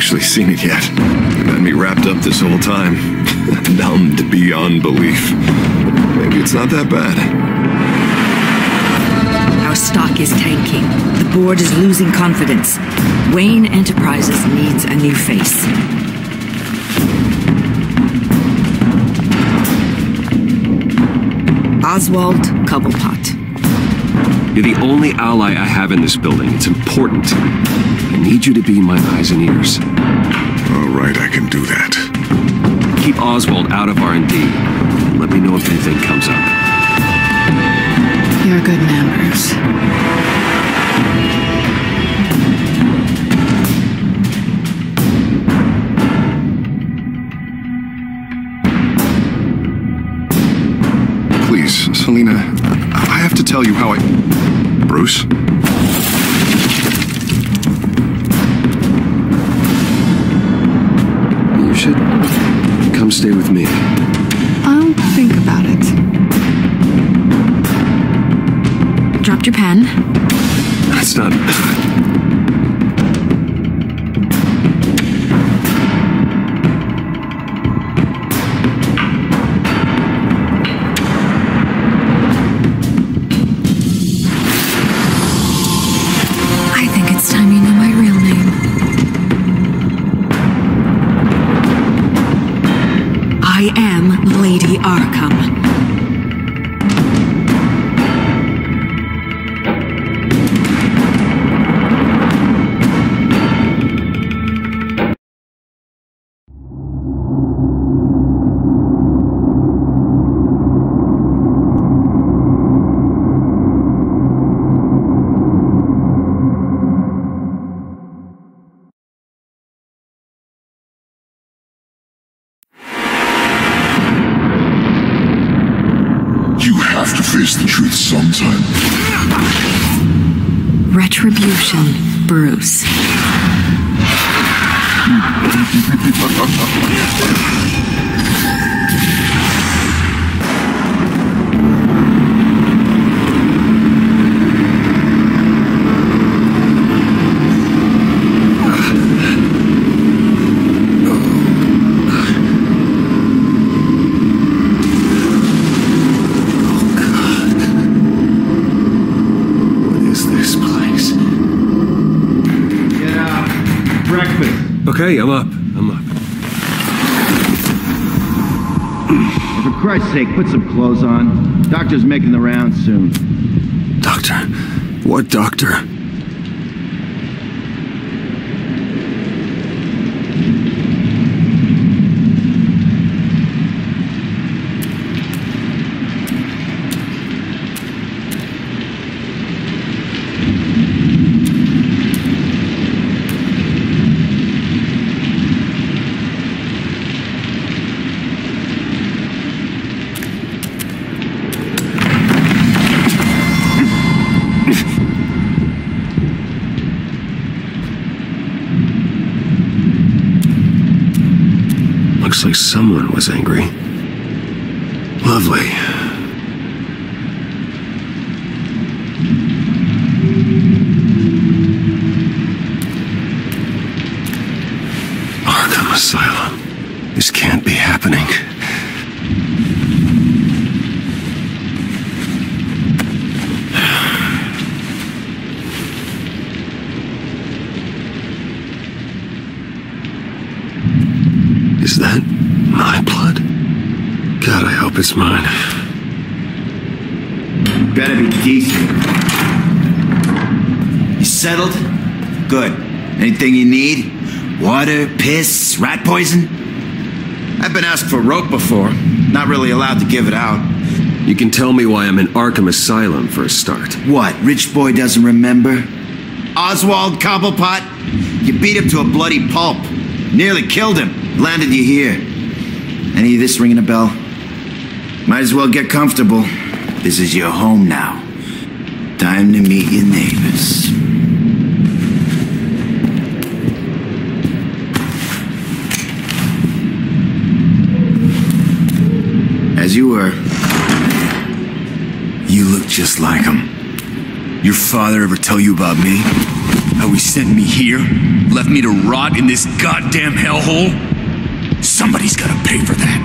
actually seen it yet. You've had me wrapped up this whole time. Numbed beyond belief. Maybe it's not that bad. Our stock is tanking. The board is losing confidence. Wayne Enterprises needs a new face. Oswald Cobblepot. You're the only ally I have in this building. It's important. I need you to be my eyes and ears. All right, I can do that. Keep Oswald out of R&D. Let me know if anything comes up. You're good man, Bruce. Please, Selina, I have to tell you how I... Bruce? You should come stay with me. I'll think about it. Dropped your pen? That's not... I think it's time you knew my real name. I am Lady Arkham. Face the truth sometime. Retribution, Bruce. Okay, I'm up. For Christ's sake, put some clothes on. Doctor's making the rounds soon. Doctor? What doctor? Looks like someone was angry. Lovely. Arkham Asylum. This can't be happening. Is that my blood? God, I hope it's mine. Better be decent. You settled? Good. Anything you need? Water, piss, rat poison? I've been asked for rope before. Not really allowed to give it out. You can tell me why I'm in Arkham Asylum for a start. What, rich boy doesn't remember? Oswald Cobblepot? You beat him to a bloody pulp. Nearly killed him. Landed you here. Any of this ringing a bell? Might as well get comfortable. This is your home now. Time to meet your neighbors. As you were. You look just like him. Your father ever tell you about me? How he sent me here? Left me to rot in this goddamn hellhole? Somebody's gotta pay for that.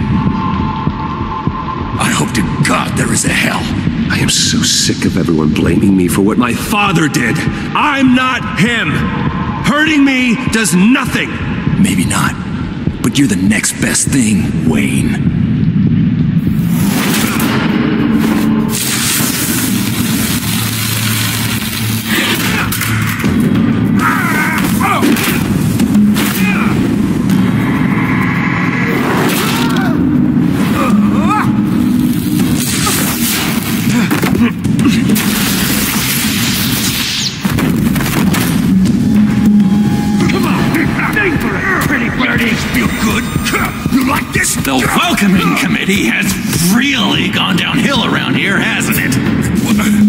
I hope to God there is a hell. I am so sick of everyone blaming me for what my father did. I'm not him. Hurting me does nothing. Maybe not, but you're the next best thing, Wayne. The welcoming committee has really gone downhill around here, hasn't it?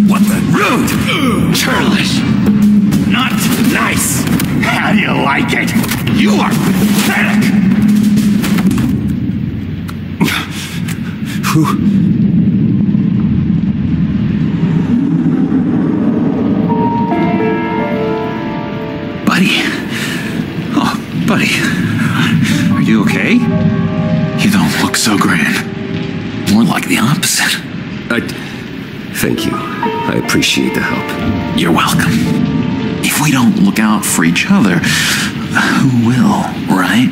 What the? Rude! Churlish! Not nice! How do you like it? You are pathetic! Buddy? Oh, buddy. Are you okay? You don't look so grand. More like the opposite. Thank you. I appreciate the help. You're welcome. If we don't look out for each other, who will, right?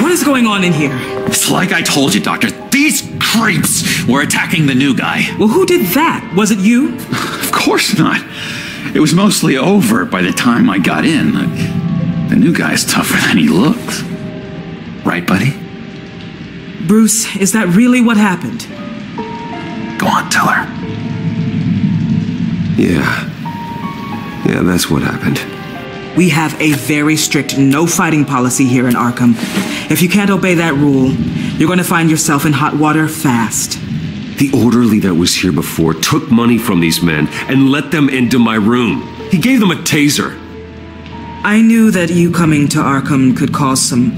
What is going on in here? It's like I told you, Doctor. These creeps were attacking the new guy. Well, who did that? Was it you? Of course not. It was mostly over by the time I got in. The new guy's tougher than he looks. Right, buddy? Bruce, is that really what happened? Go on, tell her. Yeah, that's what happened. We have a very strict no fighting policy here in Arkham. If you can't obey that rule, you're going to find yourself in hot water fast. The orderly that was here before took money from these men and let them into my room. He gave them a taser. I knew that you coming to Arkham could cause some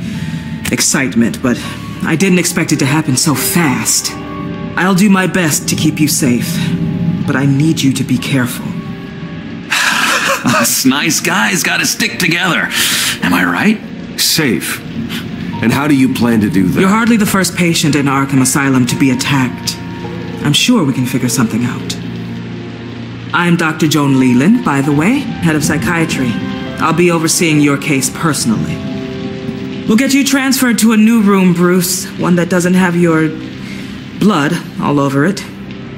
excitement, but I didn't expect it to happen so fast. I'll do my best to keep you safe, but I need you to be careful. Us nice guys gotta stick together. Am I right? Safe. And how do you plan to do that? You're hardly the first patient in Arkham Asylum to be attacked. I'm sure we can figure something out. I'm Dr. Joan Leland, by the way, head of psychiatry. I'll be overseeing your case personally. We'll get you transferred to a new room, Bruce. One that doesn't have your blood all over it.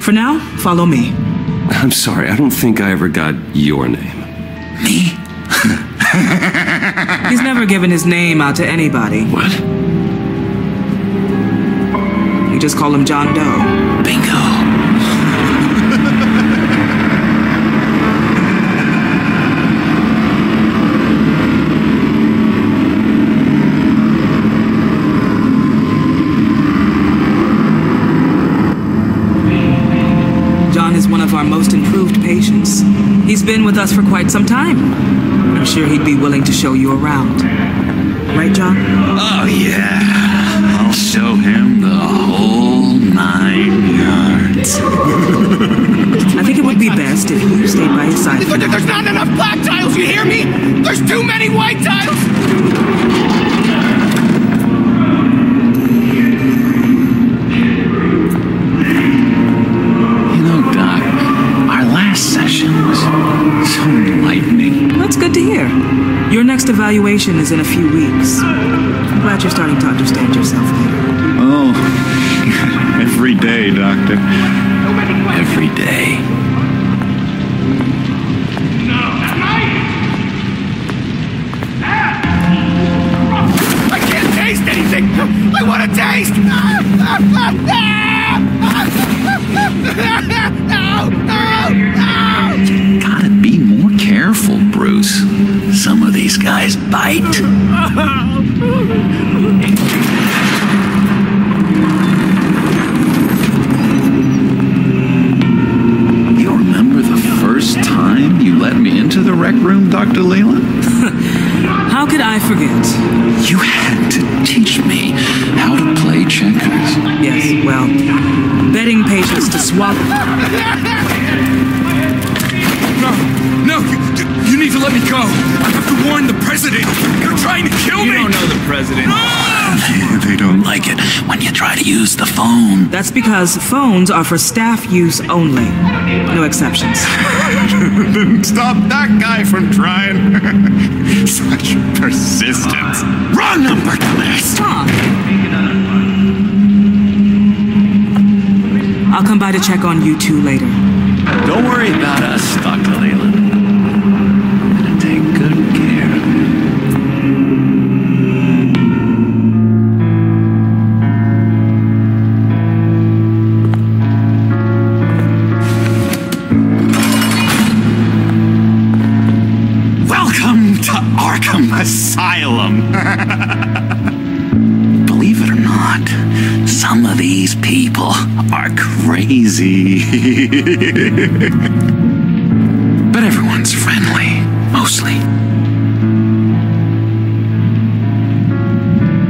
For now, follow me. I'm sorry, I don't think I ever got your name. Me? He's never given his name out to anybody. What? You just call him John Doe. Bingo. John is one of our most improved patients. He's been with us for quite some time. I'm sure he'd be willing to show you around. Right, John? Oh, yeah. I'll show him the whole 9 yards. I think it would be best if you stayed by his side. There's not enough black tiles, you hear me? There's too many white tiles! You know, Doc, our last session was so enlightening. That's good to hear. Your next evaluation is in a few weeks. I'm glad you're starting to understand yourself better. Oh, every day, Doctor. Every day. I can't taste anything! I want to taste! You gotta be more careful, Bruce. Some of these guys bite. You remember the first time you let me into the rec room, Dr. Leland? How could I forget? You had to teach me how to play checkers. Yes, well, betting patients to swallow. No, you need to let me go. I have to warn the president. You're trying to kill me. You don't know the president. They don't like it when you try to use the phone. That's because phones are for staff use only. No exceptions. Stop that guy from trying. Such persistence. Wrong number, dumbass. Tom. I'll come by to check on you two later. Don't worry about us, Dr. Leland. I'm gonna take good care of you. Welcome to Arkham Asylum. Believe it or not, some of these people are crazy. But everyone's friendly, mostly.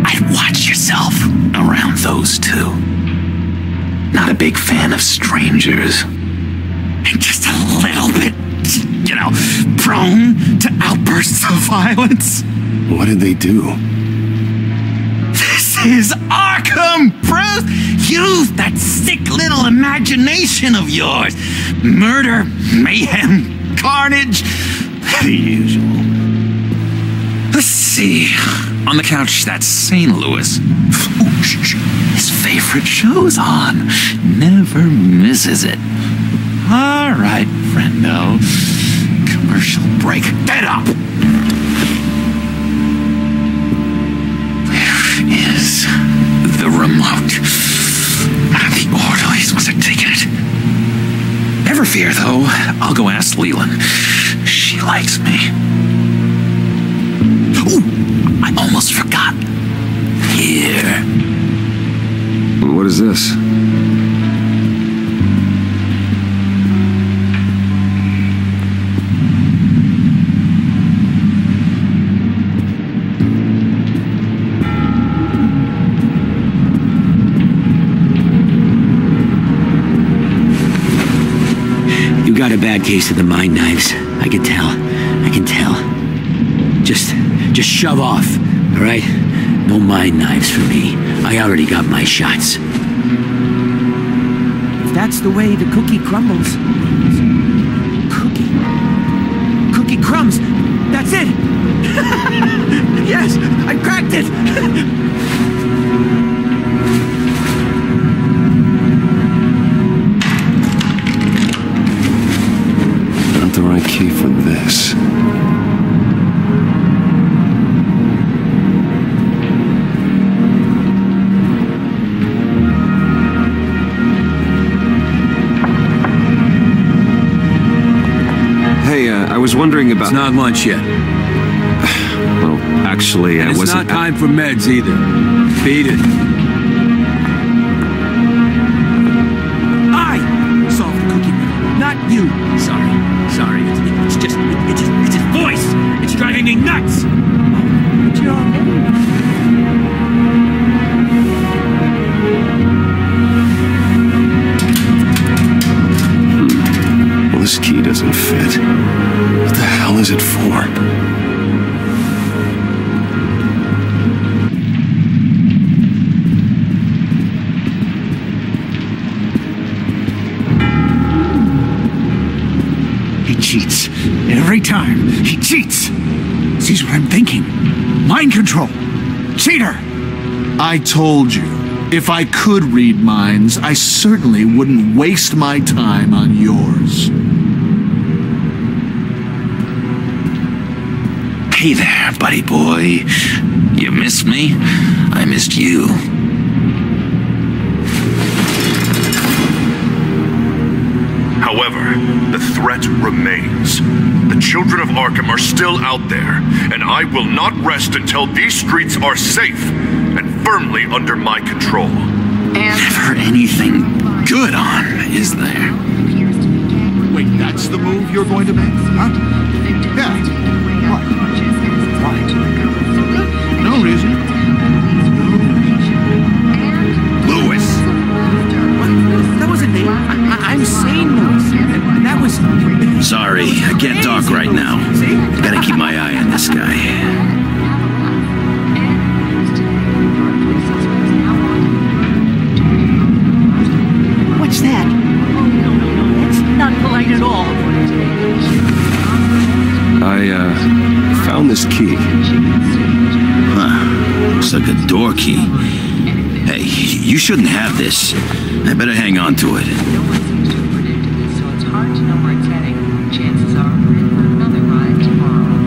I'd watch yourself around those two. Not a big fan of strangers. Just a little bit, you know, prone to outbursts of violence. What did they do? This is Arkham, bro! Use that sick little imagination of yours. Murder, mayhem, carnage, the usual. Let's see. On the couch, that's St. Louis. His favorite show's on. Never misses it. All right, friendo. Commercial break. Get up! Where is the remote? The orderlies must have taken it. Never fear, though. I'll go ask Leland. She likes me. Ooh, I almost forgot. Here. What is this? Got a bad case of the mind knives. I can tell. I can tell. Just shove off, all right? No mind knives for me. I already got my shots. If that's the way the cookie crumbles. Cookie crumbs. That's it. Yes, I cracked it. The right key for this. Hey, I was wondering about... It's not lunch yet. Well, actually, I wasn't... It's not time for meds either. Beat it. I solved the cookie riddle, not you. Sorry. It's just his voice. It's driving me nuts. But you're Well, this key doesn't fit. What the hell is it for? Cheats. Every time, he cheats. Sees what I'm thinking. Mind control. Cheater! I told you, if I could read minds, I certainly wouldn't waste my time on yours. Hey there, buddy boy. You missed me? I missed you. However, the threat remains. The children of Arkham are still out there, and I will not rest until these streets are safe and firmly under my control. Never anything good on, is there? Wait, that's the move you're going to make, huh? Yeah. Why? No reason. Lewis! That wasn't me. I'm sane, Lewis. And that was... Sorry, I can't talk like a door key. Hey, you shouldn't have this. I better hang on to it. No one seems to have predicted this, so it's hard to know where it's heading. Chances are we're in for another ride tomorrow.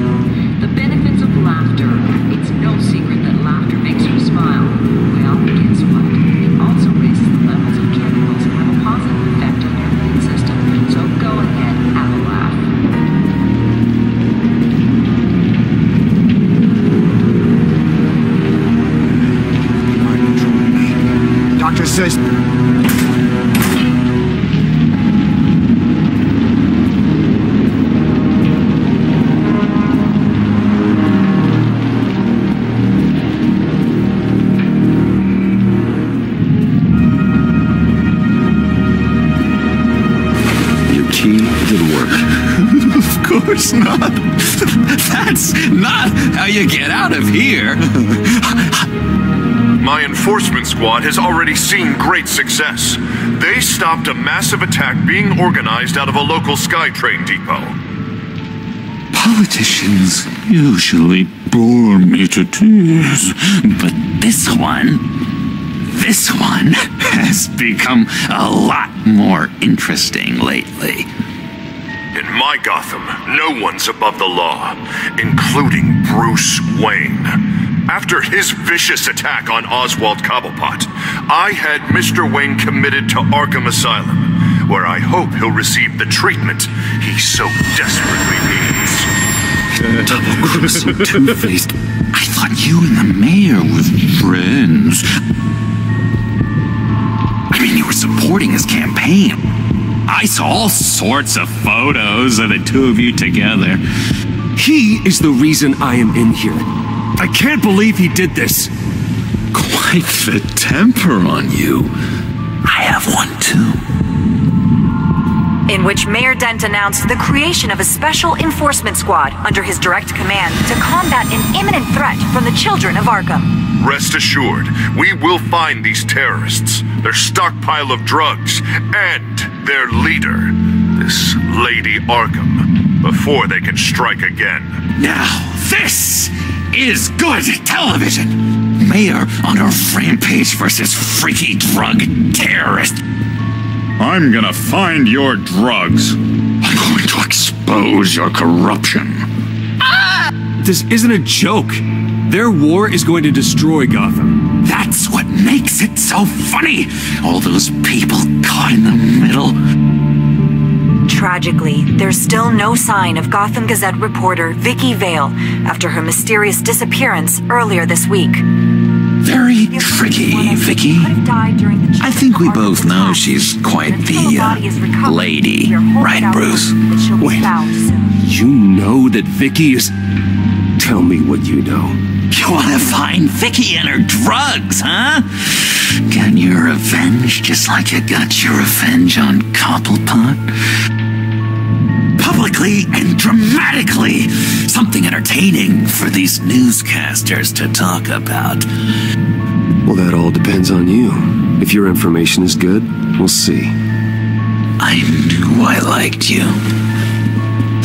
The benefits of laughter. It's no secret that laughter makes you smile. Well, guess what? It also raises the levels of chemicals and have a positive effect on your immune system. So go ahead, have a laugh. Doctor says... Of course not. That's not how you get out of here. My enforcement squad has already seen great success. They stopped a massive attack being organized out of a local SkyTrain depot. Politicians usually bore me to tears, but this one has become a lot more interesting lately. In my Gotham, no one's above the law, including Bruce Wayne. After his vicious attack on Oswald Cobblepot, I had Mr. Wayne committed to Arkham Asylum, where I hope he'll receive the treatment he so desperately needs. Double so two-faced. I thought you and the mayor were friends. I mean, you were supporting his campaign. I saw all sorts of photos of the two of you together. He is the reason I am in here. I can't believe he did this. Quite the temper on you. I have one too. In which Mayor Dent announced the creation of a special enforcement squad under his direct command to combat an imminent threat from the children of Arkham. Rest assured, we will find these terrorists, their stockpile of drugs, and their leader, this Lady Arkham, before they can strike again. Now, this is good television. Mayor on a rampage versus freaky drug terrorist. I'm gonna find your drugs. I'm going to expose your corruption. This isn't a joke. Their war is going to destroy Gotham. That's what makes it so funny. All those people caught in the middle. Tragically, there's still no sign of Gotham Gazette reporter Vicky Vale after her mysterious disappearance earlier this week. Very tricky, Vicky. I think we both know she's quite the lady, right, Bruce? Wait, you know that Vicky is... Tell me what you know. You want to find Vicky and her drugs, huh? Get your revenge just like you got your revenge on Cobblepot? Publicly and dramatically. Something entertaining for these newscasters to talk about. Well, that all depends on you. If your information is good, we'll see. I knew I liked you.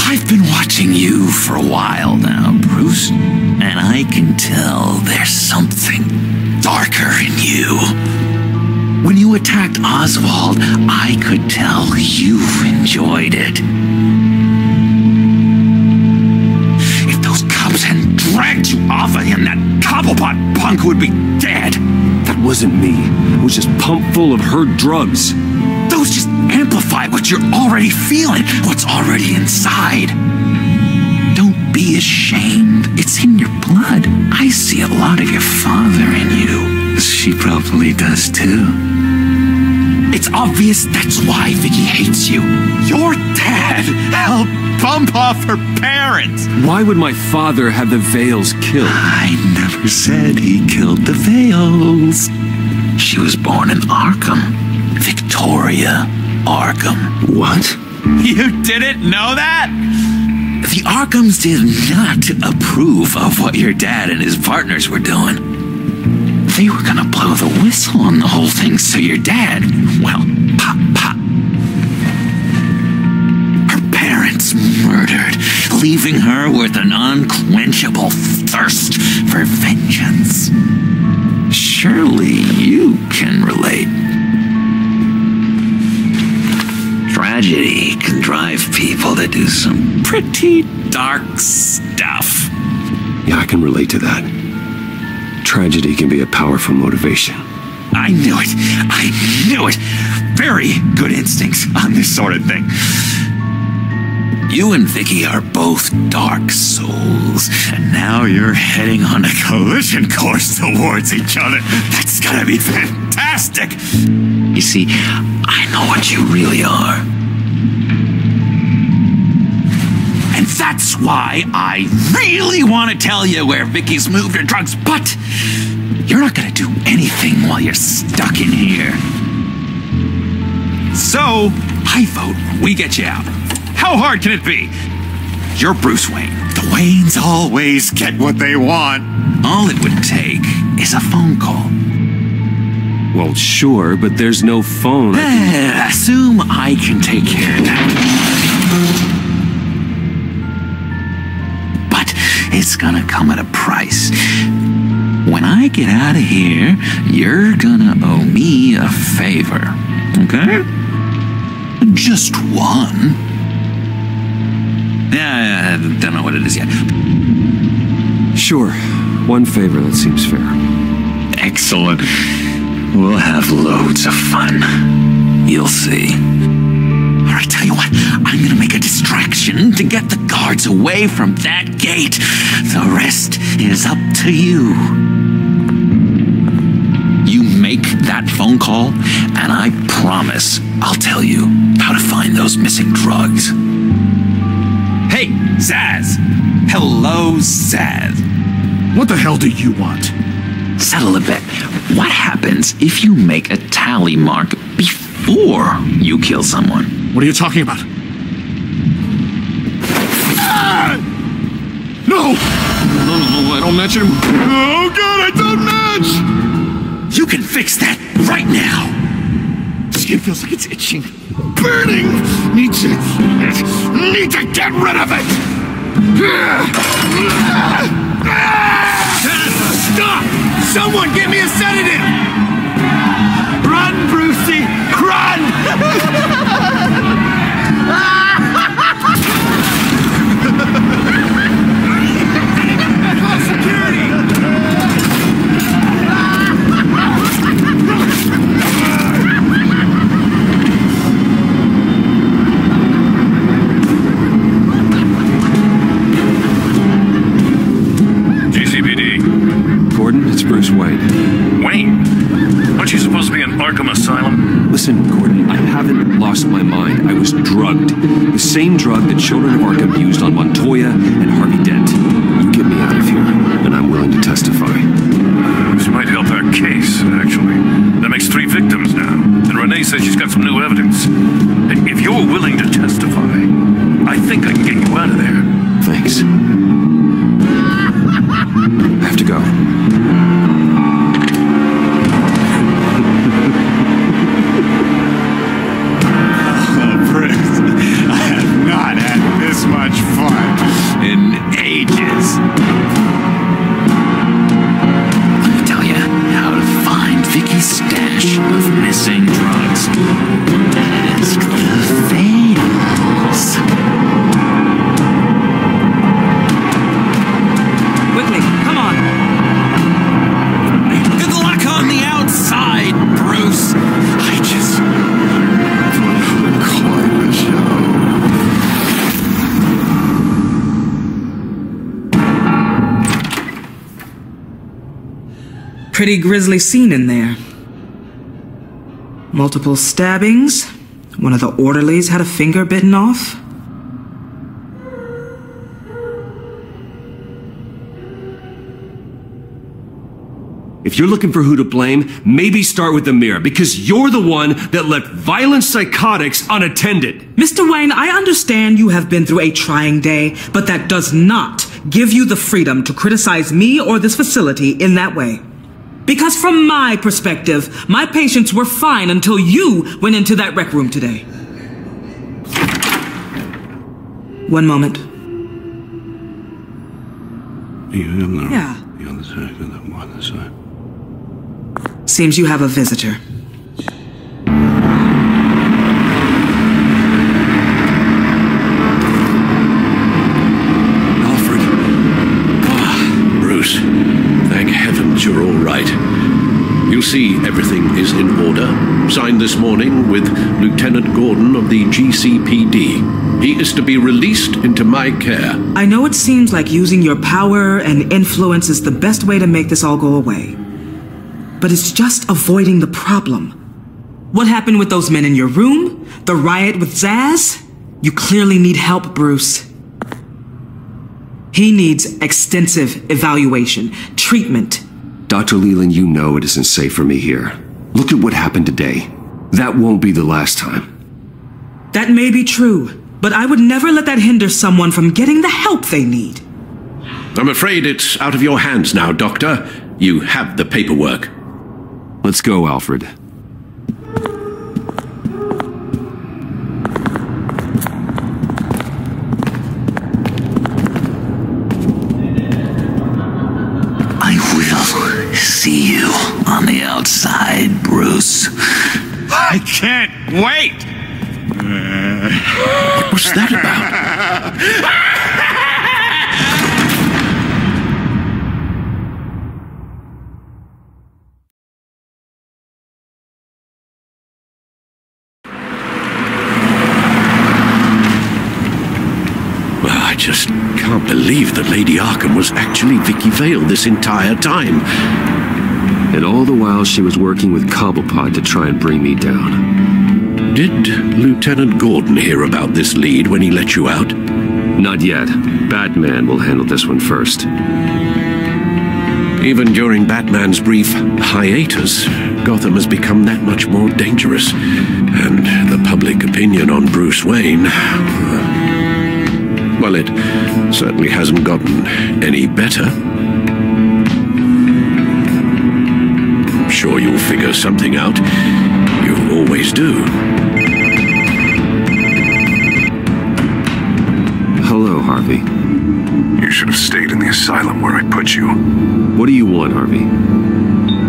I've been watching you for a while now, Bruce, and I can tell there's something darker in you. When you attacked Oswald, I could tell you enjoyed it. If those cops hadn't dragged you off of him, that Cobblepot punk would be dead. That wasn't me. It was just pumped full of her drugs. Those just amplify what you're already feeling, what's already inside. Don't be ashamed. It's in your blood. I see a lot of your father in you. She probably does too. It's obvious that's why Vicky hates you. Your dad helped bump off her parents. Why would my father have the Vales killed? I never said he killed the Vales. She was born in Arkham. Victoria Arkham. What? You didn't know that? The Arkhams did not approve of what your dad and his partners were doing. They were gonna blow the whistle on the whole thing, so your dad, well, pop. Her parents murdered, leaving her with an unquenchable thirst for vengeance. surely you can relate. Tragedy can drive people to do some pretty dark stuff. Yeah, I can relate to that. Tragedy can be a powerful motivation. I knew it. I knew it. Very good instincts on this sort of thing. You and Vicky are both dark souls, and now you're heading on a collision course towards each other. That's gonna be fantastic. You see, I know what you really are. And that's why I really want to tell you where Vicky's moved her drugs, but you're not gonna do anything while you're stuck in here. So, I vote we get you out. How hard can it be? You're Bruce Wayne. The Waynes always get what they want. All it would take is a phone call. Well, sure, but there's no phone. Assume I can take care of that. But it's gonna come at a price. When I get out of here, you're gonna owe me a favor. Okay? Just one. Yeah, I don't know what it is yet. Sure. One favor, that seems fair. Excellent. We'll have loads of fun. You'll see. All right, tell you what. I'm gonna make a distraction to get the guards away from that gate. The rest is up to you. You make that phone call, and I promise I'll tell you how to find those missing drugs. Hey, Zaz! Hello, Zaz. What the hell do you want? Settle a bet. What happens if you make a tally mark before you kill someone? What are you talking about? Ah! No! No, I don't match him. Oh, God, I don't match! You can fix that right now. Skin feels like it's itching. Burning! Need to get rid of it! Stop! Someone give me a sedative! Run, Brucey! Run! Call security! Gordon, it's Bruce Wayne. Wayne? Aren't you supposed to be in Arkham Asylum? Listen, Gordon, I haven't lost my mind. I was drugged. The same drug that Children of Arkham used on Montoya and Harvey Dent. You get me out of here, and I'm willing to testify. This might help our case, actually. That makes 3 victims now. And Renee says she's got some new evidence. And if you're willing to testify, I think I can get you out of there. Thanks. I have to go. Oh, Bruce, I have not had this much fun in ages. Let me tell you how to find Vicky's stash of missing drugs. It's the Fails. Quickly, come on. Good luck on the outside, Bruce. I just recorded the show. Pretty grisly scene in there. Multiple stabbings. One of the orderlies had a finger bitten off. If you're looking for who to blame, maybe start with the mirror, because you're the one that left violent psychotics unattended. Mr. Wayne, I understand you have been through a trying day, but that does not give you the freedom to criticize me or this facility in that way. Because from my perspective, my patients were fine until you went into that rec room today. One moment. Yeah. Yeah. The other side, the other side. Seems you have a visitor. Alfred. Ah, Bruce. Thank heavens you're all right. You'll see everything is in order. Signed this morning with Lieutenant Gordon of the GCPD. He is to be released into my care. I know it seems like using your power and influence is the best way to make this all go away. But it's just avoiding the problem. What happened with those men in your room? The riot with Zaz? You clearly need help, Bruce. He needs extensive evaluation, treatment. Dr. Leland, you know it isn't safe for me here. Look at what happened today. That won't be the last time. That may be true, but I would never let that hinder someone from getting the help they need. I'm afraid it's out of your hands now, Doctor. You have the paperwork. Let's go, Alfred. I will see you on the outside, Bruce. I can't wait! What was that about? I just can't believe that Lady Arkham was actually Vicky Vale this entire time. And all the while she was working with Cobblepot to try and bring me down. Did Lieutenant Gordon hear about this lead when he let you out? Not yet. Batman will handle this one first. Even during Batman's brief hiatus, Gotham has become that much more dangerous. And the public opinion on Bruce Wayne... well, it certainly hasn't gotten any better. I'm sure you'll figure something out. You always do. Hello, Harvey. You should have stayed in the asylum where I put you. What do you want, Harvey?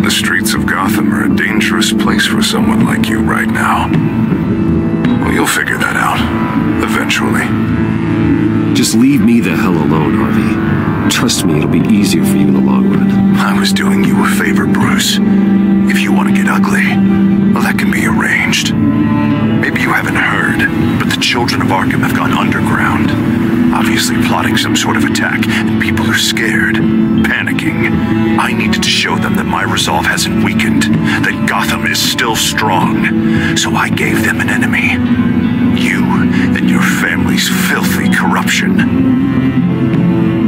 The streets of Gotham are a dangerous place for someone like you right now. Well, you'll figure that out. Eventually. Just leave me the hell alone, Harvey. Trust me, it'll be easier for you in the long run. I was doing you a favor, Bruce. If you want to get ugly, well, that can be arranged. Maybe you haven't heard, but the children of Arkham have gone underground. Obviously plotting some sort of attack, and people are scared, panicking. I needed to show them that my resolve hasn't weakened, that Gotham is still strong. So I gave them an enemy. You and your family's filthy corruption.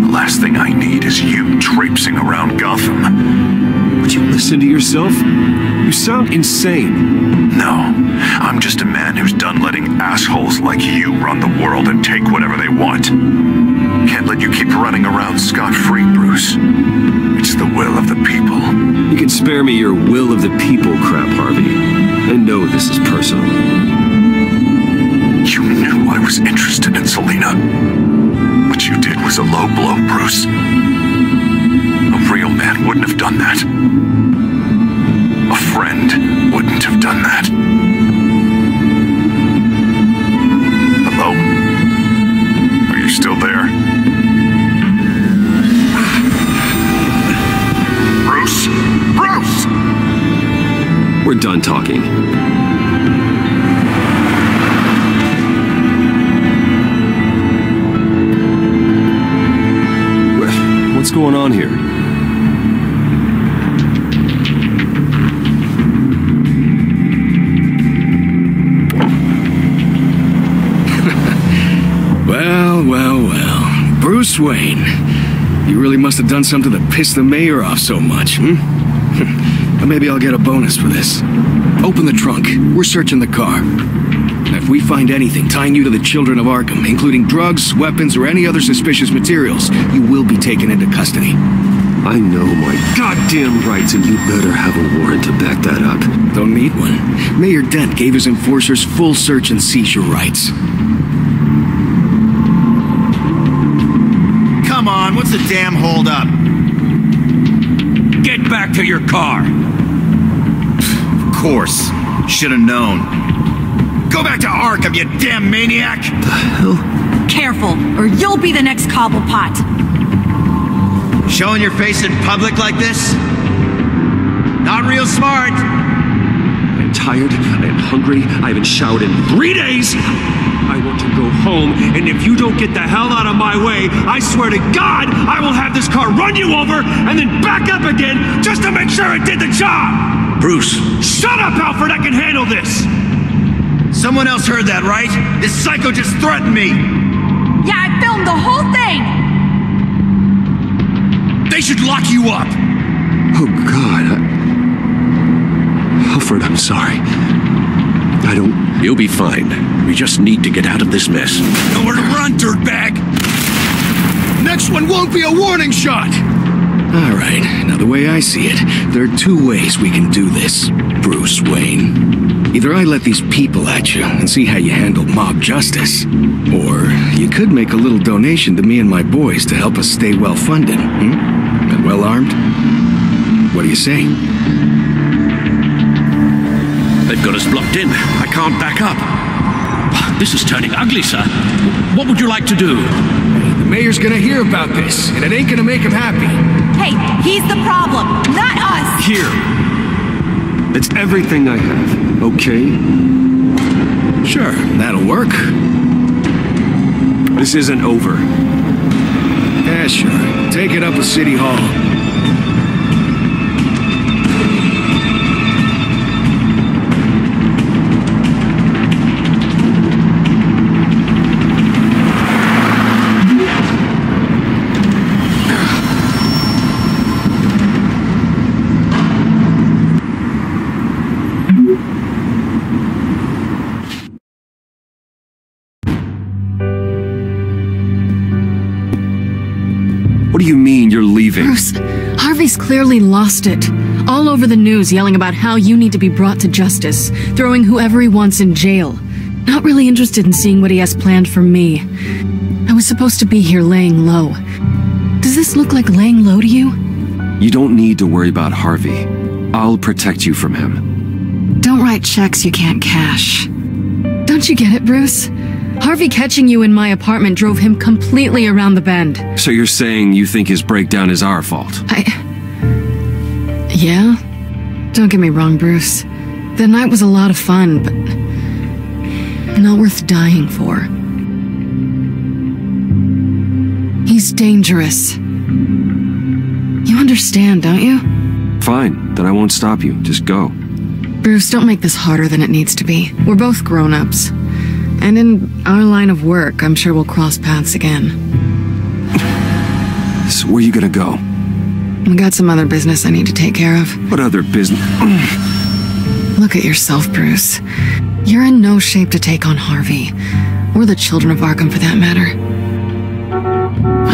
The last thing I need is you traipsing around Gotham. Would you listen to yourself? You sound insane. No, I'm just a man who's done letting assholes like you run the world and take whatever they want. Can't let you keep running around scot-free, Bruce. It's the will of the people. You can spare me your will of the people crap, Harvey. I know this is personal. You knew I was interested in Selina. What you did was a low blow, Bruce. A real man wouldn't have done that. A friend wouldn't have done that. Hello? Are you still there? Bruce? Bruce! We're done talking. What's going on here? Well. Bruce Wayne. You really must have done something to piss the mayor off so much, Maybe I'll get a bonus for this. Open the trunk. We're searching the car. If we find anything tying you to the children of Arkham, including drugs, weapons, or any other suspicious materials, you will be taken into custody. I know my goddamn rights, and you better have a warrant to back that up. Don't need one. Mayor Dent gave his enforcers full search and seizure rights. Come on, what's the damn hold up? Get back to your car! course. Should have known. Go back to Arkham, you damn maniac! The hell? Careful, or you'll be the next Cobblepot. Showing your face in public like this? Not real smart. I'm tired, I am hungry, I haven't showered in 3 days! I want to go home, and if you don't get the hell out of my way, I swear to God, I will have this car run you over, and then back up again, just to make sure it did the job! Bruce! Shut up, Alfred, I can handle this! Someone else heard that, right? This psycho just threatened me! Yeah, I filmed the whole thing! They should lock you up! Oh, God, Alfred, I'm sorry. I don't... You'll be fine. We just need to get out of this mess. Nowhere to run, dirtbag! Next one won't be a warning shot! Alright, now the way I see it, there are 2 ways we can do this, Bruce Wayne. Either I let these people at you and see how you handle mob justice, or you could make a little donation to me and my boys to help us stay well-funded, and well-armed. What do you say? They've got us blocked in. I can't back up. This is turning ugly, sir. What would you like to do? The mayor's gonna hear about this, and it ain't gonna make him happy. Hey, he's the problem, not us! Here. It's everything I have, okay? Sure, that'll work. This isn't over. Yeah, sure. Take it up with City Hall. What do you mean you're leaving? Bruce, Harvey's clearly lost it. All over the news yelling about how you need to be brought to justice, throwing whoever he wants in jail. Not really interested in seeing what he has planned for me. I was supposed to be here laying low. Does this look like laying low to you? You don't need to worry about Harvey. I'll protect you from him. Don't write checks you can't cash. Don't you get it, Bruce? Harvey catching you in my apartment drove him completely around the bend. So you're saying you think his breakdown is our fault? Yeah? Don't get me wrong, Bruce. The night was a lot of fun, but not worth dying for. He's dangerous. You understand, don't you? Fine, then I won't stop you. Just go. Bruce, don't make this harder than it needs to be. We're both grown-ups. And in our line of work, I'm sure we'll cross paths again. So where are you gonna go? We got some other business I need to take care of. What other business? Look at yourself, Bruce. You're in no shape to take on Harvey. Or the children of Arkham, for that matter.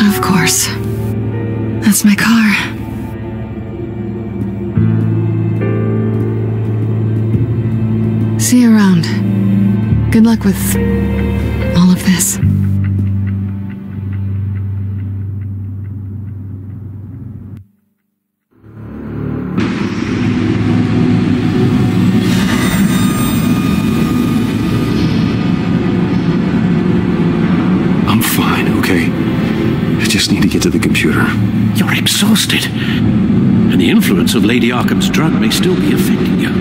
Of course. That's my car. See you around. Good luck with all of this. I'm fine, okay? I just need to get to the computer. You're exhausted. And the influence of Lady Arkham's drug may still be affecting you.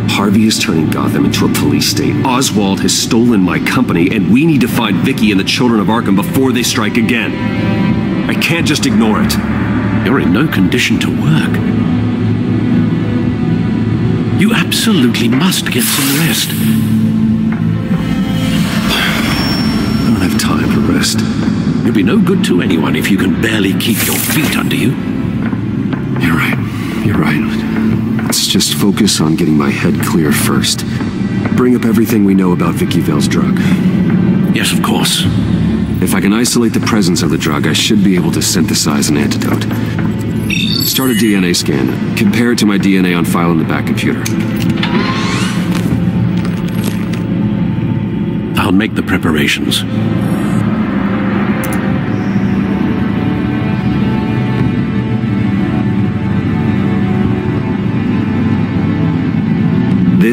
Harvey is turning Gotham into a police state. Oswald has stolen my company, and we need to find Vicky and the children of Arkham before they strike again. I can't just ignore it. You're in no condition to work. You absolutely must get some rest. I don't have time to rest. You'll be no good to anyone if you can barely keep your feet under you. You're right. You're right. Let's just focus on getting my head clear first. Bring up everything we know about Vicky Vale's drug. Yes, of course. If I can isolate the presence of the drug, I should be able to synthesize an antidote. Start a DNA scan. Compare it to my DNA on file in the back computer. I'll make the preparations.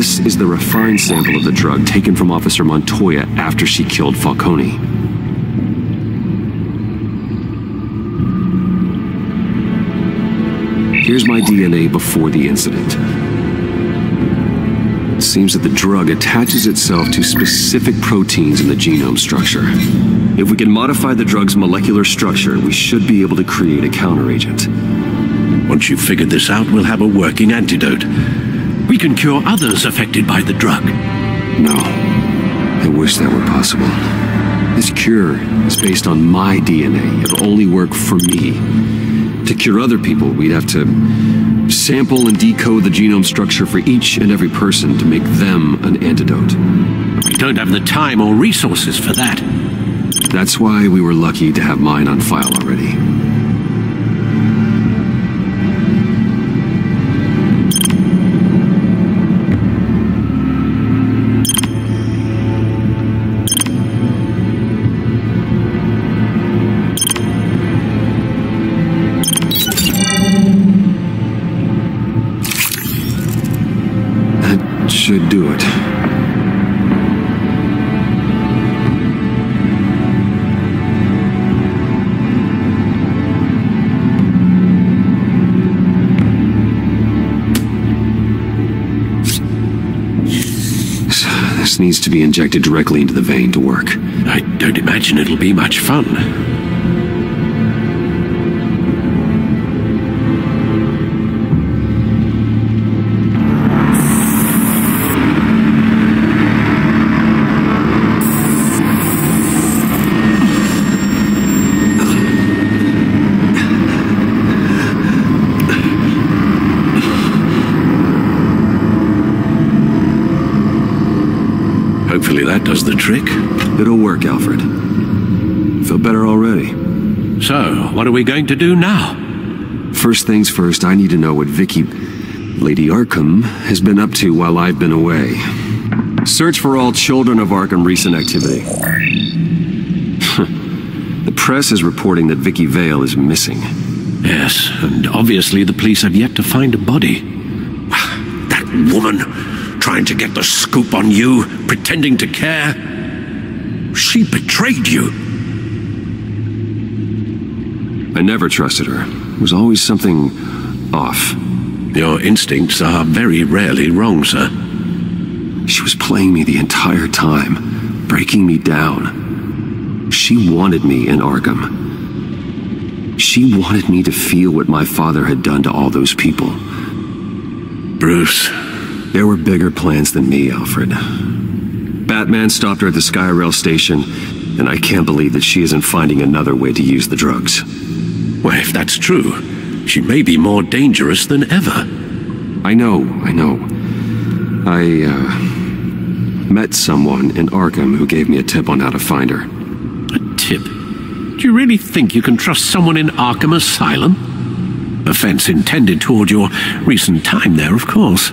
This is the refined sample of the drug taken from Officer Montoya after she killed Falcone. Here's my DNA before the incident. It seems that the drug attaches itself to specific proteins in the genome structure. If we can modify the drug's molecular structure, we should be able to create a counteragent. Once you've figured this out, we'll have a working antidote. We can cure others affected by the drug. No. I wish that were possible. This cure is based on my DNA. It'll only work for me. To cure other people, we'd have to sample and decode the genome structure for each and every person to make them an antidote. We don't have the time or resources for that. That's why we were lucky to have mine on file already. Should do it. This needs to be injected directly into the vein to work. I don't imagine it'll be much fun. Hopefully that does the trick. It'll work, Alfred. Feel better already. So, what are we going to do now? First things first, I need to know what Lady Arkham, has been up to while I've been away. Search for all children of Arkham recent activity. The press is reporting that Vicky Vale is missing. Yes, and obviously the police have yet to find a body. That woman, trying to get the scoop on you, pretending to care. She betrayed you. I never trusted her. There was always something off. Your instincts are very rarely wrong, sir. She was playing me the entire time, breaking me down. She wanted me in Arkham. She wanted me to feel what my father had done to all those people. Bruce. There were bigger plans than me, Alfred. Batman stopped her at the Skyrail station, and I can't believe that she isn't finding another way to use the drugs. Well, if that's true, she may be more dangerous than ever. I know. I met someone in Arkham who gave me a tip on how to find her. A tip? Do you really think you can trust someone in Arkham Asylum? Offense intended toward your recent time there, of course.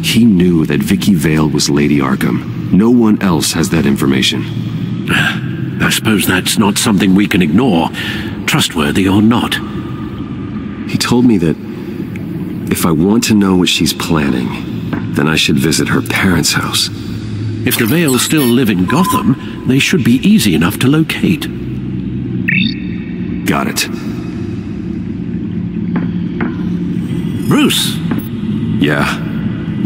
He knew that Vicky Vale was Lady Arkham. No one else has that information. I suppose that's not something we can ignore, trustworthy or not. He told me that if I want to know what she's planning, then I should visit her parents' house. If the Vales still live in Gotham, they should be easy enough to locate. Got it. Bruce! Yeah?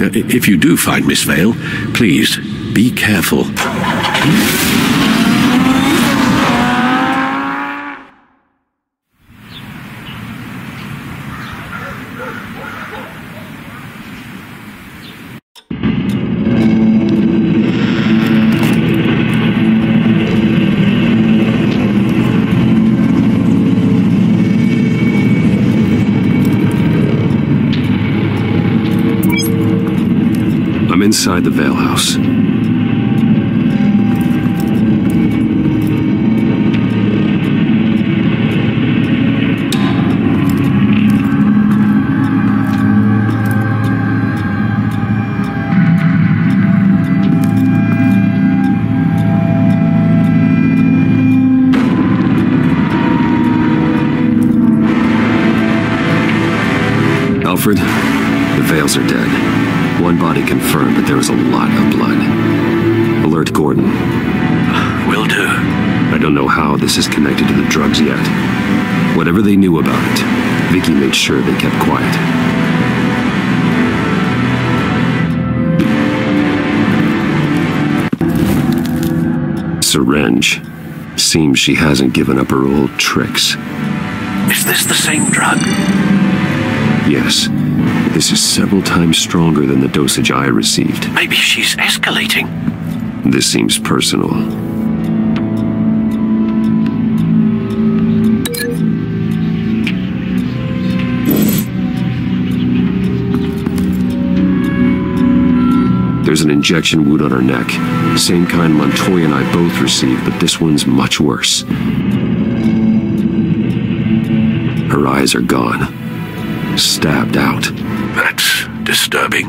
If you do find Miss Vale, please, be careful. Inside the Vale house. Alfred, the Vales are dead. One body confirmed, but there was a lot of blood. Alert Gordon. Will do. I don't know how this is connected to the drugs yet. Whatever they knew about it, Vicky made sure they kept quiet. Syringe. Seems she hasn't given up her old tricks. Is this the same drug? Yes. This is several times stronger than the dosage I received. Maybe she's escalating. This seems personal. There's an injection wound on her neck. Same kind Montoya and I both received, but this one's much worse. Her eyes are gone. Stabbed out. That's disturbing.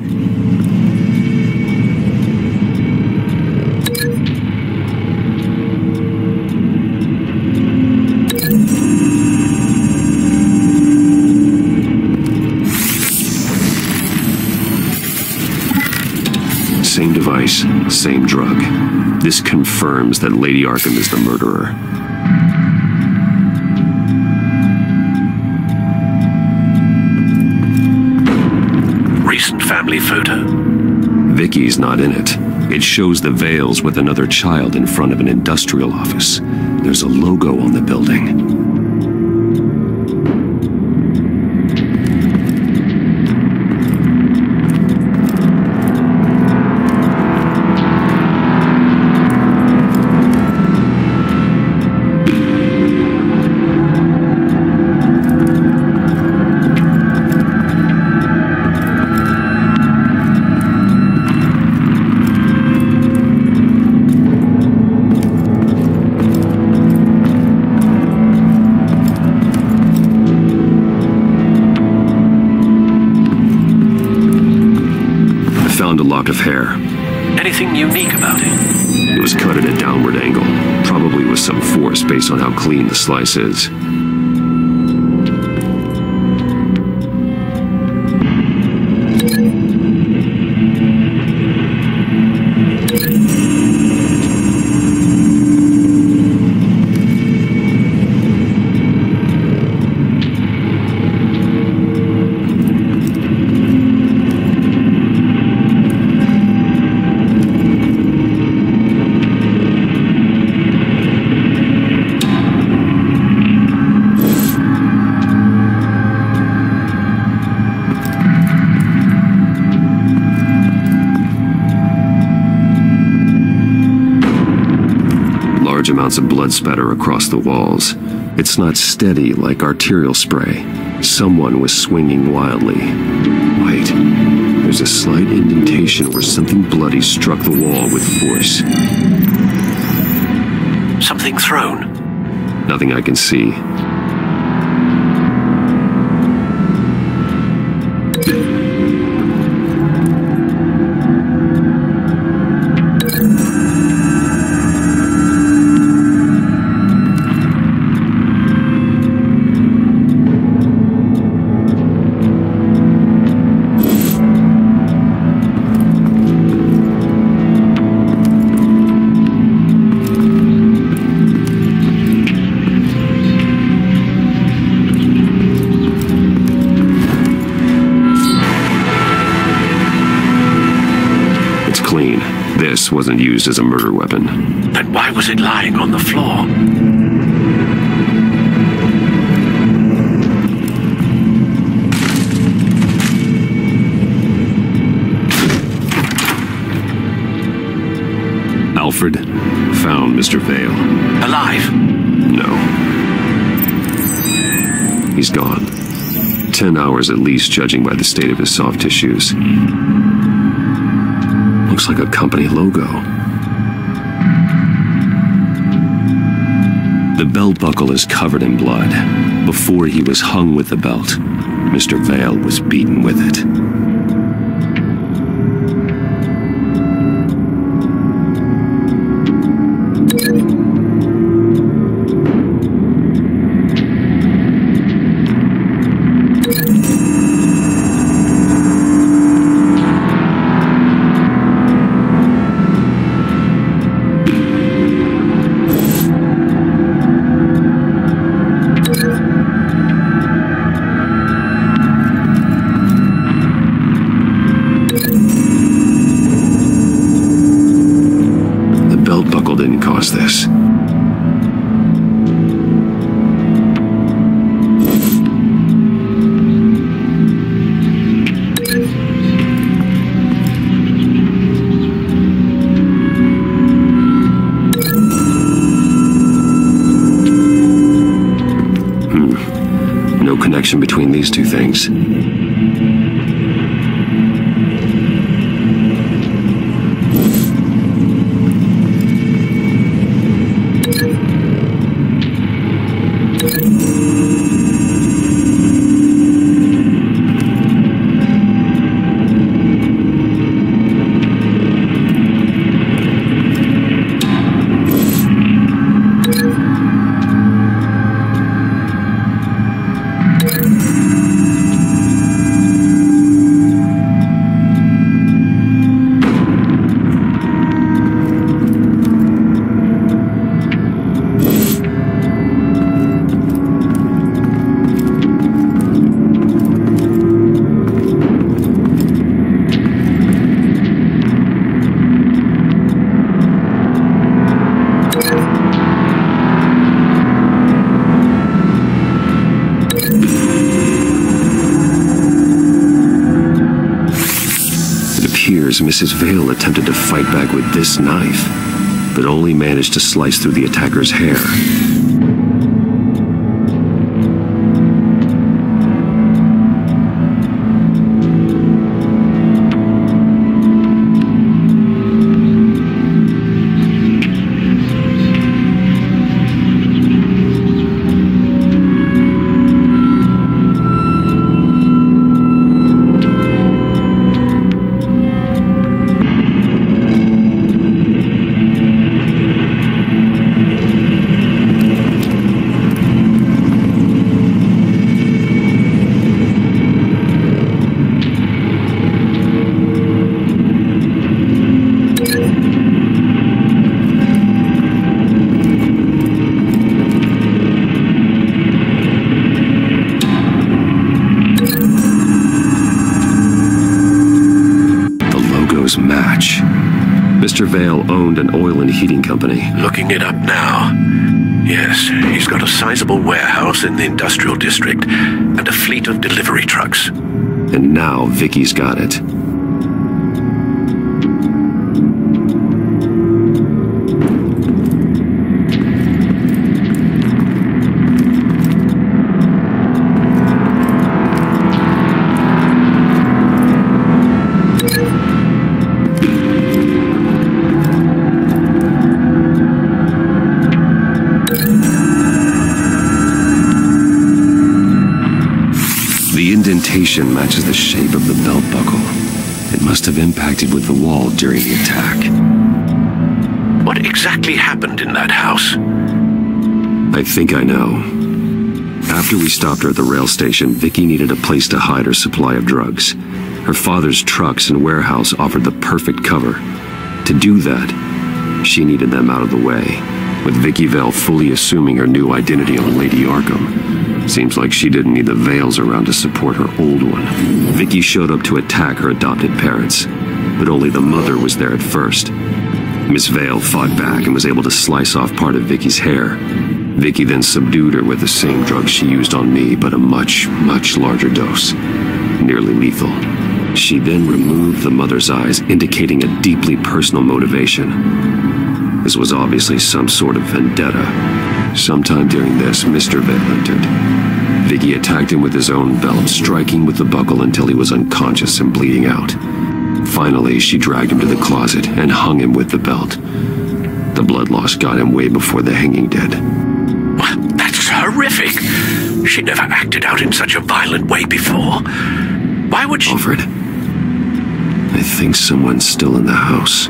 Same device, same drug. This confirms that Lady Arkham is the murderer. Recent family photo. Vicky's not in it. It shows the Vales with another child in front of an industrial office. There's a logo on the building. Of hair. Anything unique about it? It was cut at a downward angle, probably with some force based on how clean the slice is. Amounts of blood spatter across the walls. It's not steady like arterial spray. Someone was swinging wildly. Wait, there's a slight indentation where something bloody struck the wall with force. Something thrown? Nothing I can see. This wasn't used as a murder weapon. Then why was it lying on the floor? Alfred found Mr. Vale. Alive? No. He's gone. 10 hours at least, judging by the state of his soft tissues. Looks like a company logo. The belt buckle is covered in blood. Before he was hung with the belt, Mr. Vale was beaten with it. connection between these two things. Mrs. Vale attempted to fight back with this knife, but only managed to slice through the attacker's hair. Match. Mr. Vale owned an oil and heating company. Looking it up now. Yes, he's got a sizable warehouse in the industrial district and a fleet of delivery trucks. And now Vicky's got it. The indentation matches the shape of the belt buckle. It must have impacted with the wall during the attack. What exactly happened in that house? I think I know. After we stopped her at the rail station, Vicky needed a place to hide her supply of drugs. Her father's trucks and warehouse offered the perfect cover. To do that, she needed them out of the way, with Vicky Vale fully assuming her new identity of Lady Arkham. Seems like she didn't need the Vales around to support her old one. Vicky showed up to attack her adopted parents, but only the mother was there at first. Miss Vale fought back and was able to slice off part of Vicky's hair. Vicky then subdued her with the same drug she used on me, but a much, much larger dose. Nearly lethal. She then removed the mother's eyes, indicating a deeply personal motivation. This was obviously some sort of vendetta. Sometime during this, Mr. Vale entered. Vicky attacked him with his own belt, striking with the buckle until he was unconscious and bleeding out. Finally, she dragged him to the closet and hung him with the belt. The blood loss got him way before the hanging did. That's horrific. She never acted out in such a violent way before. Why would she— Alfred, I think someone's still in the house.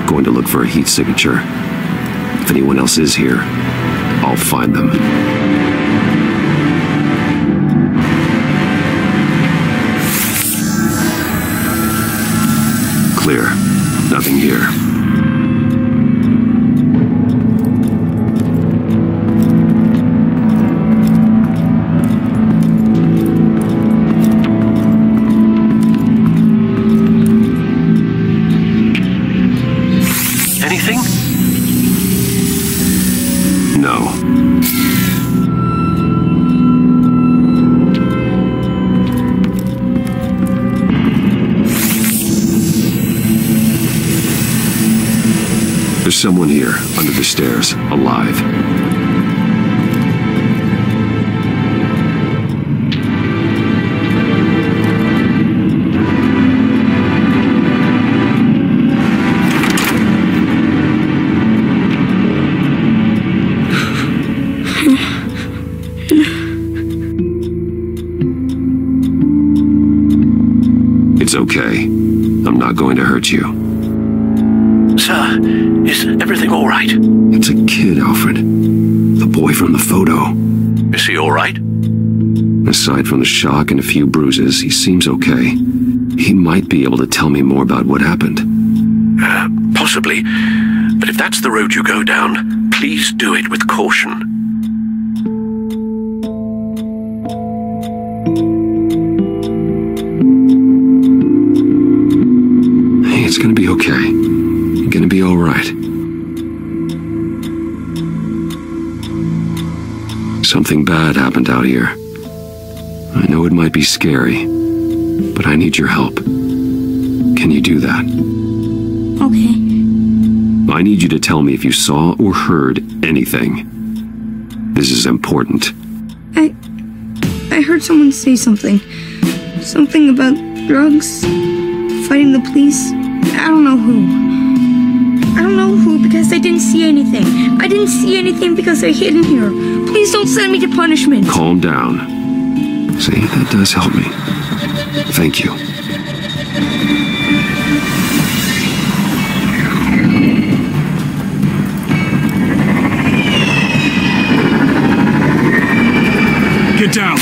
Going to look for a heat signature. If anyone else is here, I'll find them. Clear. Nothing here. Anything? No. There's someone here, under the stairs, alive. It's okay. I'm not going to hurt you. Sir, is everything all right? It's a kid, Alfred. The boy from the photo. Is he all right? Aside from the shock and a few bruises, he seems okay. He might be able to tell me more about what happened. Possibly. But if that's the road you go down, please do it with caution. Hey, it's gonna be okay. You're gonna be all right. Something bad happened out here. I know it might be scary, but I need your help. Can you do that? Okay. I need you to tell me if you saw or heard anything. This is important. I heard someone say something. Something about drugs, fighting the police. I don't know who. I don't know who because I didn't see anything. I didn't see anything because they're hidden here. Please don't send me to punishment. Calm down. See, that does help me. Thank you. Get down!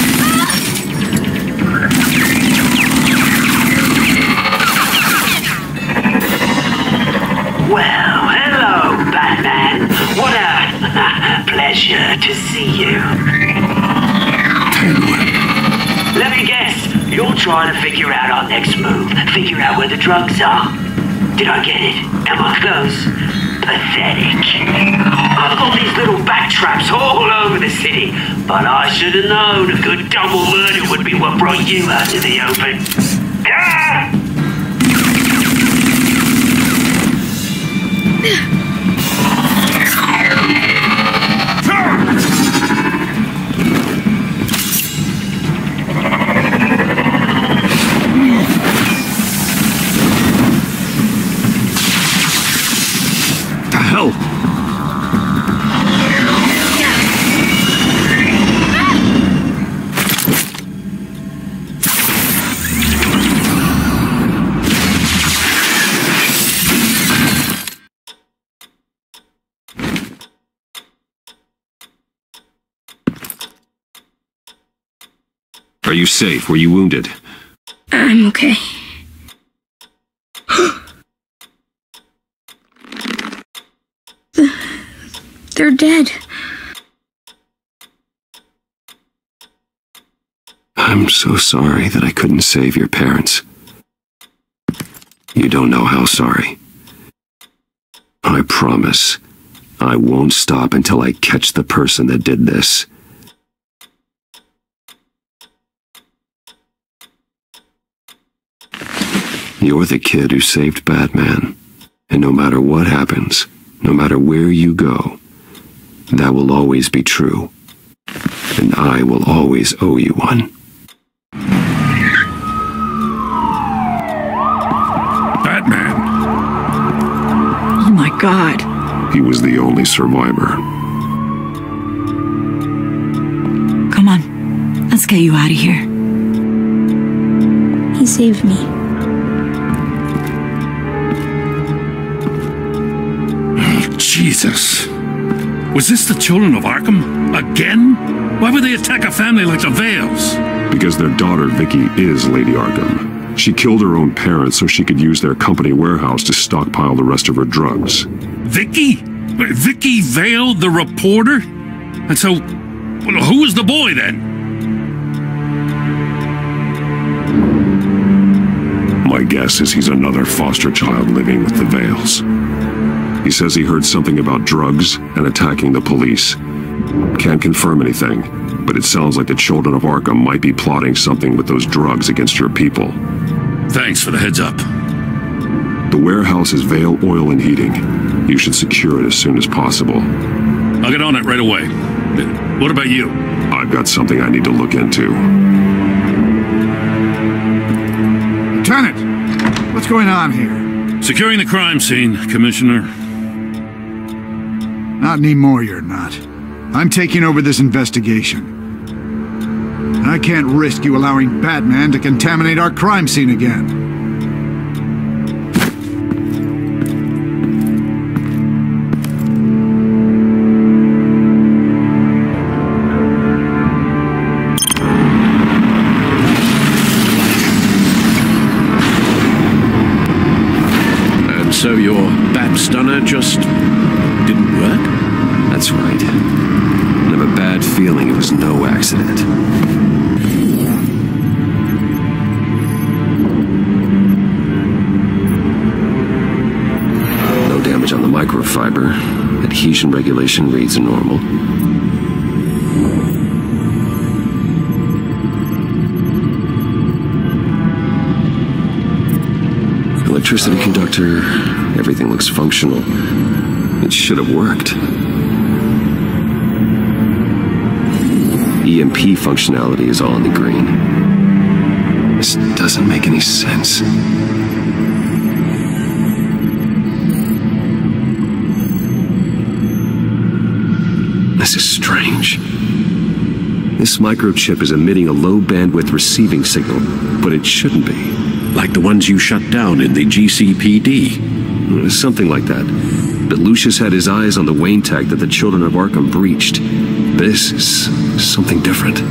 Well, hello, Batman. What a pleasure to see you. Let me guess, you're trying to figure out our next move. Figure out where the drugs are. Did I get it? Am I close? Pathetic. I've got these little bat traps all over the city, but I should have known a good double murder would be what brought you out to the open. Ah! The hell? Are you safe? Were you wounded? I'm okay. They're dead. I'm so sorry that I couldn't save your parents. You don't know how sorry. I promise, I won't stop until I catch the person that did this. You're the kid who saved Batman. And no matter what happens, no matter where you go, that will always be true. And I will always owe you one. Batman. Oh my God. He was the only survivor. Come on, let's get you out of here. He saved me. Jesus. Was this the children of Arkham? Again? Why would they attack a family like the Vales? Because their daughter, Vicky, is Lady Arkham. She killed her own parents so she could use their company warehouse to stockpile the rest of her drugs. Vicky? Vicky Vale, the reporter? And so, well, who was the boy then? My guess is he's another foster child living with the Vales. He says he heard something about drugs and attacking the police. Can't confirm anything, but it sounds like the children of Arkham might be plotting something with those drugs against your people. Thanks for the heads up. The warehouse is Vale Oil and Heating. You should secure it as soon as possible. I'll get on it right away. What about you? I've got something I need to look into. Lieutenant, what's going on here? Securing the crime scene, Commissioner. Not anymore, you're not. I'm taking over this investigation. I can't risk you allowing Batman to contaminate our crime scene again. So your bat stunner just didn't work? That's right. I have a bad feeling it was no accident. No damage on the microfiber. Adhesion regulation reads normal. Electricity conductor, everything looks functional. It should have worked. EMP functionality is all in the green. This doesn't make any sense. This is strange. This microchip is emitting a low-bandwidth receiving signal, but it shouldn't be. Like the ones you shut down in the GCPD? Something like that. But Lucius had his eyes on the Wayne tag that the Children of Arkham breached. This is something different.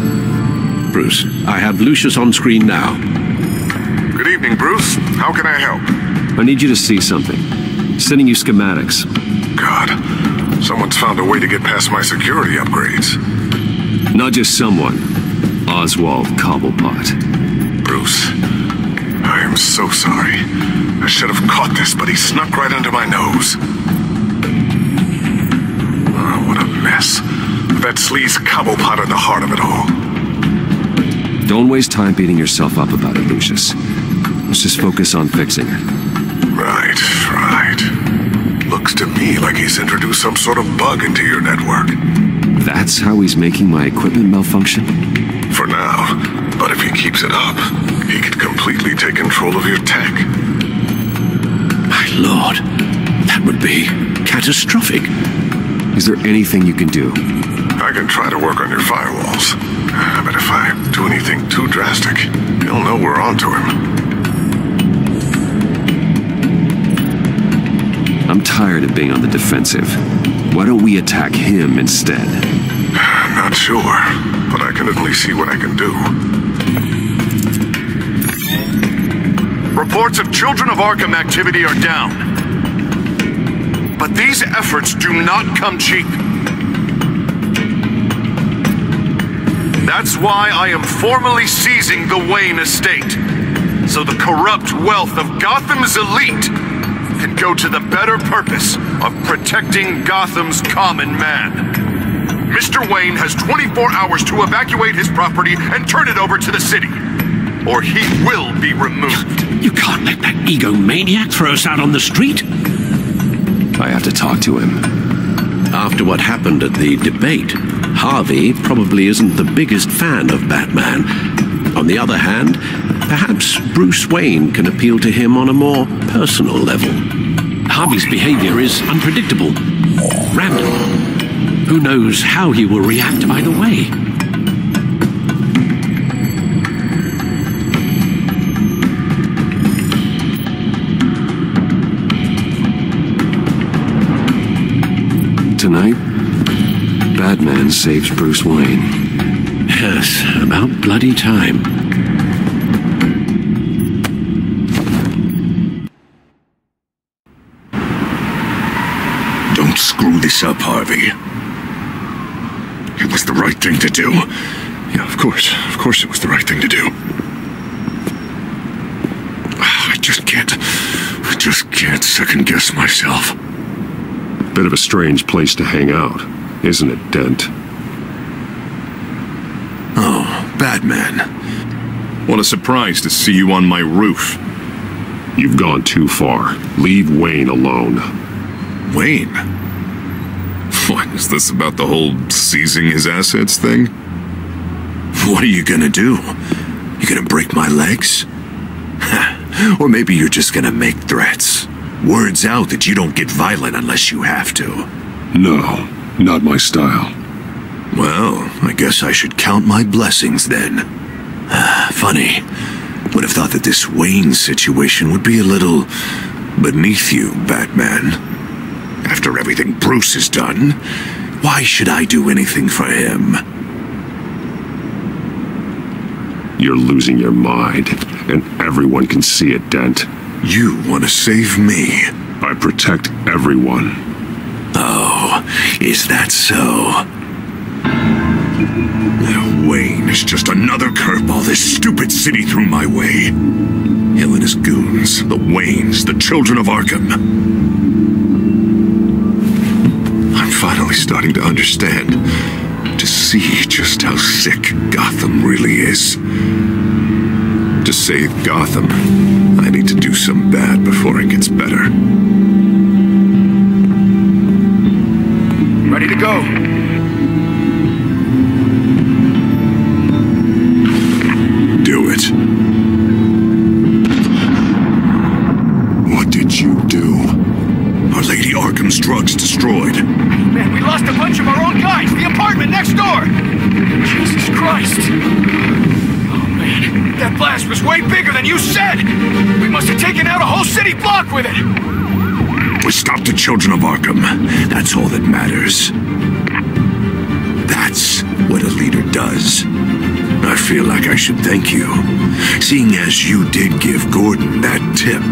Bruce, I have Lucius on screen now. Good evening, Bruce. How can I help? I need you to see something. Sending you schematics. God, someone's found a way to get past my security upgrades. Not just someone. Oswald Cobblepot. Bruce, I am so sorry. I should have caught this, but he snuck right under my nose. Oh, what a mess. That sleaze Cobblepot at the heart of it all. Don't waste time beating yourself up about it, Lucius. Let's just focus on fixing it. Right. Looks to me like he's introduced some sort of bug into your network. That's how he's making my equipment malfunction? For now. But if he keeps it up, he could completely take control of your tech. My lord, that would be catastrophic. Is there anything you can do? I can try to work on your firewalls. But if I do anything too drastic, he'll know we're onto him. I'm tired of being on the defensive. Why don't we attack him instead? Not sure, but I can at least see what I can do. Reports of Children of Arkham activity are down. But these efforts do not come cheap. That's why I am formally seizing the Wayne estate, so the corrupt wealth of Gotham's elite can go to the better purpose of protecting Gotham's common man. Mr. Wayne has 24 hours to evacuate his property and turn it over to the city, or he will be removed. You can't let that egomaniac throw us out on the street. I have to talk to him. After what happened at the debate, Harvey probably isn't the biggest fan of Batman. On the other hand, perhaps Bruce Wayne can appeal to him on a more personal level. Harvey's behavior is unpredictable, random. Who knows how he will react either way? Tonight, Batman saves Bruce Wayne. Yes, about bloody time. Don't screw this up, Harvey. It was the right thing to do. Yeah, of course it was the right thing to do. I just can't second guess myself. Bit of a strange place to hang out, isn't it, Dent? Oh, Batman. What a surprise to see you on my roof. You've gone too far. Leave Wayne alone. Wayne? What, is this about the whole seizing his assets thing? What are you gonna do? You gonna break my legs? Or maybe you're just gonna make threats. Words out that you don't get violent unless you have to. No, not my style. Well, I guess I should count my blessings then. Funny. Would have thought that this Wayne situation would be a little beneath you, Batman. After everything Bruce has done, why should I do anything for him? You're losing your mind, and everyone can see it, Dent. You want to save me? I protect everyone. Oh, is that so? Wayne is just another curveball this stupid city threw my way. Hill and his goons, the Waynes, the children of Arkham. I'm finally starting to understand, to see just how sick Gotham really is. To save Gotham, I need to do some bad before it gets better. Ready to go. Do it. What did you do? Our Lady Arkham's drugs destroyed. Man, we lost a bunch of our own guys. The apartment next door. Jesus Christ. Oh, man. That blast was way bigger than you said. We must have taken out a whole city block with it. We stopped the children of Arkham. That's all that matters. That's what a leader does. I feel like I should thank you, seeing as you did give Gordon that tip.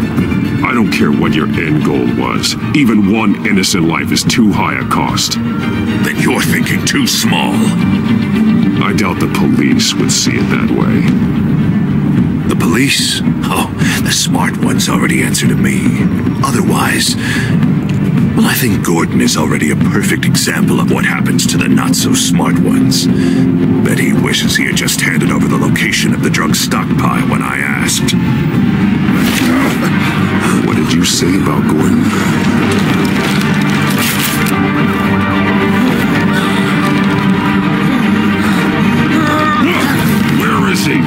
I don't care what your end goal was. Even one innocent life is too high a cost. Then you're thinking too small. I doubt the police would see it that way. The police? Oh, the smart ones already answer to me. Otherwise, well, I think Gordon is already a perfect example of what happens to the not-so-smart ones. Bet he wishes he had just handed over the location of the drug stockpile when I asked. What did you say about Gordon? Where is he?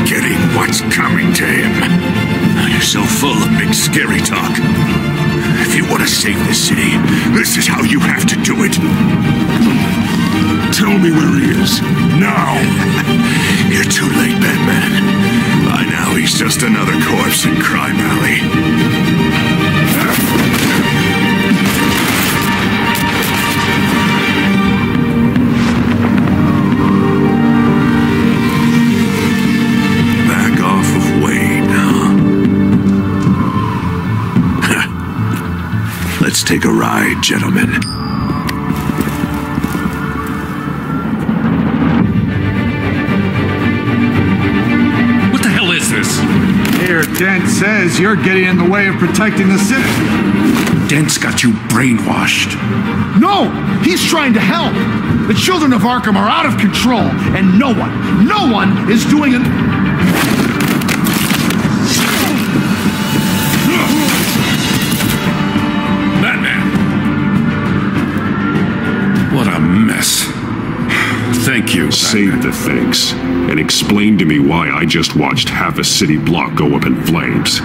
Getting what's coming to him. You're so full of big scary talk. If you want to save this city, this is how you have to do it. Tell me where he is. Now! You're too late, Batman. By now, he's just another corpse in Crime Alley. Back off of Wayne, huh? Let's take a ride, gentlemen. Here, Dent says you're getting in the way of protecting the city. Dent's got you brainwashed. No! He's trying to help! The children of Arkham are out of control, and no one is doing it. Batman! What a mess. Thank you, Save the thanks, and explain to me why I just watched half a city block go up in flames.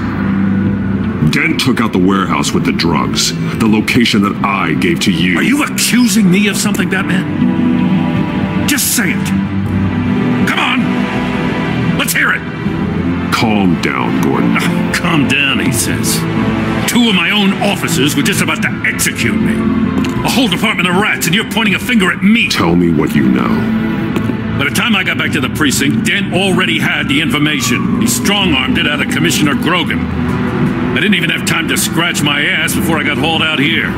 Dent took out the warehouse with the drugs, the location that I gave to you. Are you accusing me of something, Batman? Just say it. Come on! Let's hear it! Calm down, Gordon. Calm down, he says. 2 of my own officers were just about to execute me. A whole department of rats, and you're pointing a finger at me. Tell me what you know. By the time I got back to the precinct, Dent already had the information. He strong-armed it out of Commissioner Grogan. I didn't even have time to scratch my ass before I got hauled out here.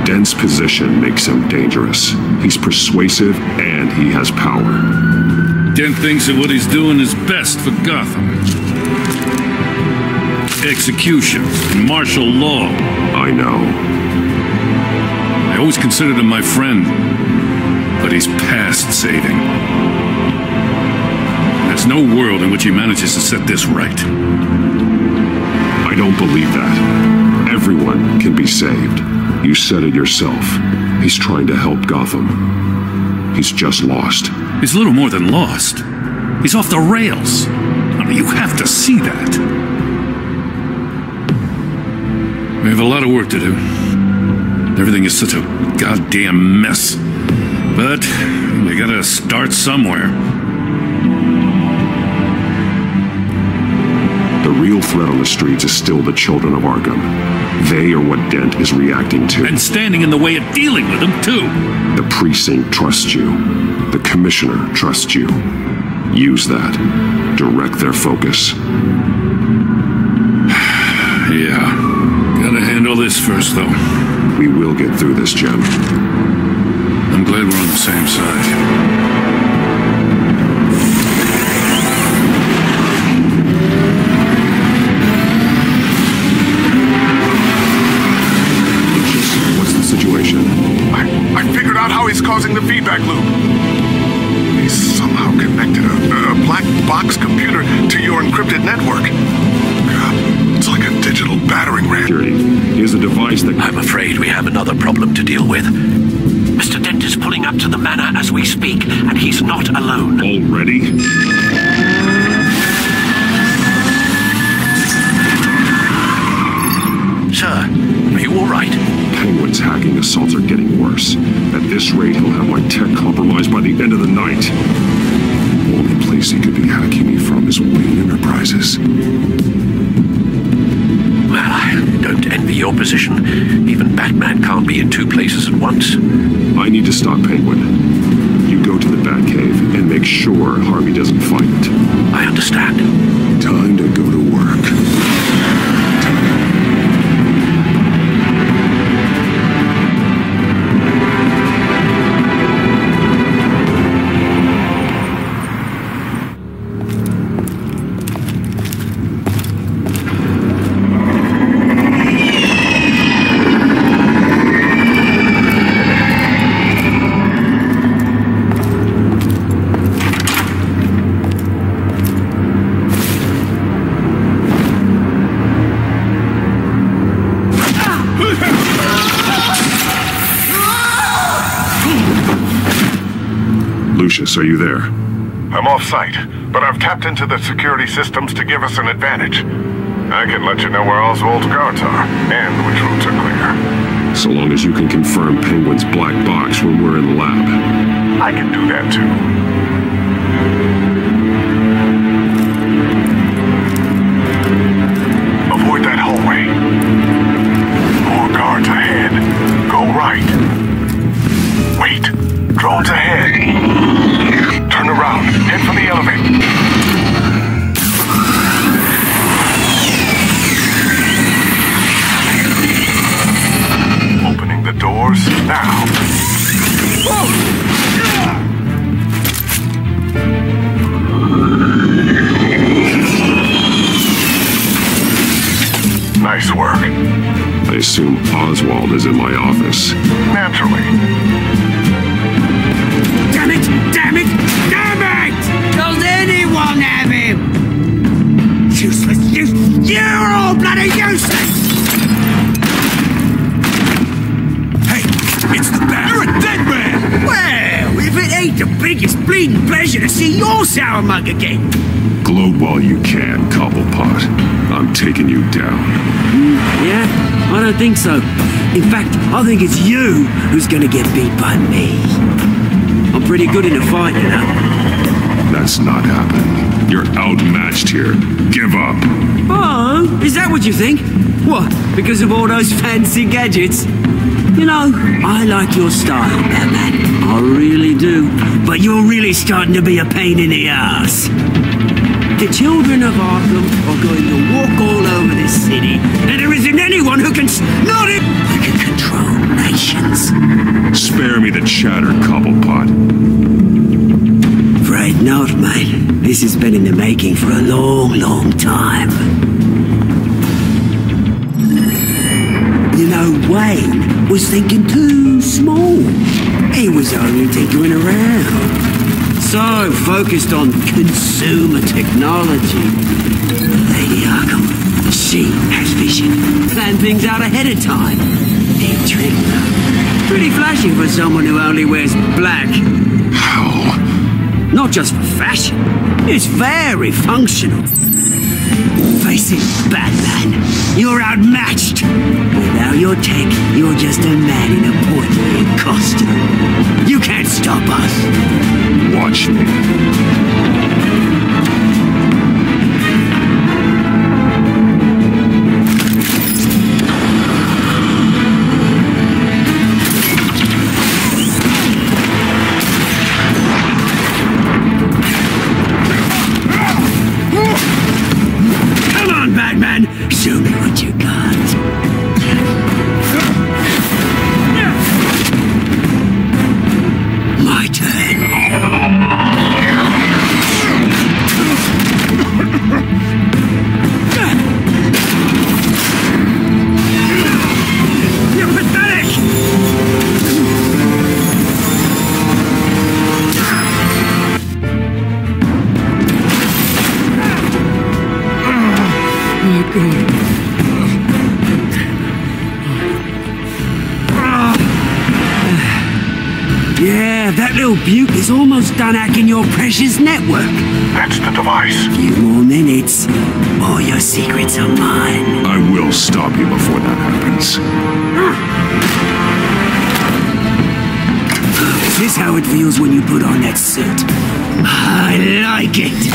Dent's position makes him dangerous. He's persuasive, and he has power. Dent thinks that what he's doing is best for Gotham. Executions and martial law. I know. I always considered him my friend, but he's past saving. There's no world in which he manages to set this right. I don't believe that. Everyone can be saved. You said it yourself. He's trying to help Gotham. He's just lost. He's little more than lost. He's off the rails. I mean, you have to see that. We have a lot of work to do. Everything is such a goddamn mess. But we gotta start somewhere. The real threat on the streets is still the children of Arkham. They are what Dent is reacting to. And standing in the way of dealing with them, too. The precinct trusts you. The commissioner trusts you. Use that. Direct their focus. Yeah. handle this first, though. We will get through this, Jim. I'm glad we're on the same side. I figured out how he's causing the feedback loop. He's somehow connected a black box computer to your encrypted network. It's like a digital battering ram. Here's a device that... I'm afraid we have another problem to deal with. Mr. Dent is pulling up to the manor as we speak, and he's not alone. Already? Sir, are you all right? Penguin's hacking assaults are getting worse. At this rate, he'll have my tech compromised by the end of the night. The only place he could be hacking me from is Wayne Enterprises. Well, I don't envy your position. Even Batman can't be in two places at once. I need to stop Penguin. You go to the Batcave and make sure Harvey doesn't find it. I understand. Time to go to work. Lucius, are you there? I'm off-site, but I've tapped into the security systems to give us an advantage. I can let you know where Oswald's guards are, and which routes are clear. So long as you can confirm Penguin's black box when we're in the lab. I can do that too. Avoid that hallway. More guards ahead. Go right. Wait. Drones ahead. Turn around. Head for the elevator. Opening the doors now. Nice work. I assume Oswald is in my office. Naturally. Damn it! Damn it! Damn it! Does anyone have him? Useless! You're all bloody useless! Hey, it's the bat. You're a dead man! Well, if it ain't the biggest bleeding pleasure to see your sour mug again. Gloat while you can, Cobblepot. I'm taking you down. Yeah? I don't think so. In fact, I think it's you who's gonna get beat by me. I'm pretty good in a fight, you know. That's not happening. You're outmatched here. Give up. Oh, is that what you think? What, because of all those fancy gadgets? You know, I like your style, Batman. I really do. But you're really starting to be a pain in the ass. The children of Arkham are going to walk all over this city, and there isn't anyone who can control nations. Spare me the chatter, Cobblepot. Afraid not, mate. This has been in the making for a long, long time. You know, Wayne was thinking too small. He was only tinkering around. So focused on consumer technology. Lady Arkham, she has vision. Plan things out ahead of time. Neat trick, though. Pretty flashy for someone who only wears black. How? Not just for fashion. It's very functional. Face it, Batman. You're outmatched. Without your tech, you're just a man in a portly costume. You can't stop us. Watch me. Come on, Batman. Show me what you got. Yeah, that little buke is almost done hacking your precious network. That's the device. Few more minutes. All your secrets are mine. I will stop you before that happens. Is this how it feels when you put on that suit? I like it.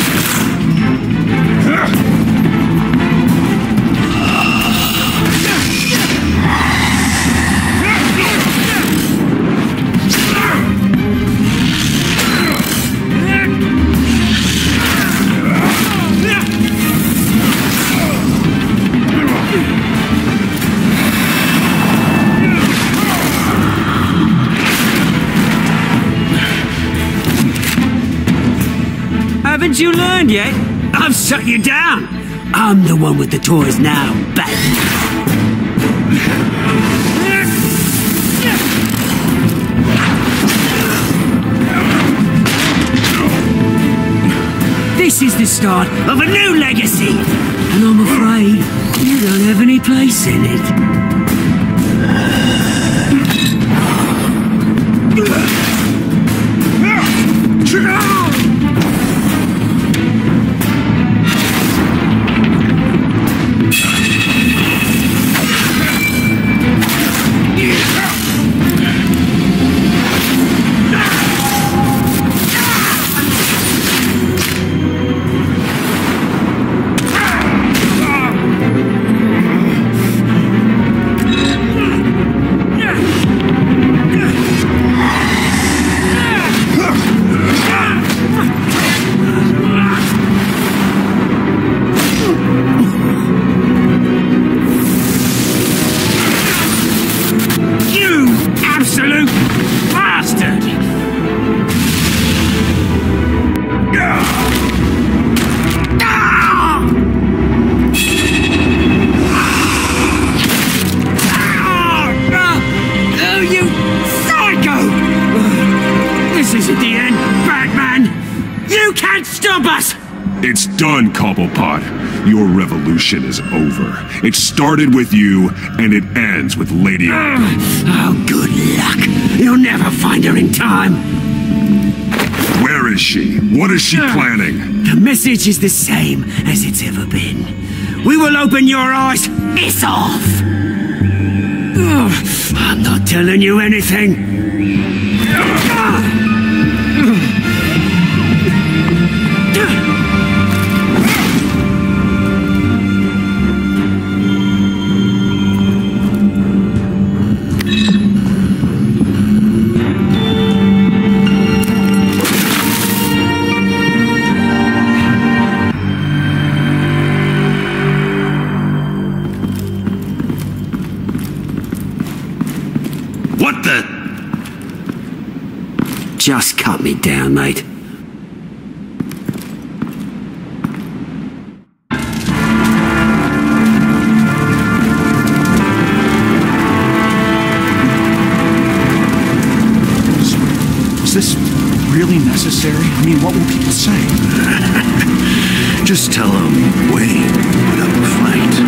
Haven't you learned yet? I've shut you down. I'm the one with the toys now, Batman. This is the start of a new legacy, and I'm afraid you don't have any place in it. It's done, Cobblepot. Your revolution is over. It started with you, and it ends with Lady Arkham. Oh, good luck. You'll never find her in time. Where is she? What is she planning? The message is the same as it's ever been. We will open your eyes. It's off. I'm not telling you anything. What the? Just cut me down, mate. Is this really necessary? I mean, what will people say? Just tell them Wayne put up a fight.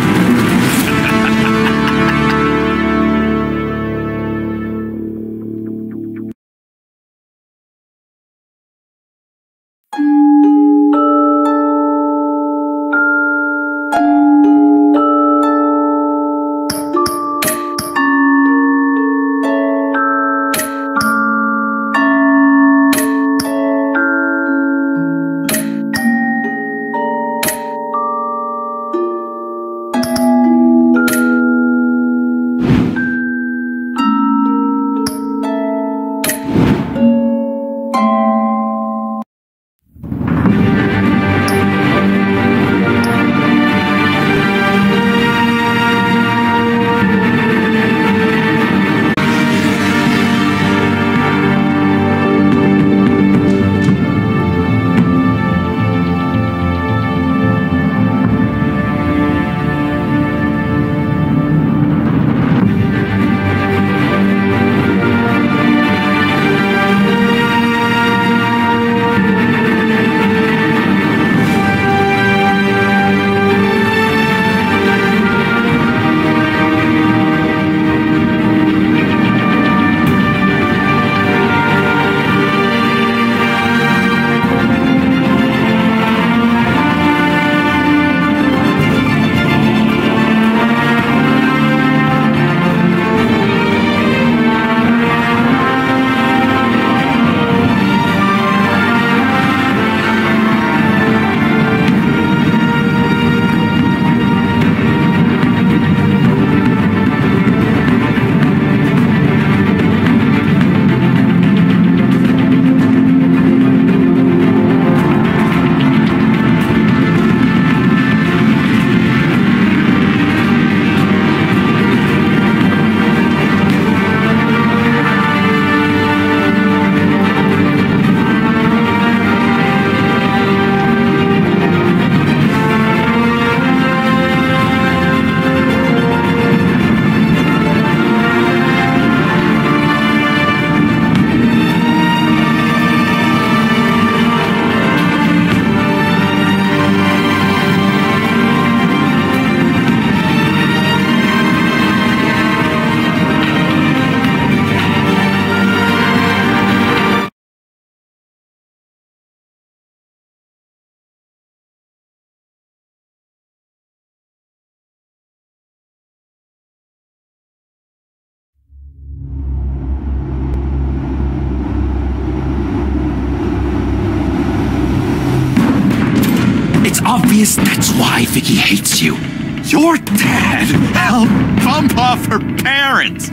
It's obvious that's why Vicky hates you. Your dad helped bump off her parents.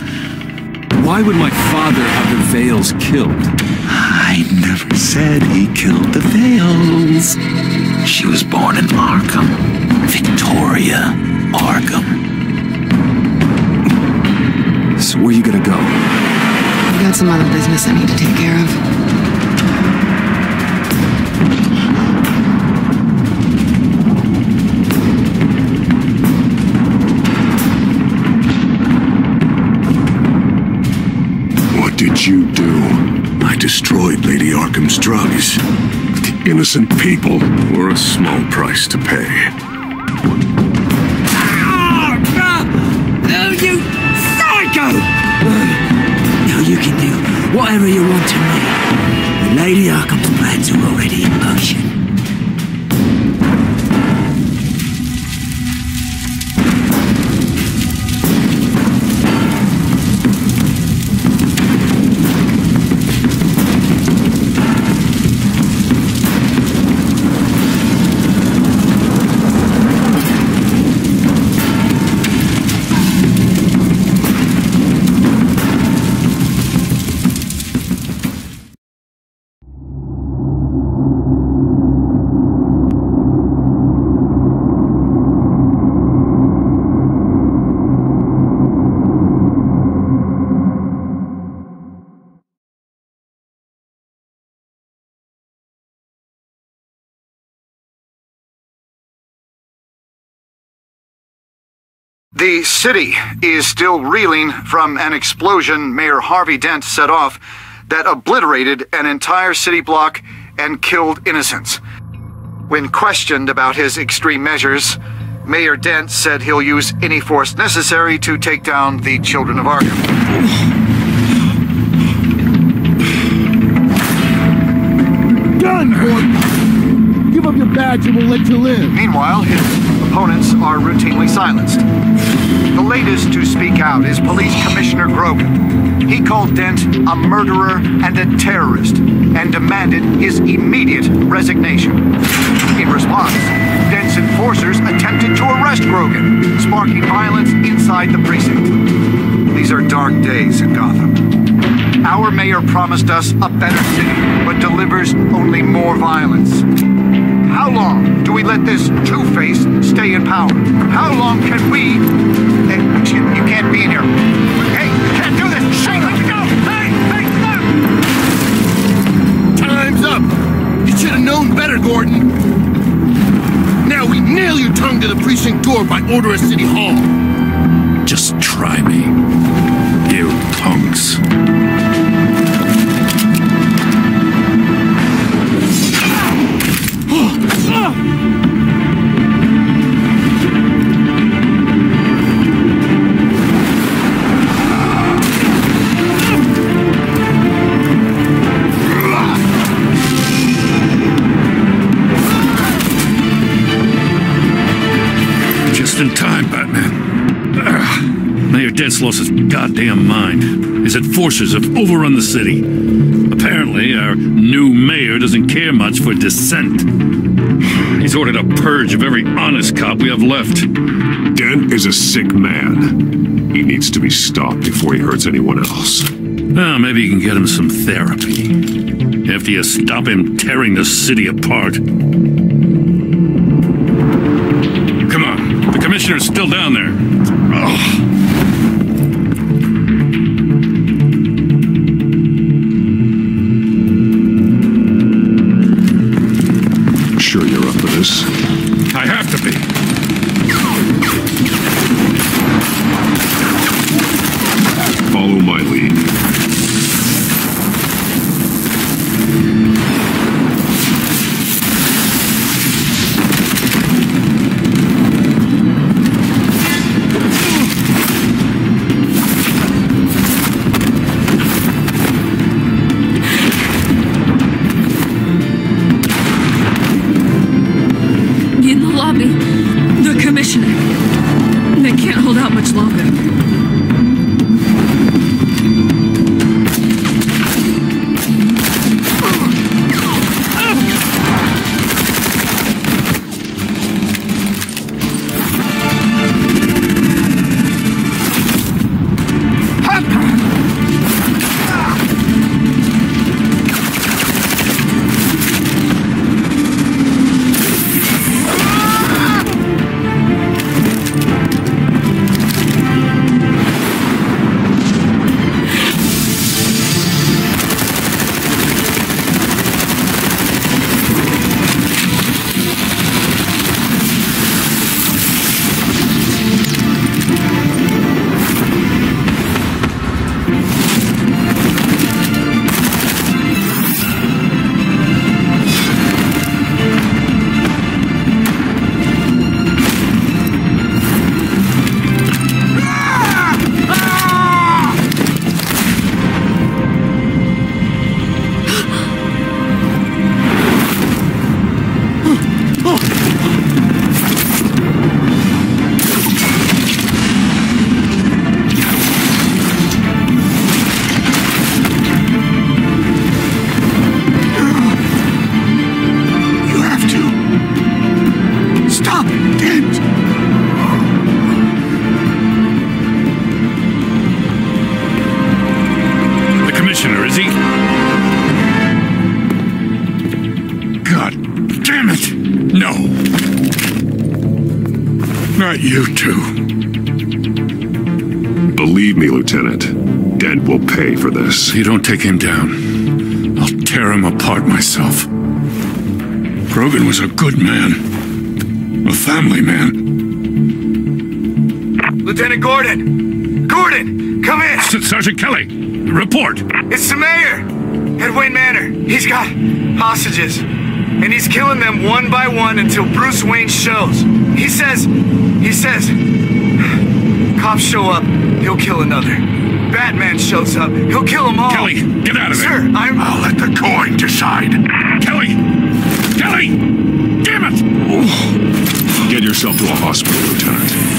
Why would my father have the Vales killed? I never said he killed the Vales. She was born in Arkham. Victoria Arkham. So where are you gonna go? I've got some other business I need to take care of. What did you do? I destroyed Lady Arkham's drugs. The innocent people were a small price to pay. No, you psycho! Now you can do whatever you want to me. The Lady Arkham's plans are already in motion. The city is still reeling from an explosion Mayor Harvey Dent set off that obliterated an entire city block and killed innocents. When questioned about his extreme measures, Mayor Dent said he'll use any force necessary to take down the children of Arkham. Done, Gordon! Give up your badge and we'll let you live. Meanwhile, his opponents are routinely silenced. The latest to speak out is Police Commissioner Grogan. He called Dent a murderer and a terrorist and demanded his immediate resignation. In response, Dent's enforcers attempted to arrest Grogan, sparking violence inside the precinct. These are dark days in Gotham. Our mayor promised us a better city, but delivers only more violence. How long do we let this two-face stay in power? How long can we... you can't be in here. Hey, you can't do this! Shut up! Go! Hey, stop! Time's up! You should have known better, Gordon. Now we nail your tongue to the precinct door by order of City Hall. Just try me, you punks. Just in time, Batman. Mayor Dent's lost his goddamn mind. His enforcers have overrun the city. Apparently, our new mayor doesn't care much for dissent. He's ordered a purge of every honest cop we have left. Dent is a sick man. He needs to be stopped before he hurts anyone else. Well, maybe you can get him some therapy. After you stop him tearing the city apart. Come on, the commissioner's still down there. Oh. Sure you're up for this? I have to be. Follow my lead. In the lobby, the commissioner. They can't hold out much longer. Not you two. Believe me, Lieutenant, Dent will pay for this. If you don't take him down, I'll tear him apart myself. Grogan was a good man. A family man. Lieutenant Gordon! Gordon! Come in! Sergeant Kelly! Report! It's the mayor! At Wayne Manor. He's got hostages. And he's killing them one by one until Bruce Wayne shows. He says, cops show up, he'll kill another. Batman shows up, he'll kill them all. Kelly, get out of there! Sir, I'll let the coin decide. Kelly! Kelly! Damn it! Get yourself to a hospital, Lieutenant.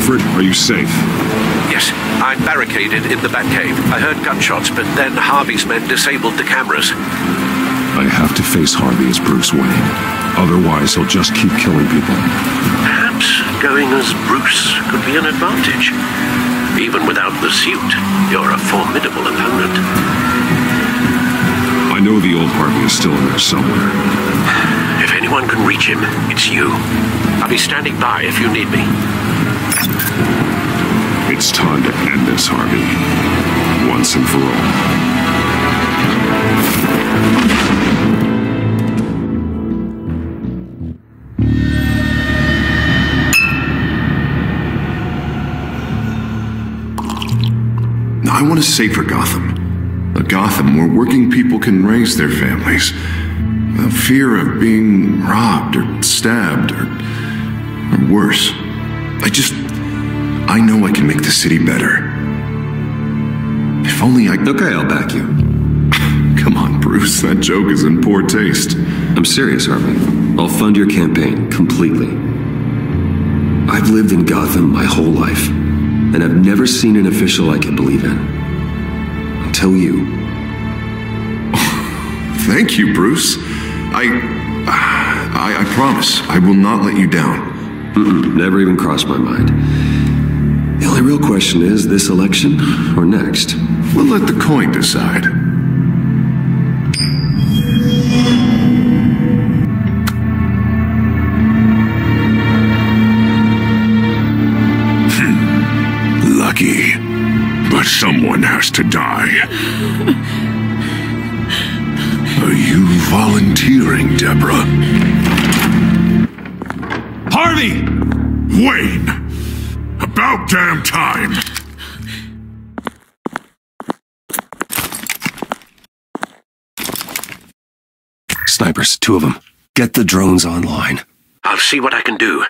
Are you safe? Yes, I'm barricaded in the Batcave. I heard gunshots, but then Harvey's men disabled the cameras. I have to face Harvey as Bruce Wayne. Otherwise, he'll just keep killing people. Perhaps going as Bruce could be an advantage. Even without the suit, you're a formidable opponent. I know the old Harvey is still in there somewhere. If anyone can reach him, it's you. I'll be standing by if you need me. It's time to end this, Harvey. Once and for all. I want a safer Gotham. A Gotham where working people can raise their families without fear of being robbed or stabbed or worse. I know I can make the city better. If only I... Okay, I'll back you. Come on, Bruce, that joke is in poor taste. I'm serious, Harvey. I'll fund your campaign completely. I've lived in Gotham my whole life, and I've never seen an official I can believe in. Until you. Thank you, Bruce. I promise I will not let you down. Never even crossed my mind. The only real question is, this election or next? We'll let the coin decide. Lucky. But someone has to die. Are you volunteering, Deborah? Harvey! Wayne! About damn time! Snipers, 2 of them. Get the drones online. I'll see what I can do.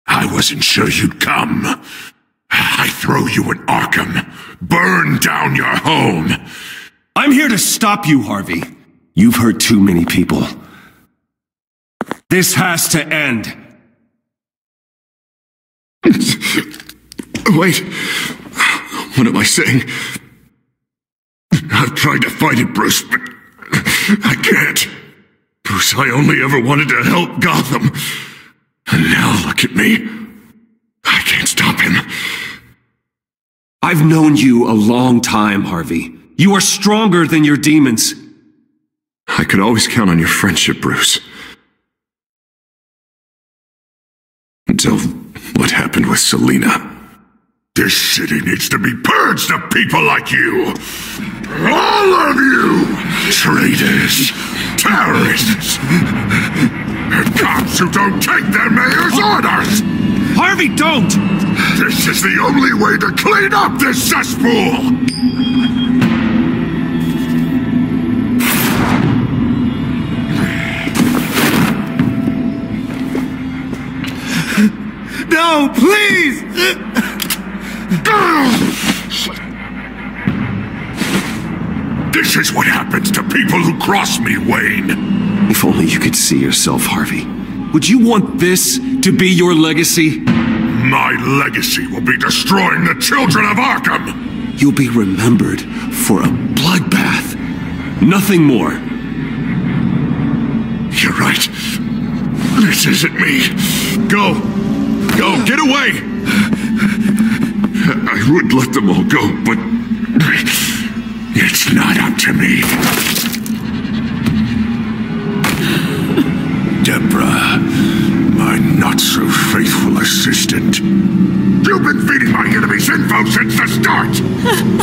I wasn't sure you'd come. I throw you in Arkham. Burn down your home. I'm here to stop you, Harvey. You've hurt too many people. This has to end. Wait. What am I saying? I've tried to fight it, Bruce, but I can't. Bruce, I only ever wanted to help Gotham. And now look at me. I can't stop him. I've known you a long time, Harvey. You are stronger than your demons. I could always count on your friendship, Bruce. Until what happened with Selina. This city needs to be purged of people like you! All of you! Traitors! Terrorists! And cops who don't take their mayor's orders! Harvey, don't! This is the only way to clean up this cesspool! No, please! This is what happens to people who cross me, Wayne. If only you could see yourself, Harvey. Would you want this to be your legacy? My legacy will be destroying the children of Arkham! You'll be remembered for a bloodbath. Nothing more. You're right. This isn't me. Go! Go! Get away! I would let them all go, but it's not up to me. Deborah, my not-so-faithful assistant. You've been feeding my enemies info since the start!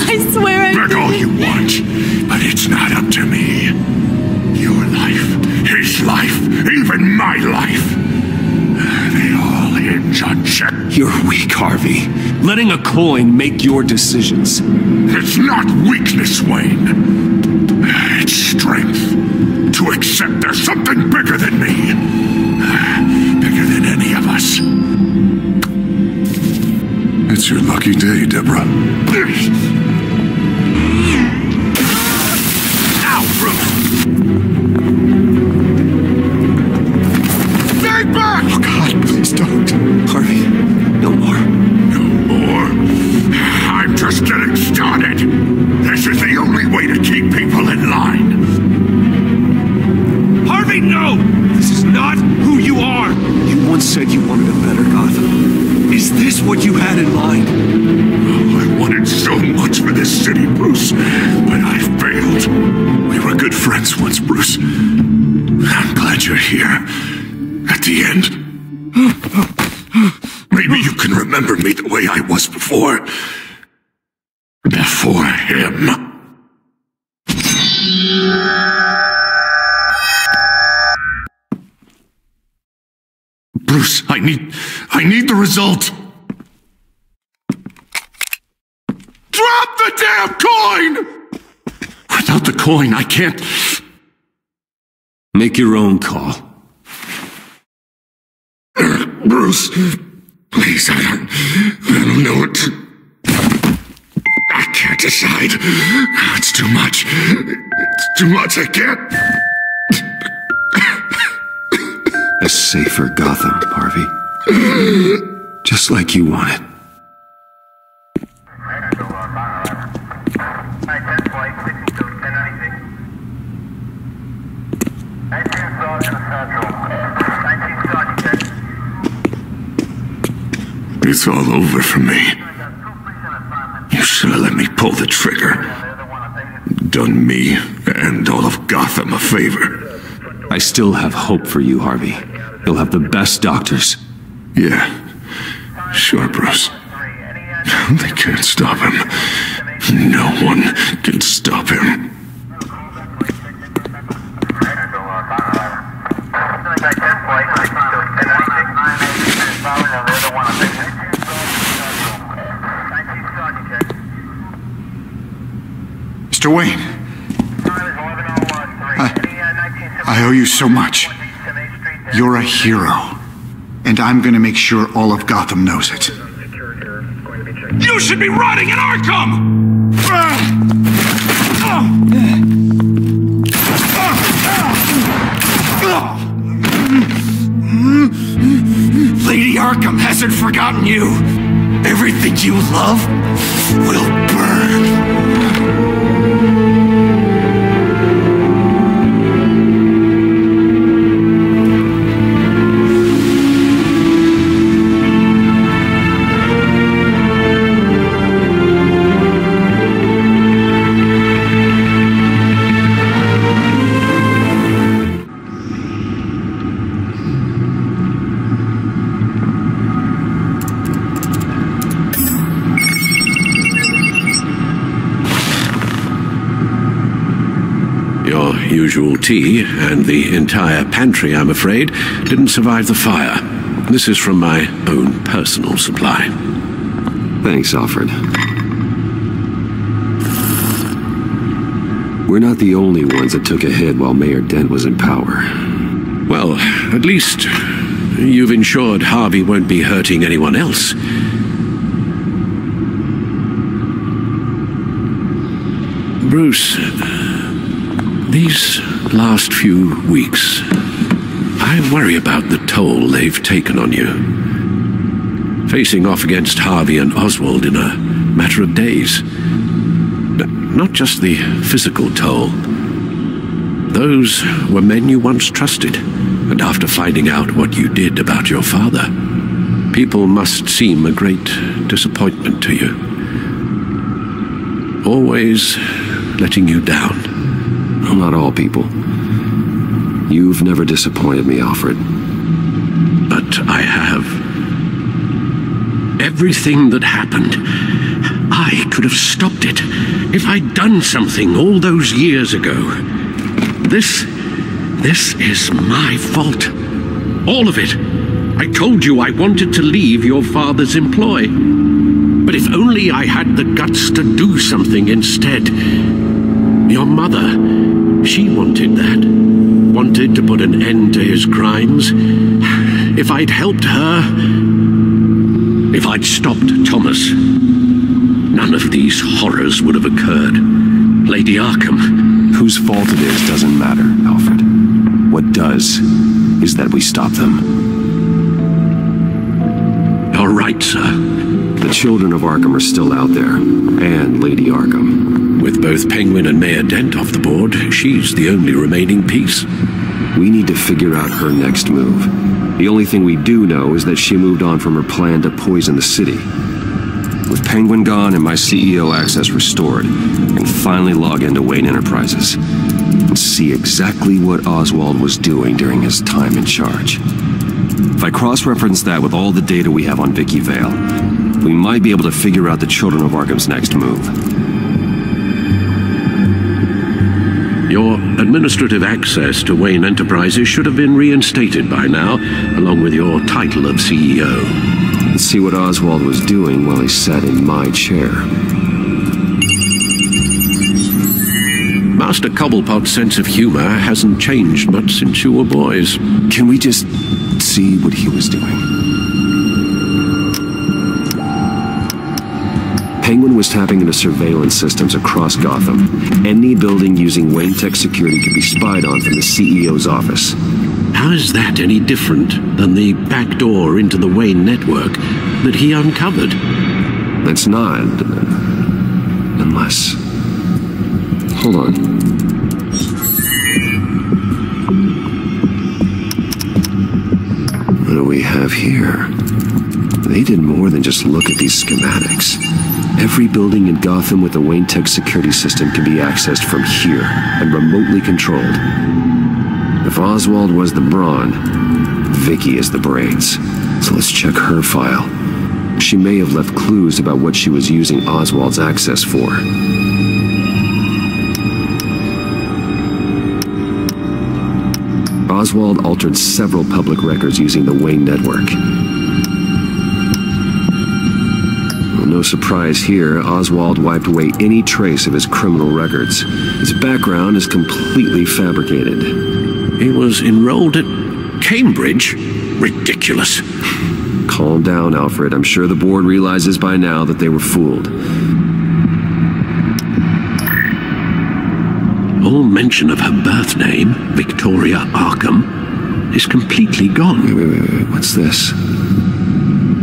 I swear I Beg all you want, but it's not up to me. Your life, his life, even my life. They all hinge on check. You're weak, Harvey. Letting a coin make your decisions. It's not weakness, Wayne. It's strength. To accept there's something bigger than me. Bigger than any of us. It's your lucky day, Deborah. Ow, Bruce! Stay back! Oh, God, please don't. Harvey, no more. No more? I'm just getting started. This is the only way to keep people in line. Harvey, no! This is not who you are! You once said you wanted a better Gotham. Is this what you had in mind? Oh, I wanted so much for this city, Bruce, but I failed. We were good friends once, Bruce. I'm glad you're here. At the end. Maybe you can remember me the way I was before. Before him. Bruce, I need the result. Drop the damn coin! Without the coin, I can't... Make your own call. Bruce, please, I don't know what to... I can't decide. It's too much. It's too much, I can't... A safer Gotham, Harvey. Just like you wanted. It's all over for me. You should have let me pull the trigger. Done me and all of Gotham a favor. I still have hope for you, Harvey. You'll have the best doctors. Yeah, sure, Bruce. They can't stop him. No one can stop him. Mr. Wayne, I owe you so much. You're a hero, and I'm gonna make sure all of Gotham knows it. You should be rotting in Arkham! Lady Arkham hasn't forgotten you. Everything you love will burn. Usual tea, and the entire pantry, I'm afraid, didn't survive the fire. This is from my own personal supply. Thanks, Alfred. We're not the only ones that took a hit while Mayor Dent was in power. Well, at least you've ensured Harvey won't be hurting anyone else. Bruce, these last few weeks, I worry about the toll they've taken on you. Facing off against Harvey and Oswald in a matter of days. Not just the physical toll. Those were men you once trusted, and after finding out what you did about your father, people must seem a great disappointment to you. always letting you down? Well, not all people. You've never disappointed me, Alfred. But I have. Everything that happened, I could have stopped it if I'd done something all those years ago. This is my fault. All of it. I told you I wanted to leave your father's employ. But if only I had the guts to do something instead. Your mother, she wanted that. Wanted to put an end to his crimes. If I'd helped her, if I'd stopped Thomas, none of these horrors would have occurred. Lady Arkham. Whose fault it is doesn't matter, Alfred. What does is that we stop them. All right, sir. The children of Arkham are still out there, and Lady Arkham. With both Penguin and Mayor Dent off the board, she's the only remaining piece. We need to figure out her next move. The only thing we do know is that she moved on from her plan to poison the city. With Penguin gone and my CEO access restored, I can finally log into Wayne Enterprises and see exactly what Oswald was doing during his time in charge. If I cross-reference that with all the data we have on Vicky Vale, we might be able to figure out the Children of Arkham's next move. Your administrative access to Wayne Enterprises should have been reinstated by now, along with your title of CEO. Let's see what Oswald was doing while he sat in my chair. Master Cobblepot's sense of humor hasn't changed much since you were boys. Can we just see what he was doing? Penguin was tapping into surveillance systems across Gotham. Any building using Wayne Tech security could be spied on from the CEO's office. How is that any different than the back door into the Wayne network that he uncovered? It's not. Unless... Hold on. What do we have here? They did more than just look at these schematics. Every building in Gotham with a Wayne Tech security system can be accessed from here and remotely controlled. If Oswald was the brawn, Vicky is the brains. So let's check her file. She may have left clues about what she was using Oswald's access for. Oswald altered several public records using the Wayne network. Well, no surprise here, Oswald wiped away any trace of his criminal records. His background is completely fabricated. He was enrolled at Cambridge? Ridiculous. Calm down, Alfred. I'm sure the board realizes by now that they were fooled. All mention of her birth name, Victoria Arkham, is completely gone. Wait. What's this?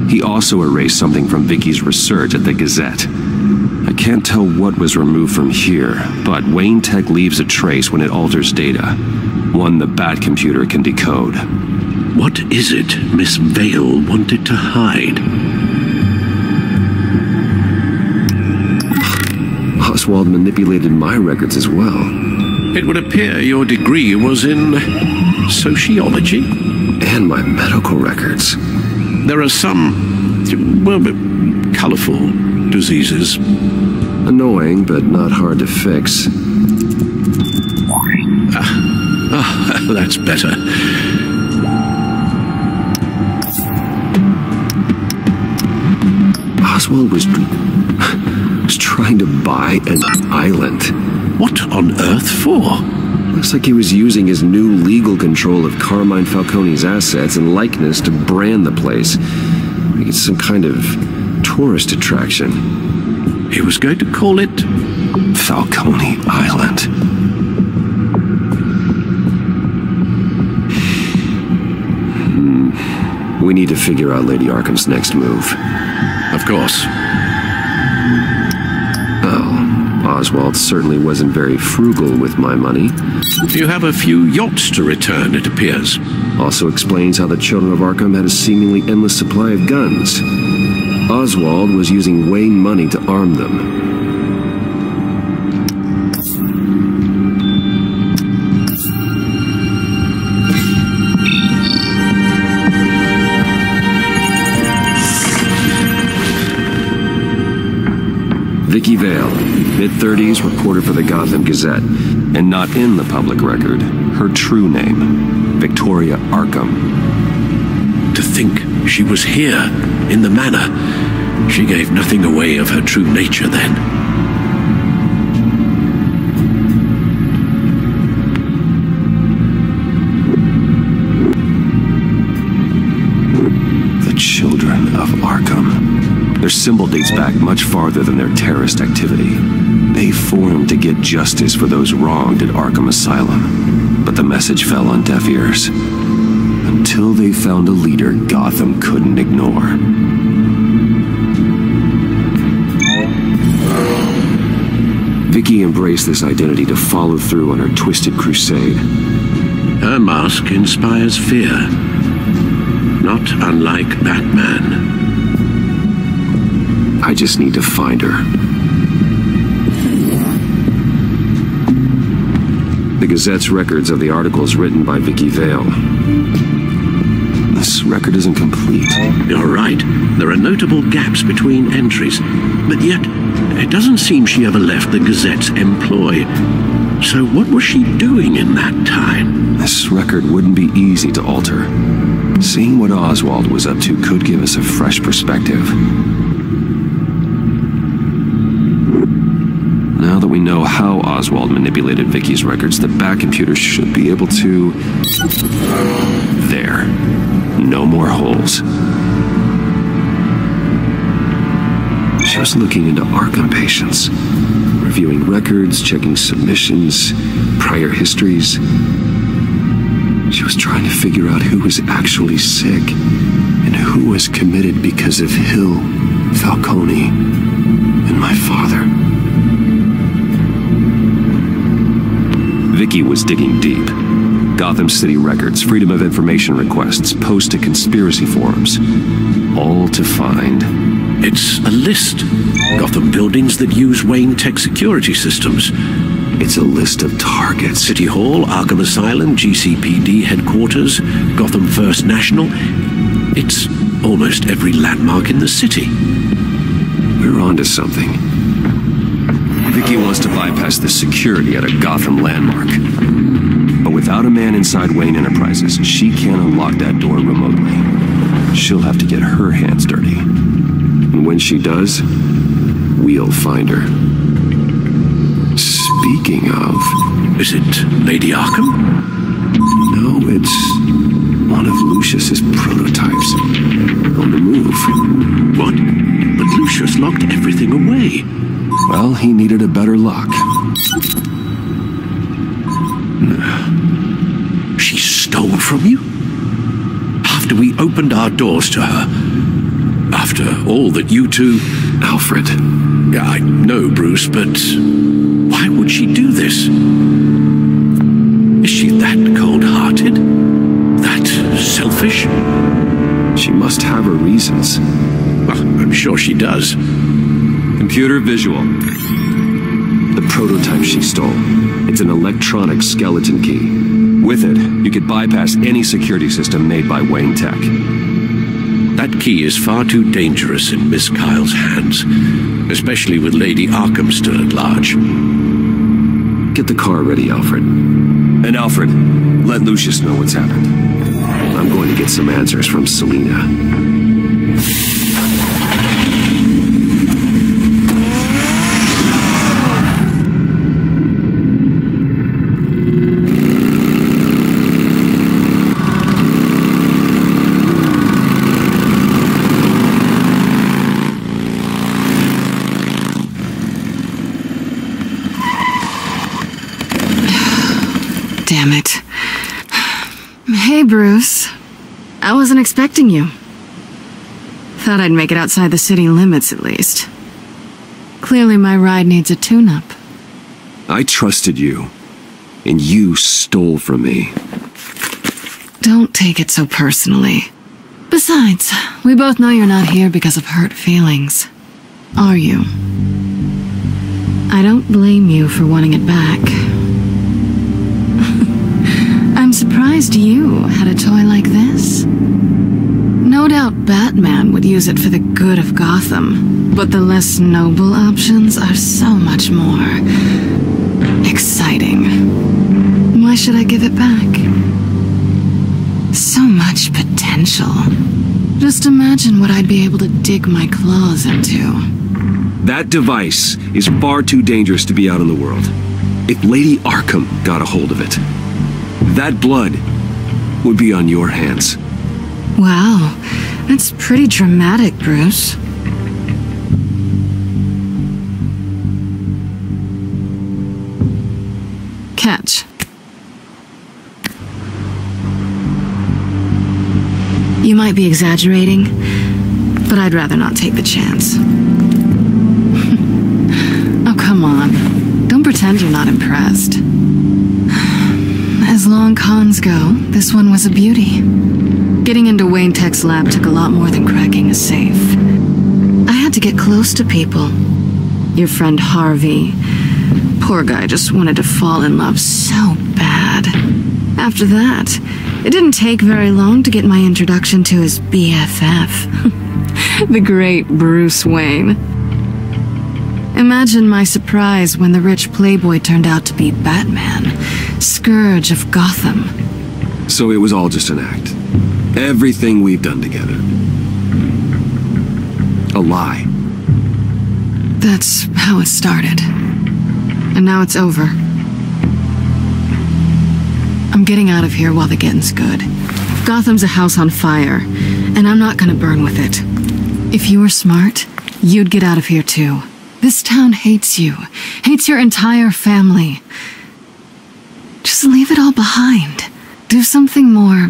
He also erased something from Vicky's research at the Gazette. I can't tell what was removed from here, but Wayne Tech leaves a trace when it alters data. One the Bat computer can decode. What is it Miss Vale wanted to hide? Oswald manipulated my records as well. It would appear your degree was in sociology? And my medical records. There are some, well, colorful diseases. Annoying, but not hard to fix. That's better. Oswald was trying to buy an island. What on earth for? Looks like he was using his new legal control of Carmine Falcone's assets and likeness to brand the place. Like it's some kind of tourist attraction. He was going to call it Falcone Island. We need to figure out Lady Arkham's next move. Of course. Oswald certainly wasn't very frugal with my money. You have a few yachts to return, it appears. Also explains how the Children of Arkham had a seemingly endless supply of guns. Oswald was using Wayne money to arm them. Vicky Vale, mid-30s, reporter for the Gotham Gazette, and not in the public record, her true name, Victoria Arkham. To think she was here, in the manor. She gave nothing away of her true nature then. The Children of Arkham. Their symbol dates back much farther than their terrorist activity. They formed to get justice for those wronged at Arkham Asylum. But the message fell on deaf ears. Until they found a leader Gotham couldn't ignore. Vicky embraced this identity to follow through on her twisted crusade. Her mask inspires fear. Not unlike Batman. I just need to find her. The Gazette's records of the articles written by Vicky Vale. This record isn't complete. You're right. There are notable gaps between entries. But yet, it doesn't seem she ever left the Gazette's employ. So what was she doing in that time? This record wouldn't be easy to alter. Seeing what Oswald was up to could give us a fresh perspective. Now that we know how Oswald manipulated Vicky's records, the back computer should be able to... There. No more holes. She was looking into Arkham patients, reviewing records, checking submissions, prior histories. She was trying to figure out who was actually sick and who was committed because of Hill, Falcone, and my father. Vicky was digging deep. Gotham City records, Freedom of Information requests, posts to conspiracy forums. All to find... It's a list. Gotham buildings that use Wayne Tech security systems. It's a list of targets. City Hall, Arkham Asylum, GCPD headquarters, Gotham First National. It's almost every landmark in the city. We're onto something. Vicky wants to bypass the security at a Gotham landmark. But without a man inside Wayne Enterprises, she can't unlock that door remotely. She'll have to get her hands dirty. And when she does, we'll find her. Speaking of... Is it Lady Arkham? No, it's one of Lucius's prototypes. On the move. What? But Lucius locked everything away. Well, he needed a better lock. She stole from you? After we opened our doors to her? After all that you two... Alfred. I know, Bruce, but why would she do this? Is she that cold-hearted? That selfish? She must have her reasons. Well, I'm sure she does. Computer visual. The prototype she stole. It's an electronic skeleton key. With it, you could bypass any security system made by Wayne Tech. That key is far too dangerous in Miss Kyle's hands, especially with Lady Arkham still at large. Get the car ready, Alfred. And Alfred, let Lucius know what's happened. I'm going to get some answers from Selina. Damn it. Hey, Bruce. I wasn't expecting you. Thought I'd make it outside the city limits, at least. Clearly my ride needs a tune-up. I trusted you, and you stole from me. Don't take it so personally. Besides, we both know you're not here because of hurt feelings. Are you? I don't blame you for wanting it back. I'm surprised you had a toy like this. No No doubt Batman would use it for the good of Gotham, but the less noble options are so much more exciting. Why should I give it back? So much potential. Just imagine what I'd be able to dig my claws into. That device is far too dangerous to be out in the world. If Lady Arkham got a hold of it, that blood would be on your hands. Wow, that's pretty dramatic, Bruce. Catch. You might be exaggerating, but I'd rather not take the chance. Oh, come on. Don't pretend you're not impressed. As long cons go, this one was a beauty. Getting into Wayne Tech's lab took a lot more than cracking a safe. I had to get close to people. Your friend Harvey. Poor guy just wanted to fall in love so bad. After that, it didn't take very long to get my introduction to his BFF. The great Bruce Wayne. Imagine my surprise when the rich playboy turned out to be Batman, Scourge of Gotham. So it was all just an act. Everything we've done together. A lie. That's how it started. And now it's over. I'm getting out of here while the getting's good. Gotham's a house on fire, and I'm not gonna burn with it. If you were smart, you'd get out of here too. This town hates you, hates your entire family. Just leave it all behind. Do something more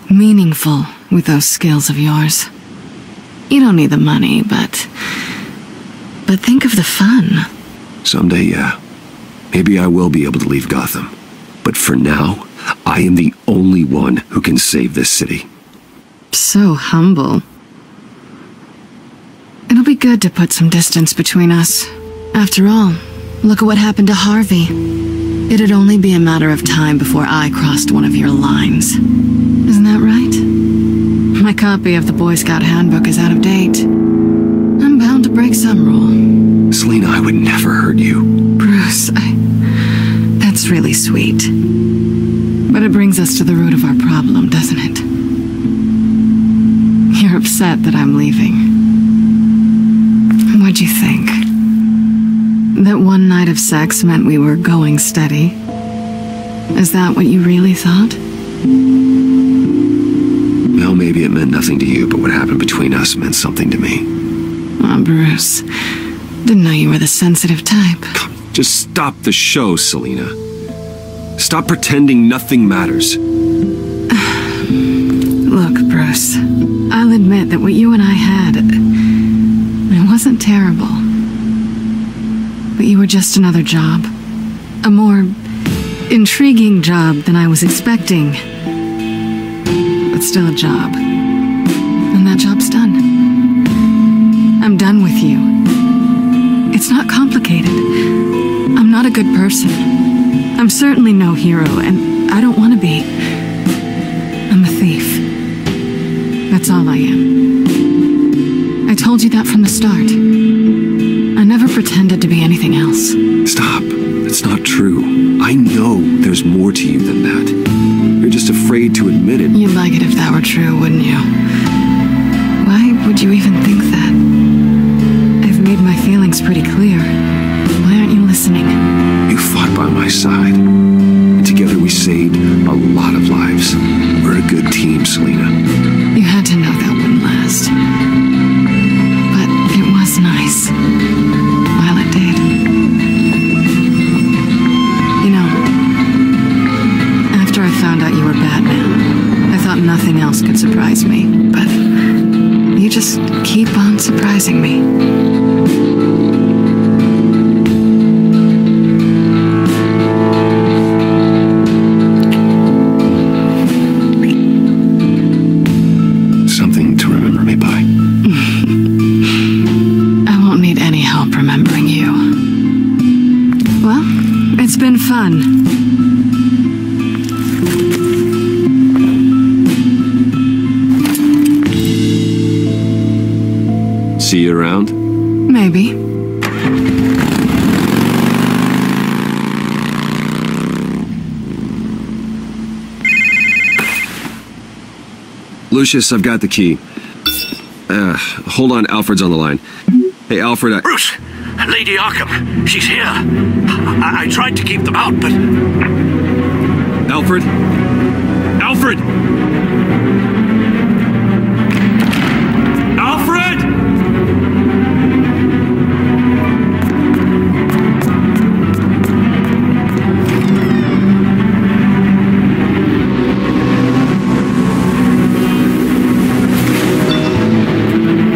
meaningful with those skills of yours. You don't need the money, but think of the fun. Someday, yeah. Maybe I will be able to leave Gotham. But for now, I am the only one who can save this city. So humble. It'll be good to put some distance between us. After all, look at what happened to Harvey. It'd only be a matter of time before I crossed one of your lines. Isn't that right? My copy of the Boy Scout Handbook is out of date. I'm bound to break some rule. Selina, I would never hurt you. Bruce, that's really sweet. But it brings us to the root of our problem, doesn't it? You're upset that I'm leaving. What'd you think? That one night of sex meant we were going steady? Is that what you really thought? Well, maybe it meant nothing to you, but what happened between us meant something to me. Oh, Bruce. Didn't know you were the sensitive type. Just stop the show, Selina. Stop pretending nothing matters. Look, Bruce. I'll admit that what you and I had, it wasn't terrible. But you were just another job. A more intriguing job than I was expecting. But still a job. And that job's done. I'm done with you. It's not complicated. I'm not a good person. I'm certainly no hero, and I don't want to be. I'm a thief. That's all I am. I told you that from the start. I never pretended to be anything else. Stop. That's not true. I know there's more to you than that. You're just afraid to admit it. You'd like it if that were true, wouldn't you? Why would you even think that? I've made my feelings pretty clear. Why aren't you listening? You fought by my side. And together we saved a lot of lives. We're a good team, Selina. You had to know that wouldn't last. But it was nice. While it did. You know, after I found out you were Batman, I thought nothing else could surprise me. But you just keep on surprising me. Something to remember me by. I won't need any help remembering you. Well, it's been fun. See you around? Maybe. Lucius, I've got the key. Hold on, Alfred's on the line. Hey, Alfred, Bruce! Lady Arkham, she's here. I tried to keep them out, but... Alfred? Alfred! Alfred!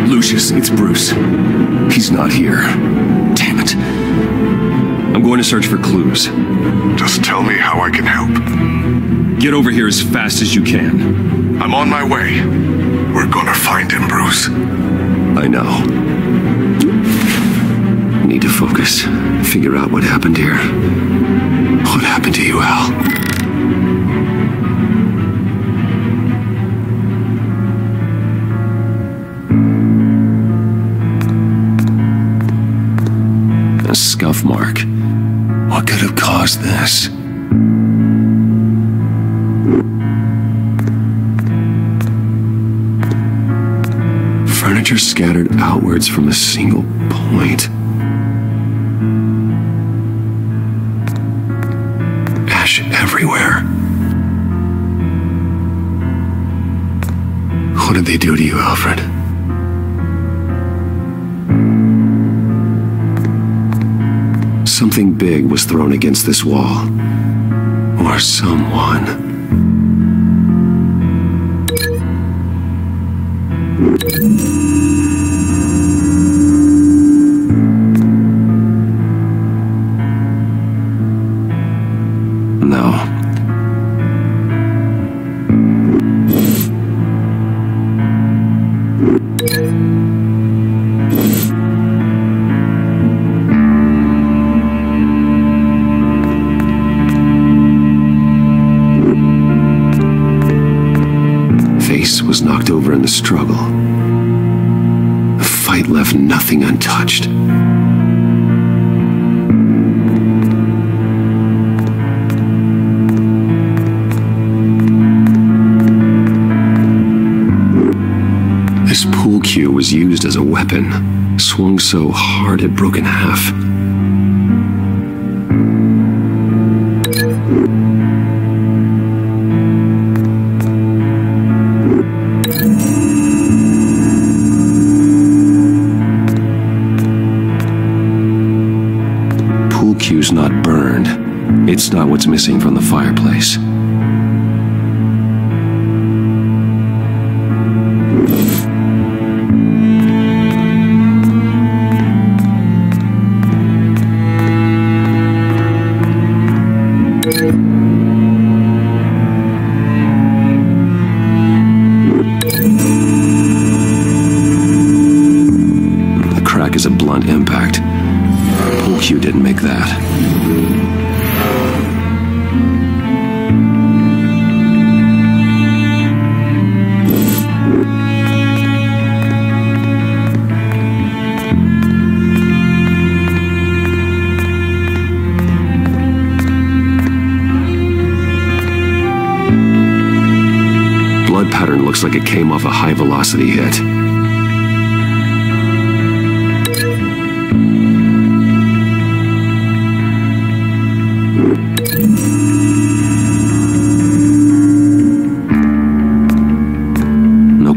Lucius, it's Bruce. He's not here. Damn it. I'm going to search for clues. Just tell me how I can help. Get over here as fast as you can. I'm on my way. We're gonna find him, Bruce. I know. I need to focus. Figure out what happened here. What happened to you, Al? A scuff mark. What could have caused this? Furniture scattered outwards from a single point. Ash everywhere. What did they do to you, Alfred? Something big was thrown against this wall. Or someone. No. Was knocked over in the struggle. The fight left nothing untouched. This pool cue was used as a weapon, swung so hard it broke in half. Cue's not burned. It's not what's missing from the fireplace. The crack is a blunt impact. Pool cue didn't make that. Blood pattern looks like it came off a high-velocity hit.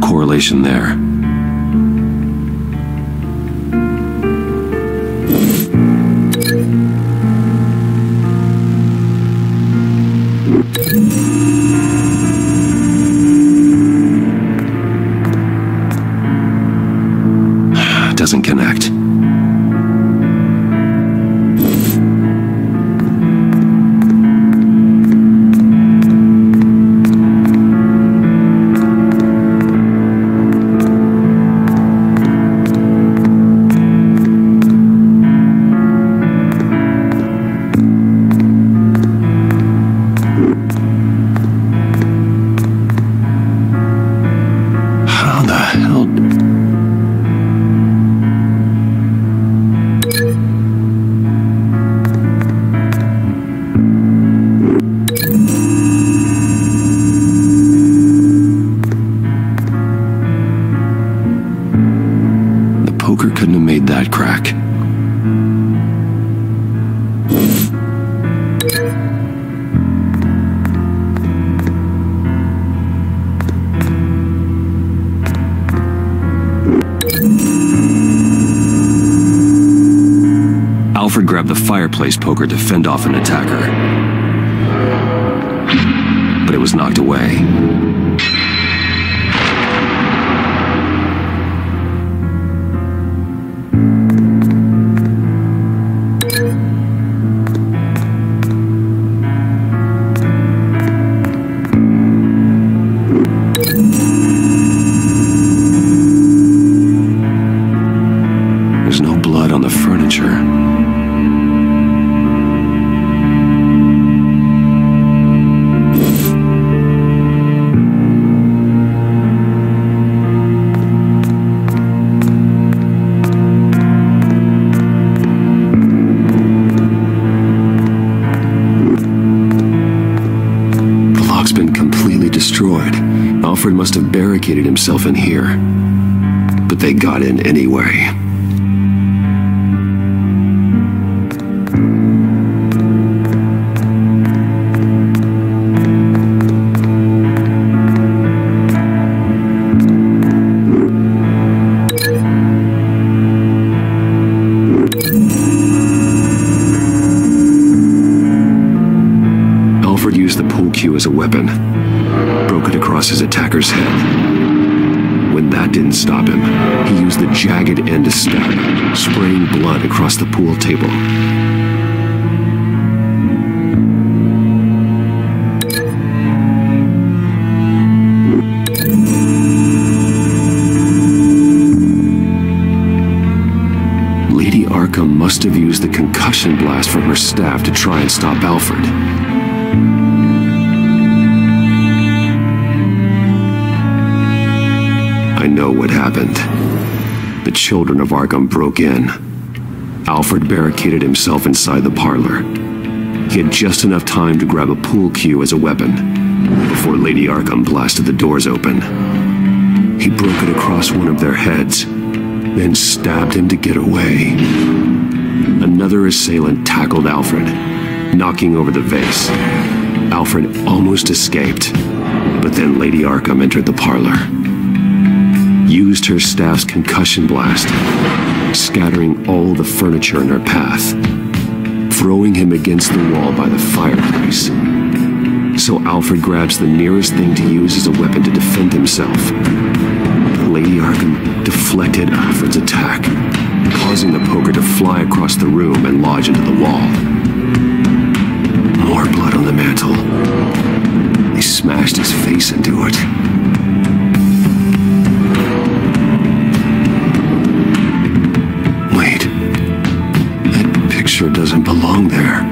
Correlation there. Doesn't connect. poker couldn't have made that crack. Alfred grabbed the fireplace poker to fend off an attacker, but it was knocked away. There's no blood on the furniture. Destroyed. Alfred must have barricaded himself in here, but they got in anyway. Alfred used the pool cue as a weapon. Broke it across his attacker's head. When that didn't stop him, he used the jagged end to stab, spraying blood across the pool table. Lady Arkham must have used the concussion blast from her staff to try and stop Alfred. I know what happened. The children of Arkham broke in. Alfred barricaded himself inside the parlor. He had just enough time to grab a pool cue as a weapon before Lady Arkham blasted the doors open. He broke it across one of their heads, then stabbed him to get away. Another assailant tackled Alfred, knocking over the vase. Alfred almost escaped, but then Lady Arkham entered the parlor. Used her staff's concussion blast, scattering all the furniture in her path, throwing him against the wall by the fireplace. So Alfred grabs the nearest thing to use as a weapon to defend himself. But Lady Arkham deflected Alfred's attack, causing the poker to fly across the room and lodge into the wall. More blood on the mantel. They smashed his face into it. Sure doesn't belong there.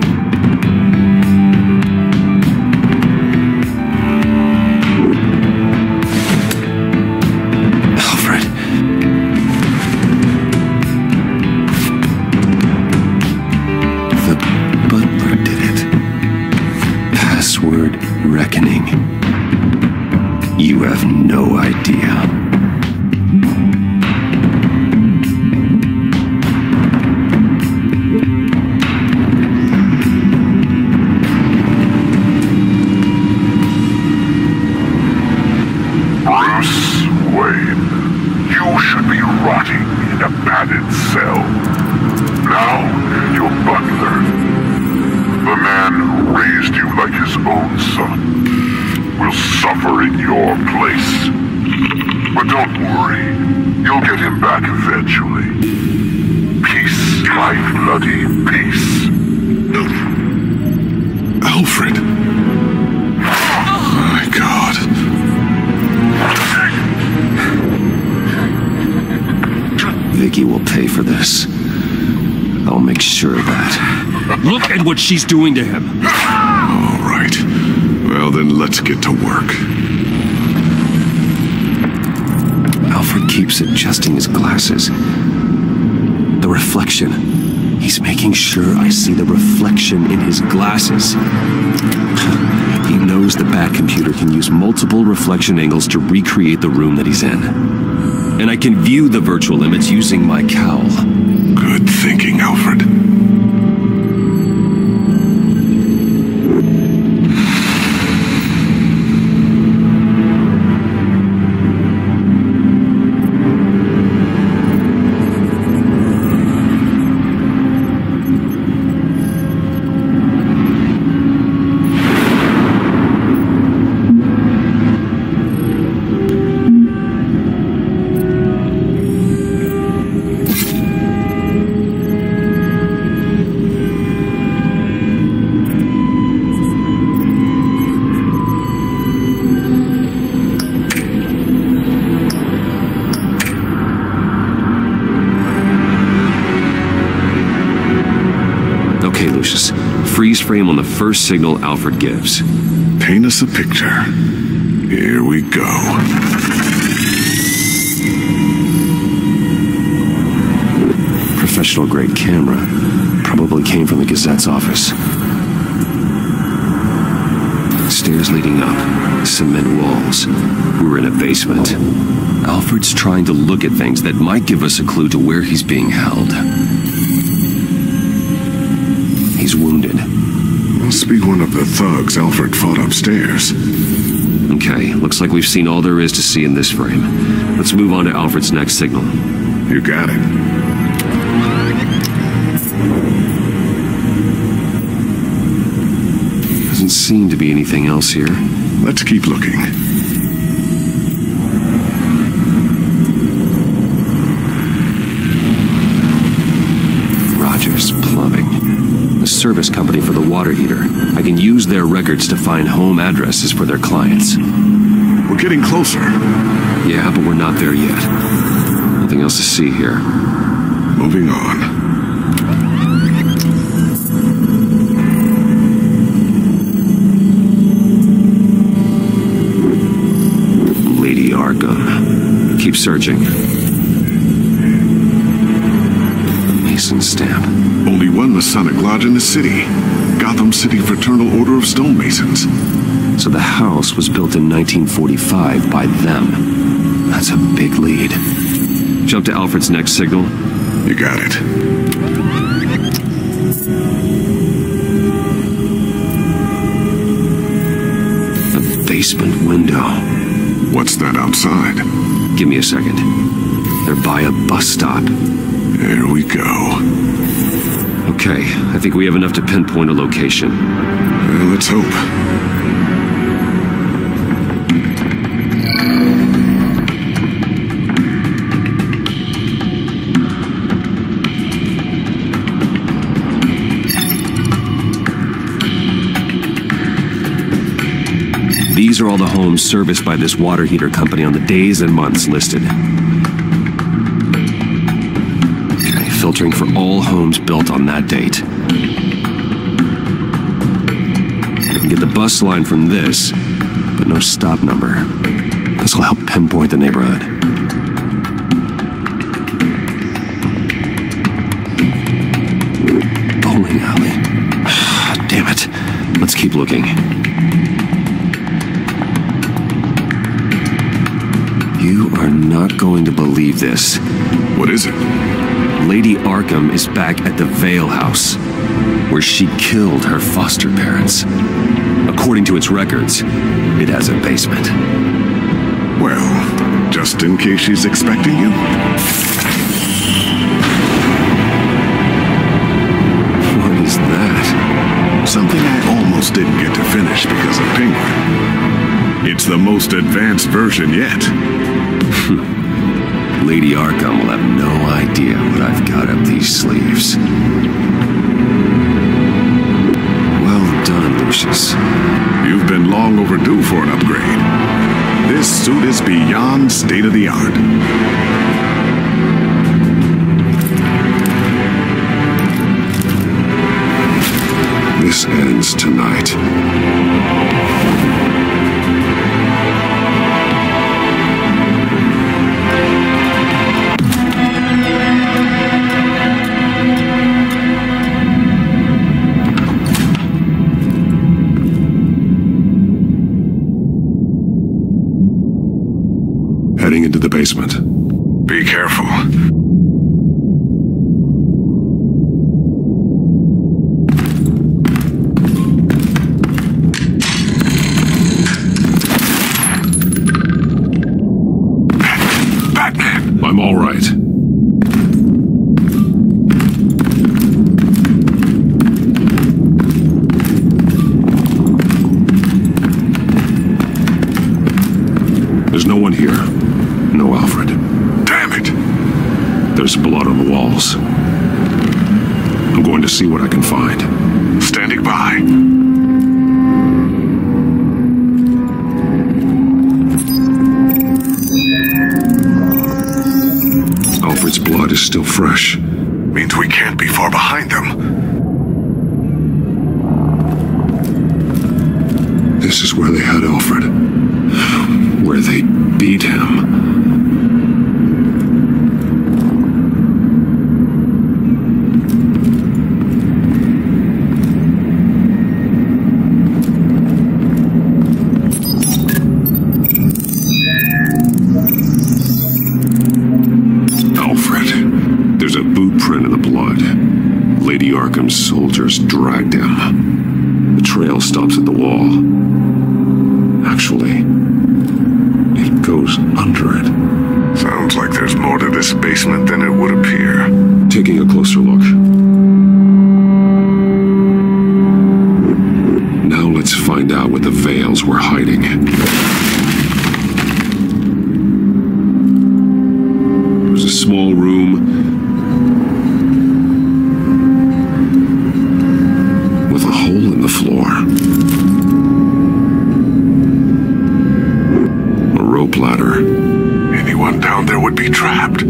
Alfred. The butler did it. Password reckoning. You have no idea. Alfred. My God. Vicky will pay for this. I'll make sure of that. Look at what she's doing to him. All right. Well, then let's get to work. Alfred keeps adjusting his glasses. The reflection. He's making sure I see the reflection in his glasses. He knows the Bat computer can use multiple reflection angles to recreate the room that he's in. and I can view the virtual limits using my cowl. Good thinking, Alfred. Freeze frame on the first signal Alfred gives. Paint us a picture. Here we go. Professional grade camera. Probably came from the Gazette's office. Stairs leading up. Cement walls. We're in a basement. Alfred's trying to look at things that might give us a clue to where he's being held. He's wounded. Must be one of the thugs Alfred fought upstairs. Okay, looks like we've seen all there is to see in this frame. Let's move on to Alfred's next signal. You got it. Doesn't seem to be anything else here. Let's keep looking. Rogers Plumbing. The service company for the water heater. I can use their records to find home addresses for their clients. We're getting closer. Yeah, but we're not there yet. Nothing else to see here. Moving on. Lady Arkham. Keep searching. Mason stamp. Only one Masonic lodge in the city. Gotham City Fraternal Order of Stonemasons. So the house was built in 1945 by them. That's a big lead. Jump to Alfred's next signal. You got it. A basement window. What's that outside? Give me a second. They're by a bus stop. There we go. Okay, I think we have enough to pinpoint a location. Well, let's hope. These are all the homes serviced by this water heater company on the days and months listed. Filtering for all homes built on that date. I can get the bus line from this, but no stop number. This will help pinpoint the neighborhood. Bowling alley. Damn it. Let's keep looking. You are not going to believe this. What is it? Lady Arkham is back at the Vale House, where she killed her foster parents. According to its records, it has a basement. Well, just in case she's expecting you. What is that? Something I almost didn't get to finish because of Penguin. It's the most advanced version yet. Lady Arkham will have no idea what I've got up these sleeves. Well done, Lucius. You've been long overdue for an upgrade. This suit is beyond state-of-the-art. This ends tonight. Heading into the basement. Be careful. Batman! I'm all right. There's no one here. No Alfred. Damn it! There's blood on the walls. I'm going to see what I can find. Standing by. Alfred's blood is still fresh. Means we can't be far behind them. This is where they had Alfred. Where they beat him. Alfred. There's a boot print in the blood. Lady Arkham's soldiers dragged him. The trail stops at the wall. Actually, it goes under it. Sounds like there's more to this basement than it would appear. Taking a closer look. Now let's find out what the Veils were hiding. It was a small room with a hole in the floor. A rope ladder. Anyone down there would be trapped.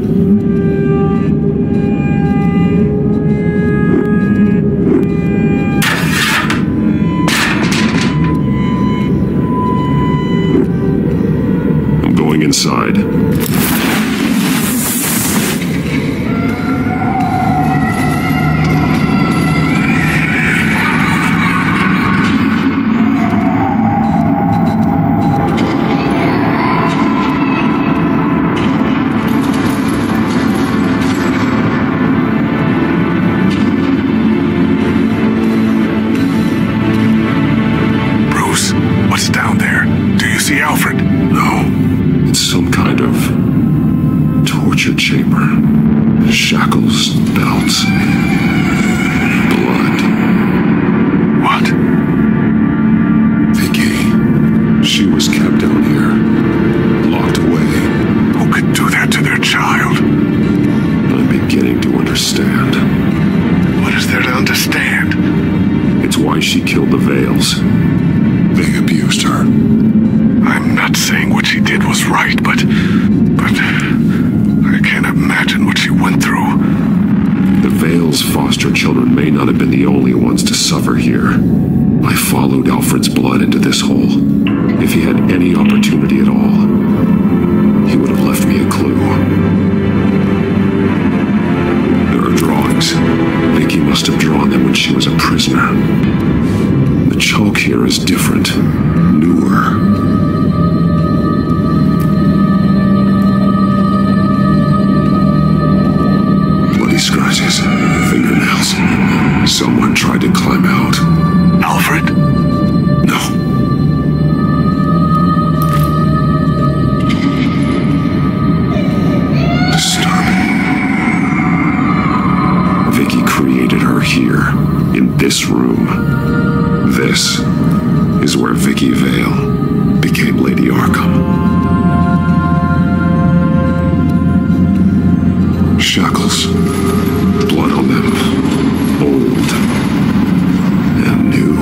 I'm going inside. Shackles, belts, blood. What? Vicky. She was kept down here, locked away. Who could do that to their child? I'm beginning to understand. What is there to understand? It's why she killed the Veils. They abused her. I'm not saying what she did was right, but I can't imagine what she went through. The Veils' foster children may not have been the only ones to suffer here. I followed Alfred's blood into this hole. If he had any opportunity at all, he would have left me a clue. There are drawings. Vicky must have drawn them when she was a prisoner. The chalk here is different, newer. Scratches, fingernails. Someone tried to climb out. Alfred? No. Disturbing. Vicky created her here, in this room. This is where Vicky Vale became Lady Arkham. Shackles. Blood on them. Old. And new.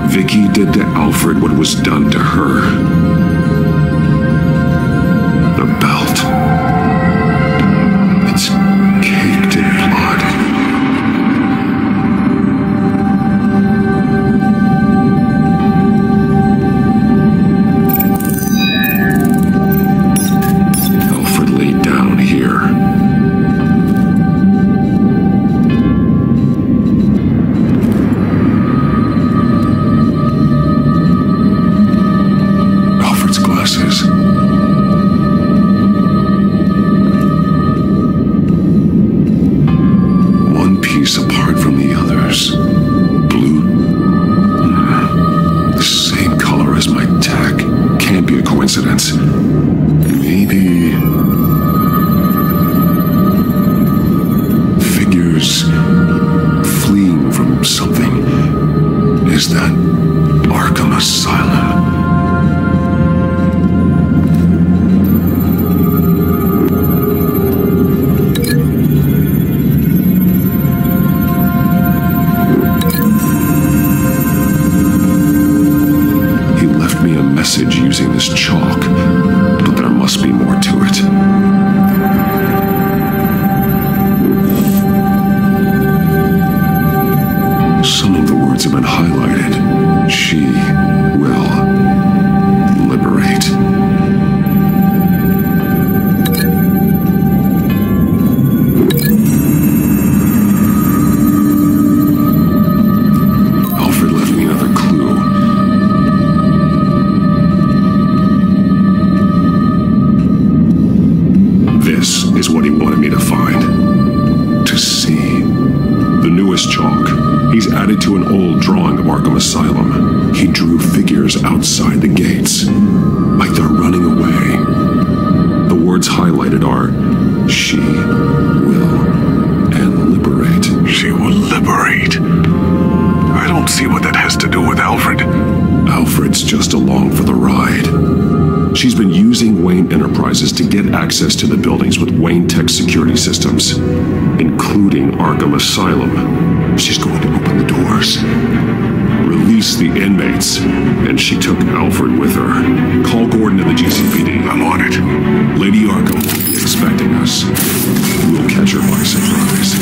Vicky did to Alfred what was done to her. The belt. It's caked in blood. Alfred laid down here. Alfred's Arkham Asylum, he drew figures outside the gates, like they're running away. The words highlighted are, "She will," and "liberate." She will liberate. I don't see what that has to do with Alfred. Alfred's just along for the ride. She's been using Wayne Enterprises to get access to the buildings with Wayne Tech security systems, including Arkham Asylum. She's going to open the doors, release the inmates, and she took Alfred with her. Call Gordon and the GCPD. I'm on it. Lady Arkham will be expecting us. We'll catch her by surprise.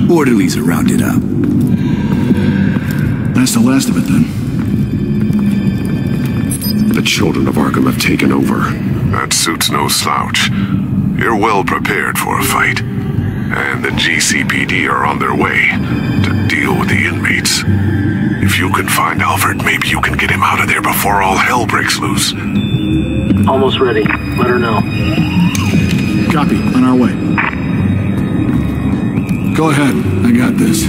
Orderlies are rounded up. That's the last of it, then. The children of Arkham have taken over. That suit's no slouch. You're well prepared for a fight. And the GCPD are on their way to deal with the inmates. If you can find Alfred, maybe you can get him out of there before all hell breaks loose. Almost ready. Let her know. Copy. On our way. Go ahead. I got this.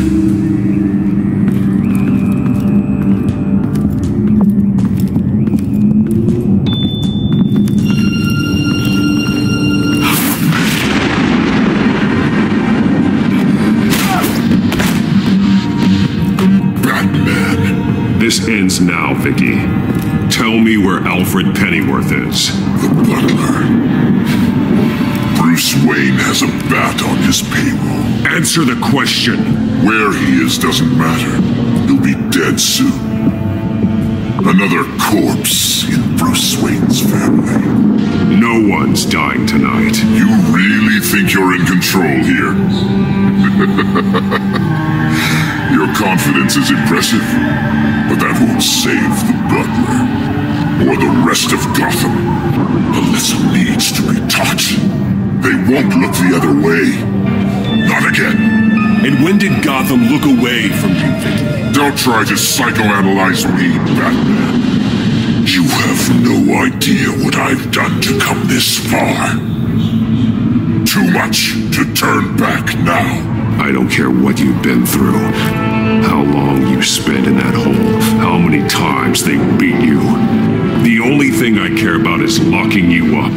Batman. This ends now, Vicky. Tell me where Alfred Pennyworth is. The butler. Bruce Wayne has a bat on his payroll. Answer the question. Where he is doesn't matter. He'll be dead soon. Another corpse in Bruce Wayne's family. No one's dying tonight. You really think you're in control here? Your confidence is impressive, but that won't save the butler or the rest of Gotham. A lesson needs to be taught. They won't look the other way. Not again. And when did Gotham look away from you, Vicky? Don't try to psychoanalyze me, Batman. You have no idea what I've done to come this far. Too much to turn back now. I don't care what you've been through. How long you spent in that hole. How many times they beat you. The only thing I care about is locking you up.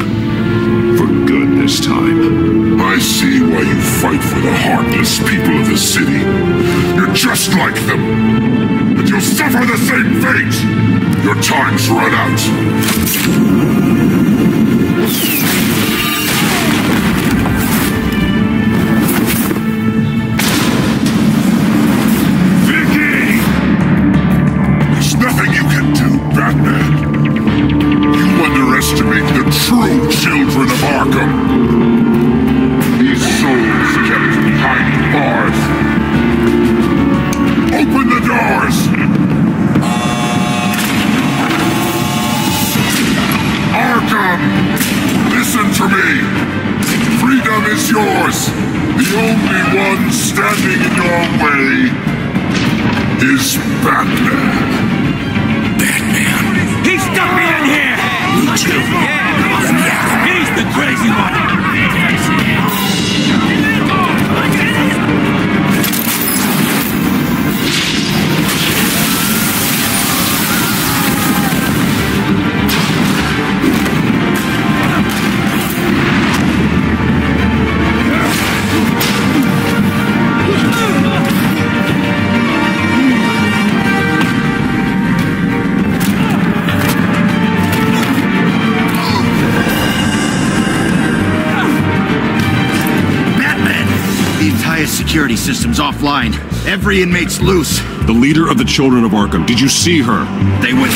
For good this time. I see why you fight for the heartless people of the city. You're just like them. And you'll suffer the same fate. Your time's run out. Vicky! There's nothing you can do, Batman. You underestimate the true children of Arkham. These souls kept behind bars. Open the doors! Arkham! Listen to me! Freedom is yours! The only one standing in your way is Batman. Batman. He stuck me in here! Me too. Yeah. He's the crazy one. Security systems offline. Every inmate's loose. The leader of the Children of Arkham. Did you see her? They went...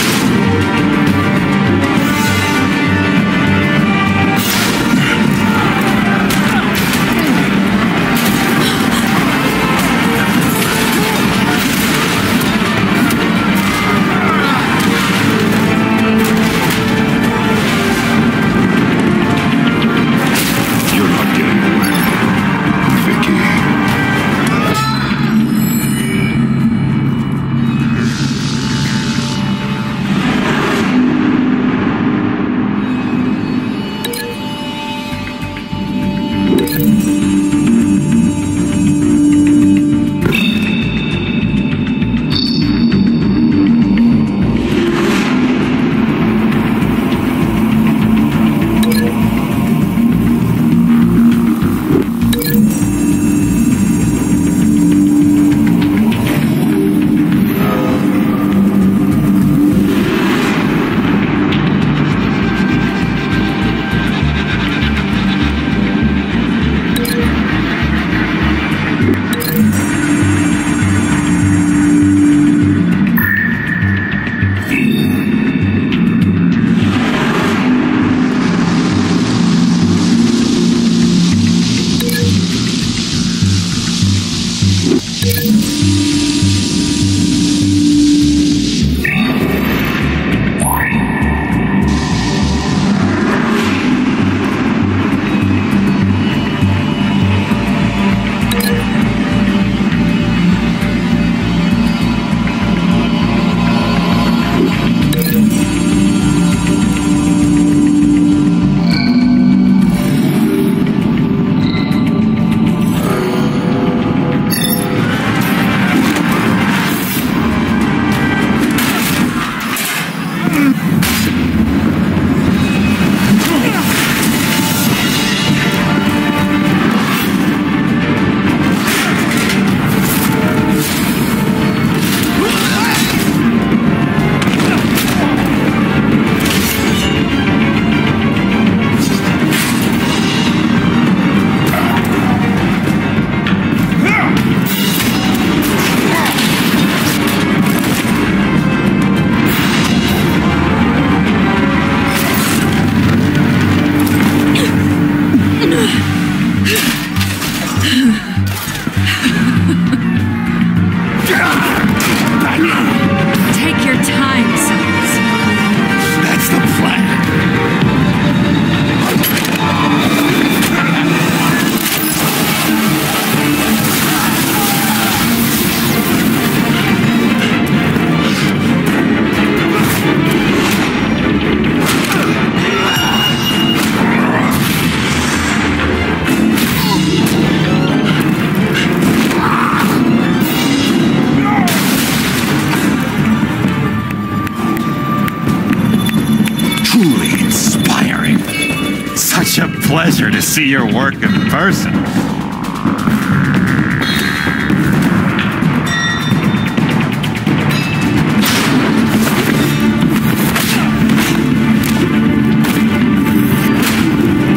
Pleasure to see your work in person.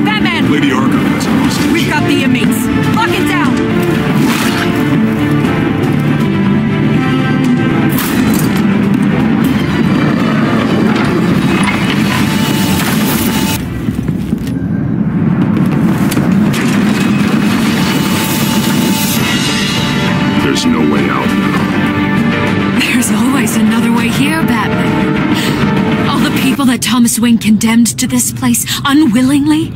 Batman! Lady Arkham has a hostage. We've got the inmates. Lock it down! There's no way out now. There's always another way here, Batman. All the people that Thomas Wayne condemned to this place unwillingly,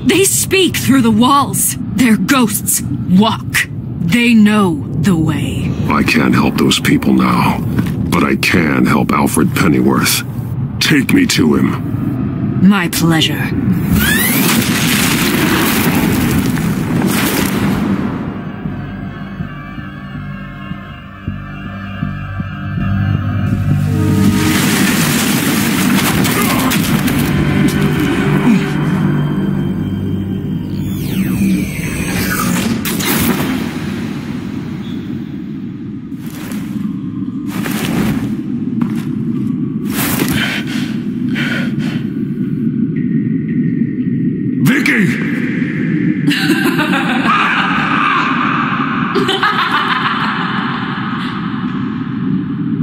they speak through the walls. Their ghosts walk. They know the way. I can't help those people now, but I can help Alfred Pennyworth. Take me to him. My pleasure.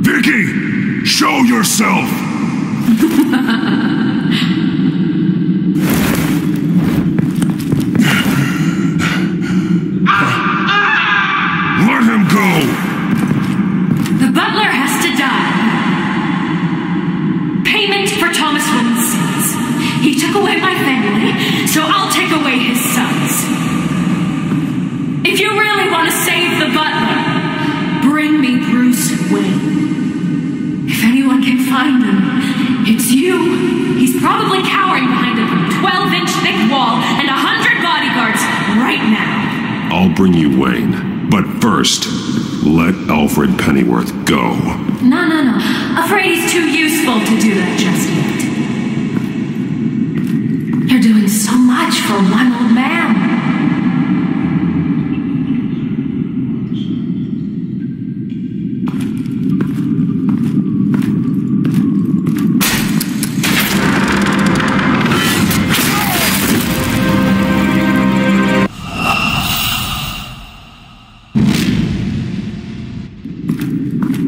Vicky! Show yourself! Let him go! The butler has to die. Payment for Thomas Wayne's sins. He took away my family, so I'll take away his sons. If you really want to save the butler, bring me Bruce Wayne. If anyone can find him, it's you. He's probably cowering behind a 12-inch thick wall and 100 bodyguards right now. I'll bring you Wayne, but first, let Alfred Pennyworth go. No. Afraid he's too useful to do that just yet. You're doing so much for one old man.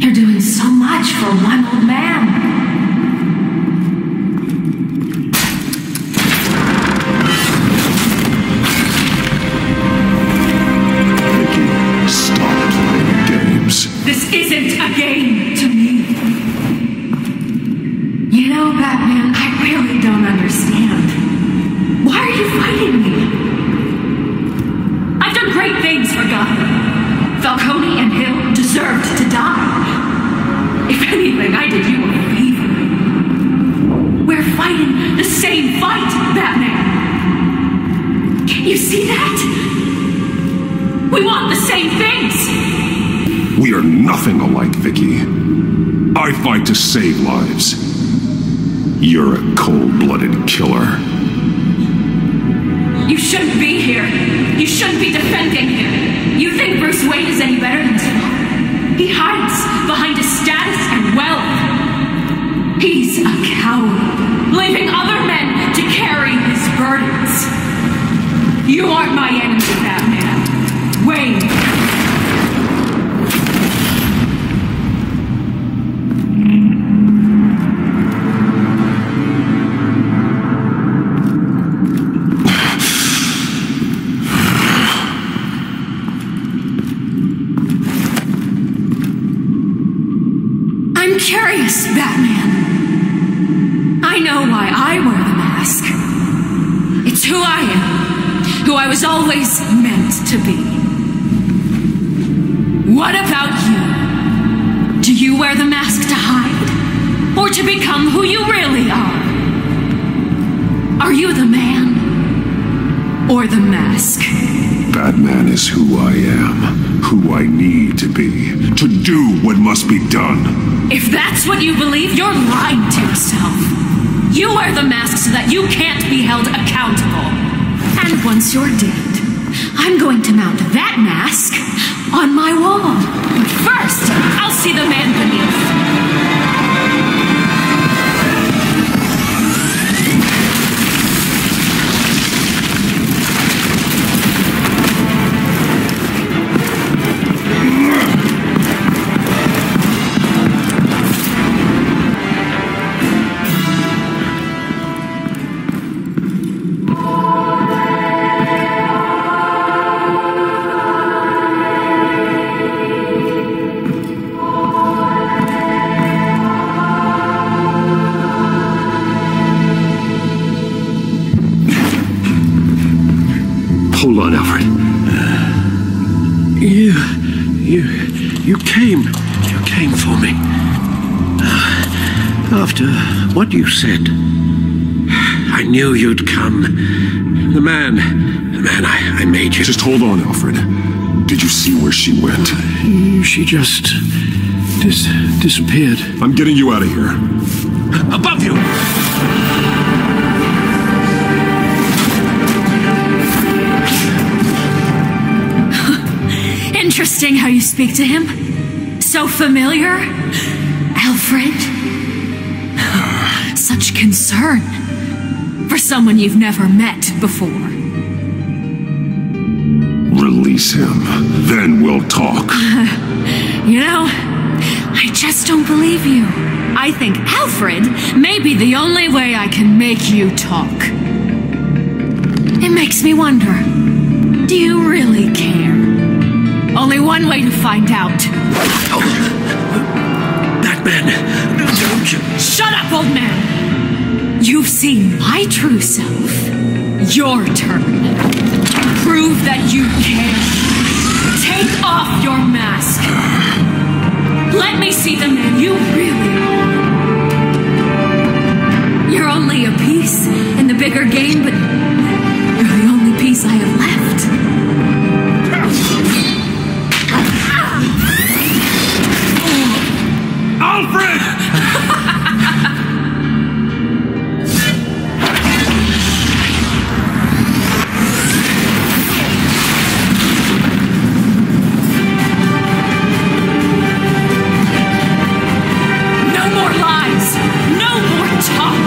You're doing so much for one old man. Vicky, stop playing. This isn't a game to me. You know, Batman, I really don't understand. Why are you fighting me? I've done great things for Gotham. Falcone and Hill deserved to die. If anything, I did you a favor. We're fighting the same fight, Batman. You see that? We want the same things. We are nothing alike, Vicky. I fight to save lives. You're a cold-blooded killer. You shouldn't be here. You shouldn't be defending him. You think Bruce Wayne is any better than his father? He hides behind his status and wealth. He's a coward, leaving other men to carry his burdens. You aren't my enemy, Batman. Wayne. Curious, Batman. I know why I wear the mask. It's who I am, who I was always meant to be. What about you? Do you wear the mask to hide? Or to become who you really are? Are you the man? Or the mask? Batman is who I am, who I need to be, to do what must be done. If that's what you believe, you're lying to yourself. You wear the mask so that you can't be held accountable. And once you're dead, I'm going to mount that mask on my wall. But first, I'll see the man beneath. Hold on, Alfred. You came for me. After what you said, I knew you'd come. The man I made you. Just hold on, Alfred. Did you see where she went? She just disappeared. I'm getting you out of here. Above you! Interesting how you speak to him. So familiar. Alfred. Such concern for someone you've never met before. Release him, then we'll talk. You know, I just don't believe you. I think Alfred may be the only way I can make you talk. It makes me wonder, do you really care? Only one way to find out. Batman, don't you... Shut up, old man! You've seen my true self. Your turn. Prove that you care. Take off your mask. Let me see the man you really are. You're only a piece in the bigger game, but you're the only piece I have left. Alfred! No more lies! No more talk!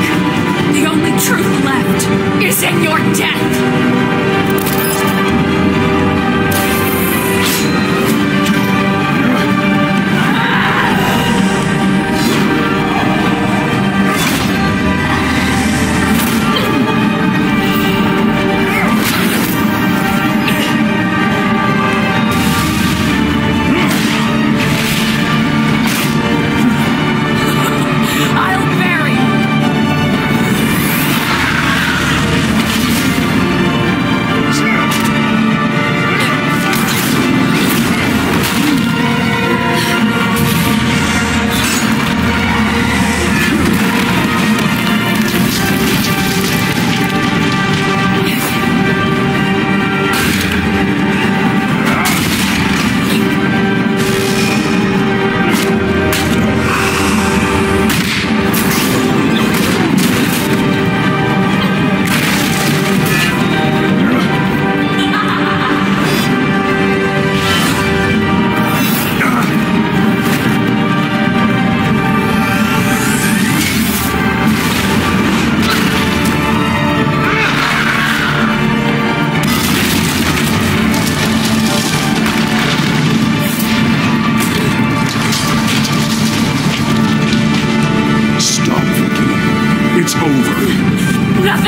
The only truth left is in your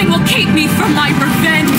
Nothing will keep me from my revenge!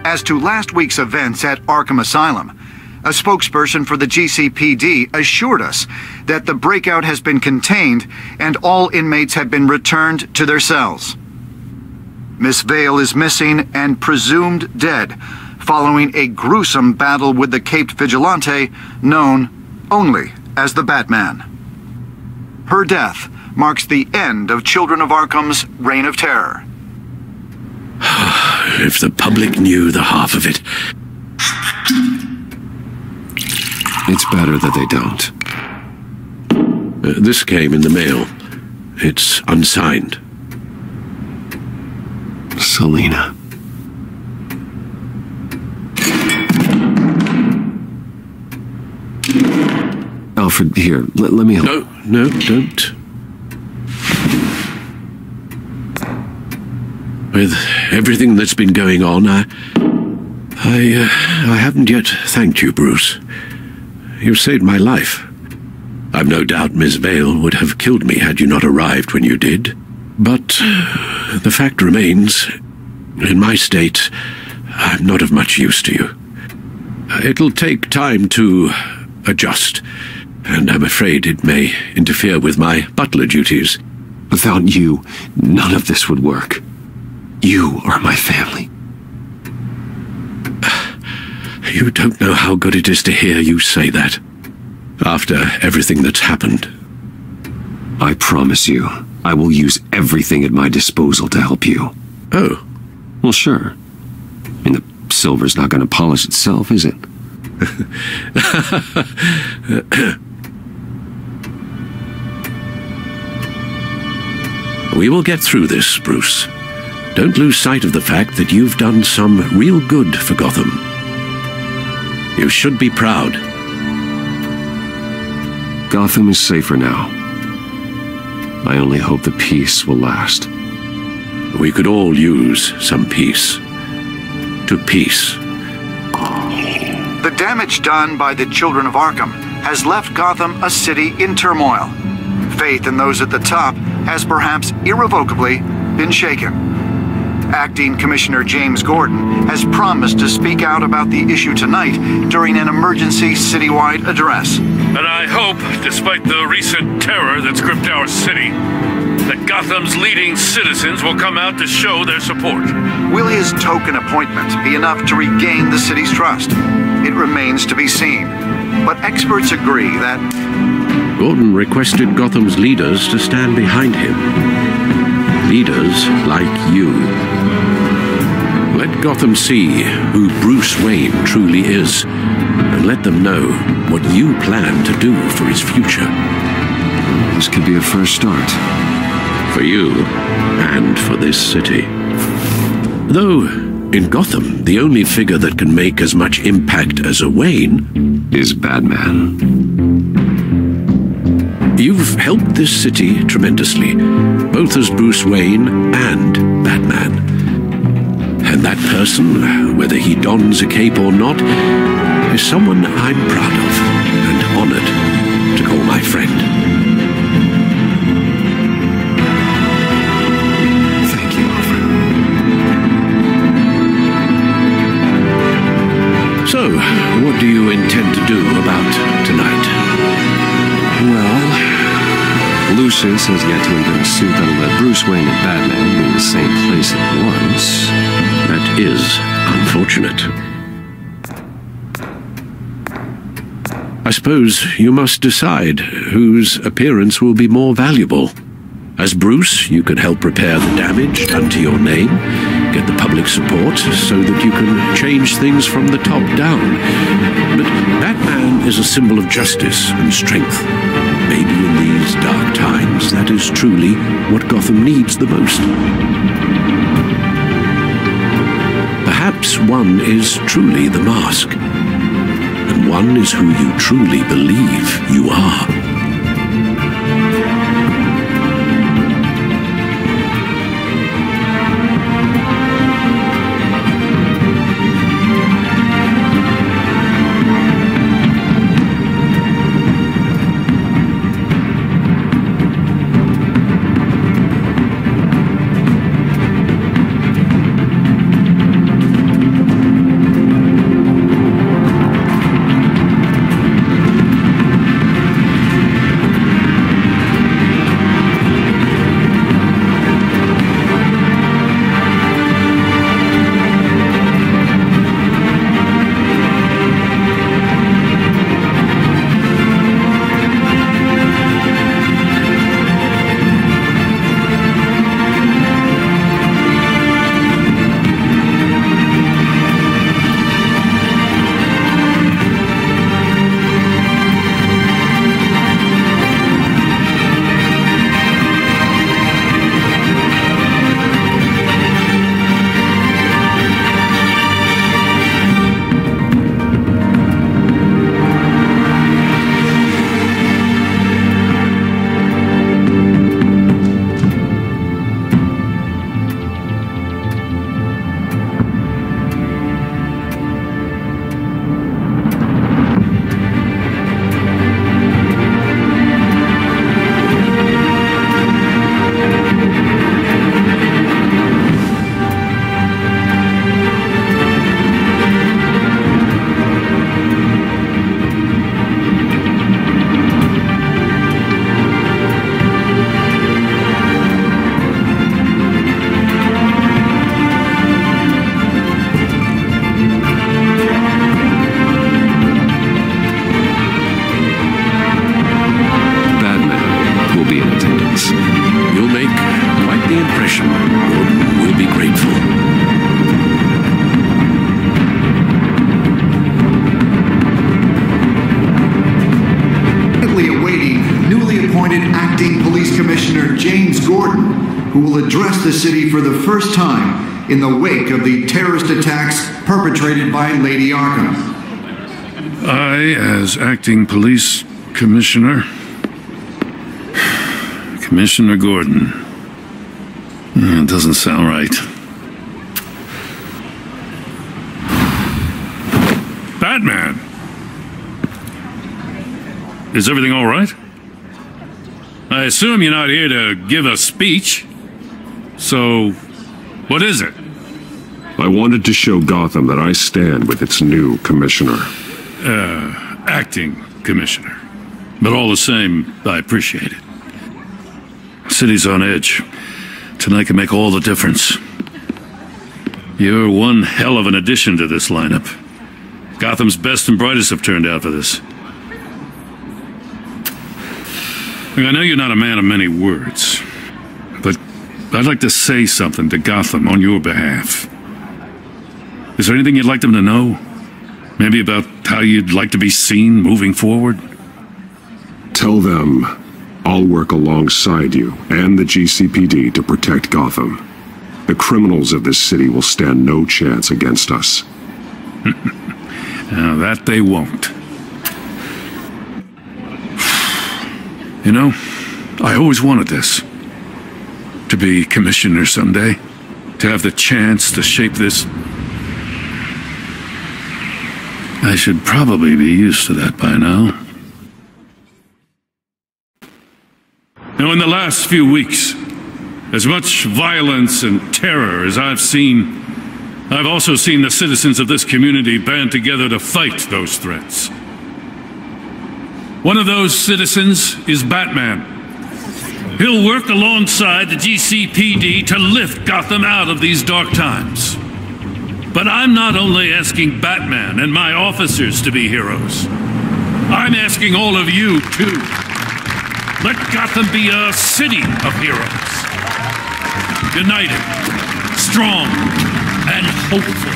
As to last week's events at Arkham Asylum, a spokesperson for the GCPD assured us that the breakout has been contained and all inmates have been returned to their cells. Miss Vale is missing and presumed dead following a gruesome battle with the caped vigilante known only as the Batman. Her death marks the end of Children of Arkham's reign of terror. If the public knew the half of it. It's better that they don't. This came in the mail. It's unsigned. Selena. Alfred, here, let me help. No, don't. With everything that's been going on, I haven't yet thanked you, Bruce. You've saved my life. I've no doubt Miss Vale would have killed me had you not arrived when you did. But the fact remains, in my state, I'm not of much use to you. It'll take time to adjust, and I'm afraid it may interfere with my butler duties. Without you, none of this would work. You are my family. You don't know how good it is to hear you say that, after everything that's happened. I promise you, I will use everything at my disposal to help you. Oh. Well, sure. I mean, the silver's not going to polish itself, is it? We will get through this, Bruce. Don't lose sight of the fact that you've done some real good for Gotham. You should be proud. Gotham is safer now. I only hope the peace will last. We could all use some peace. To peace. The damage done by the children of Arkham has left Gotham a city in turmoil. Faith in those at the top has perhaps irrevocably been shaken. Acting Commissioner James Gordon has promised to speak out about the issue tonight during an emergency citywide address. And I hope, despite the recent terror that's gripped our city, that Gotham's leading citizens will come out to show their support. Will his token appointment be enough to regain the city's trust? It remains to be seen. But experts agree that Gordon requested Gotham's leaders to stand behind him. Leaders like you. Let Gotham see who Bruce Wayne truly is, and let them know what you plan to do for his future. This could be a first start. For you, and for this city. Though, in Gotham, the only figure that can make as much impact as a Wayne is Batman. You've helped this city tremendously, both as Bruce Wayne and Batman. And that person, whether he dons a cape or not, is someone I'm proud of and honored to call my friend. Thank you, Alfred. So, what do you intend to do about tonight? Well, Lucius has yet to invent a suit that'll let Bruce Wayne and Batman be in the same place at once. That is unfortunate. I suppose you must decide whose appearance will be more valuable. As Bruce, you can help repair the damage done to your name, get the public support so that you can change things from the top down. But Batman is a symbol of justice and strength. Maybe in these dark times, that is truly what Gotham needs the most. Perhaps one is truly the mask, and one is who you truly believe you are. who will address the city for the first time in the wake of the terrorist attacks perpetrated by Lady Arkham. I, as acting police commissioner, Commissioner Gordon. It doesn't sound right. Batman! Is everything all right? I assume you're not here to give a speech. So, what is it? I wanted to show Gotham that I stand with its new commissioner. Acting commissioner. But all the same, I appreciate it. City's on edge. Tonight can make all the difference. You're one hell of an addition to this lineup. Gotham's best and brightest have turned out for this. Look, I know you're not a man of many words, but I'd like to say something to Gotham on your behalf. Is there anything you'd like them to know? Maybe about how you'd like to be seen moving forward? Tell them I'll work alongside you and the GCPD to protect Gotham. The criminals of this city will stand no chance against us. Now, that they won't. You know, I always wanted this. To be commissioner someday. To have the chance to shape this. I should probably be used to that by now. Now, in the last few weeks, as much violence and terror as I've seen, I've also seen the citizens of this community band together to fight those threats. One of those citizens is Batman. He'll work alongside the GCPD to lift Gotham out of these dark times. But I'm not only asking Batman and my officers to be heroes. I'm asking all of you, too. Let Gotham be a city of heroes. United, strong, and hopeful.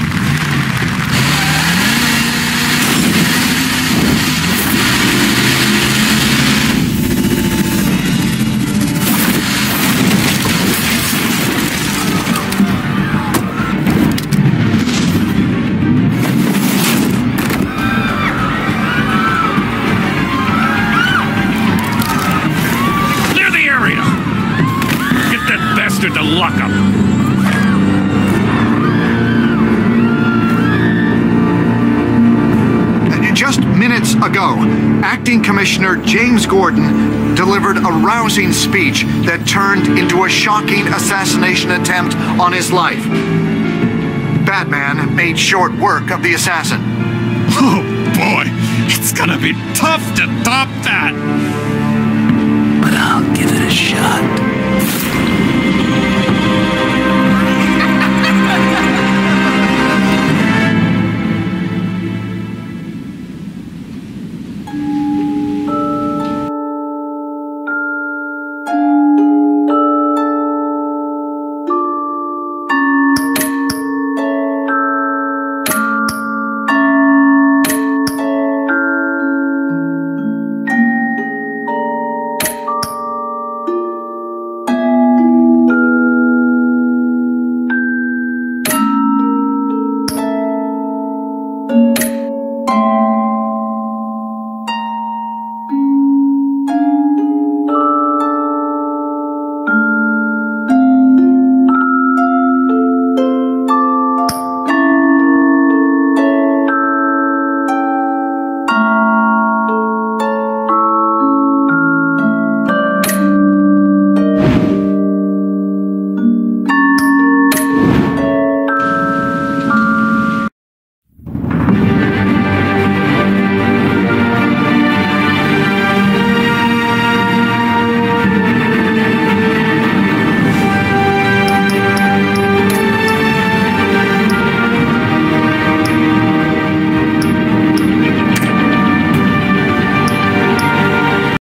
To lock up. Just minutes ago, Acting Commissioner James Gordon delivered a rousing speech that turned into a shocking assassination attempt on his life. Batman made short work of the assassin. Oh boy, it's gonna be tough to top that. But I'll give it a shot.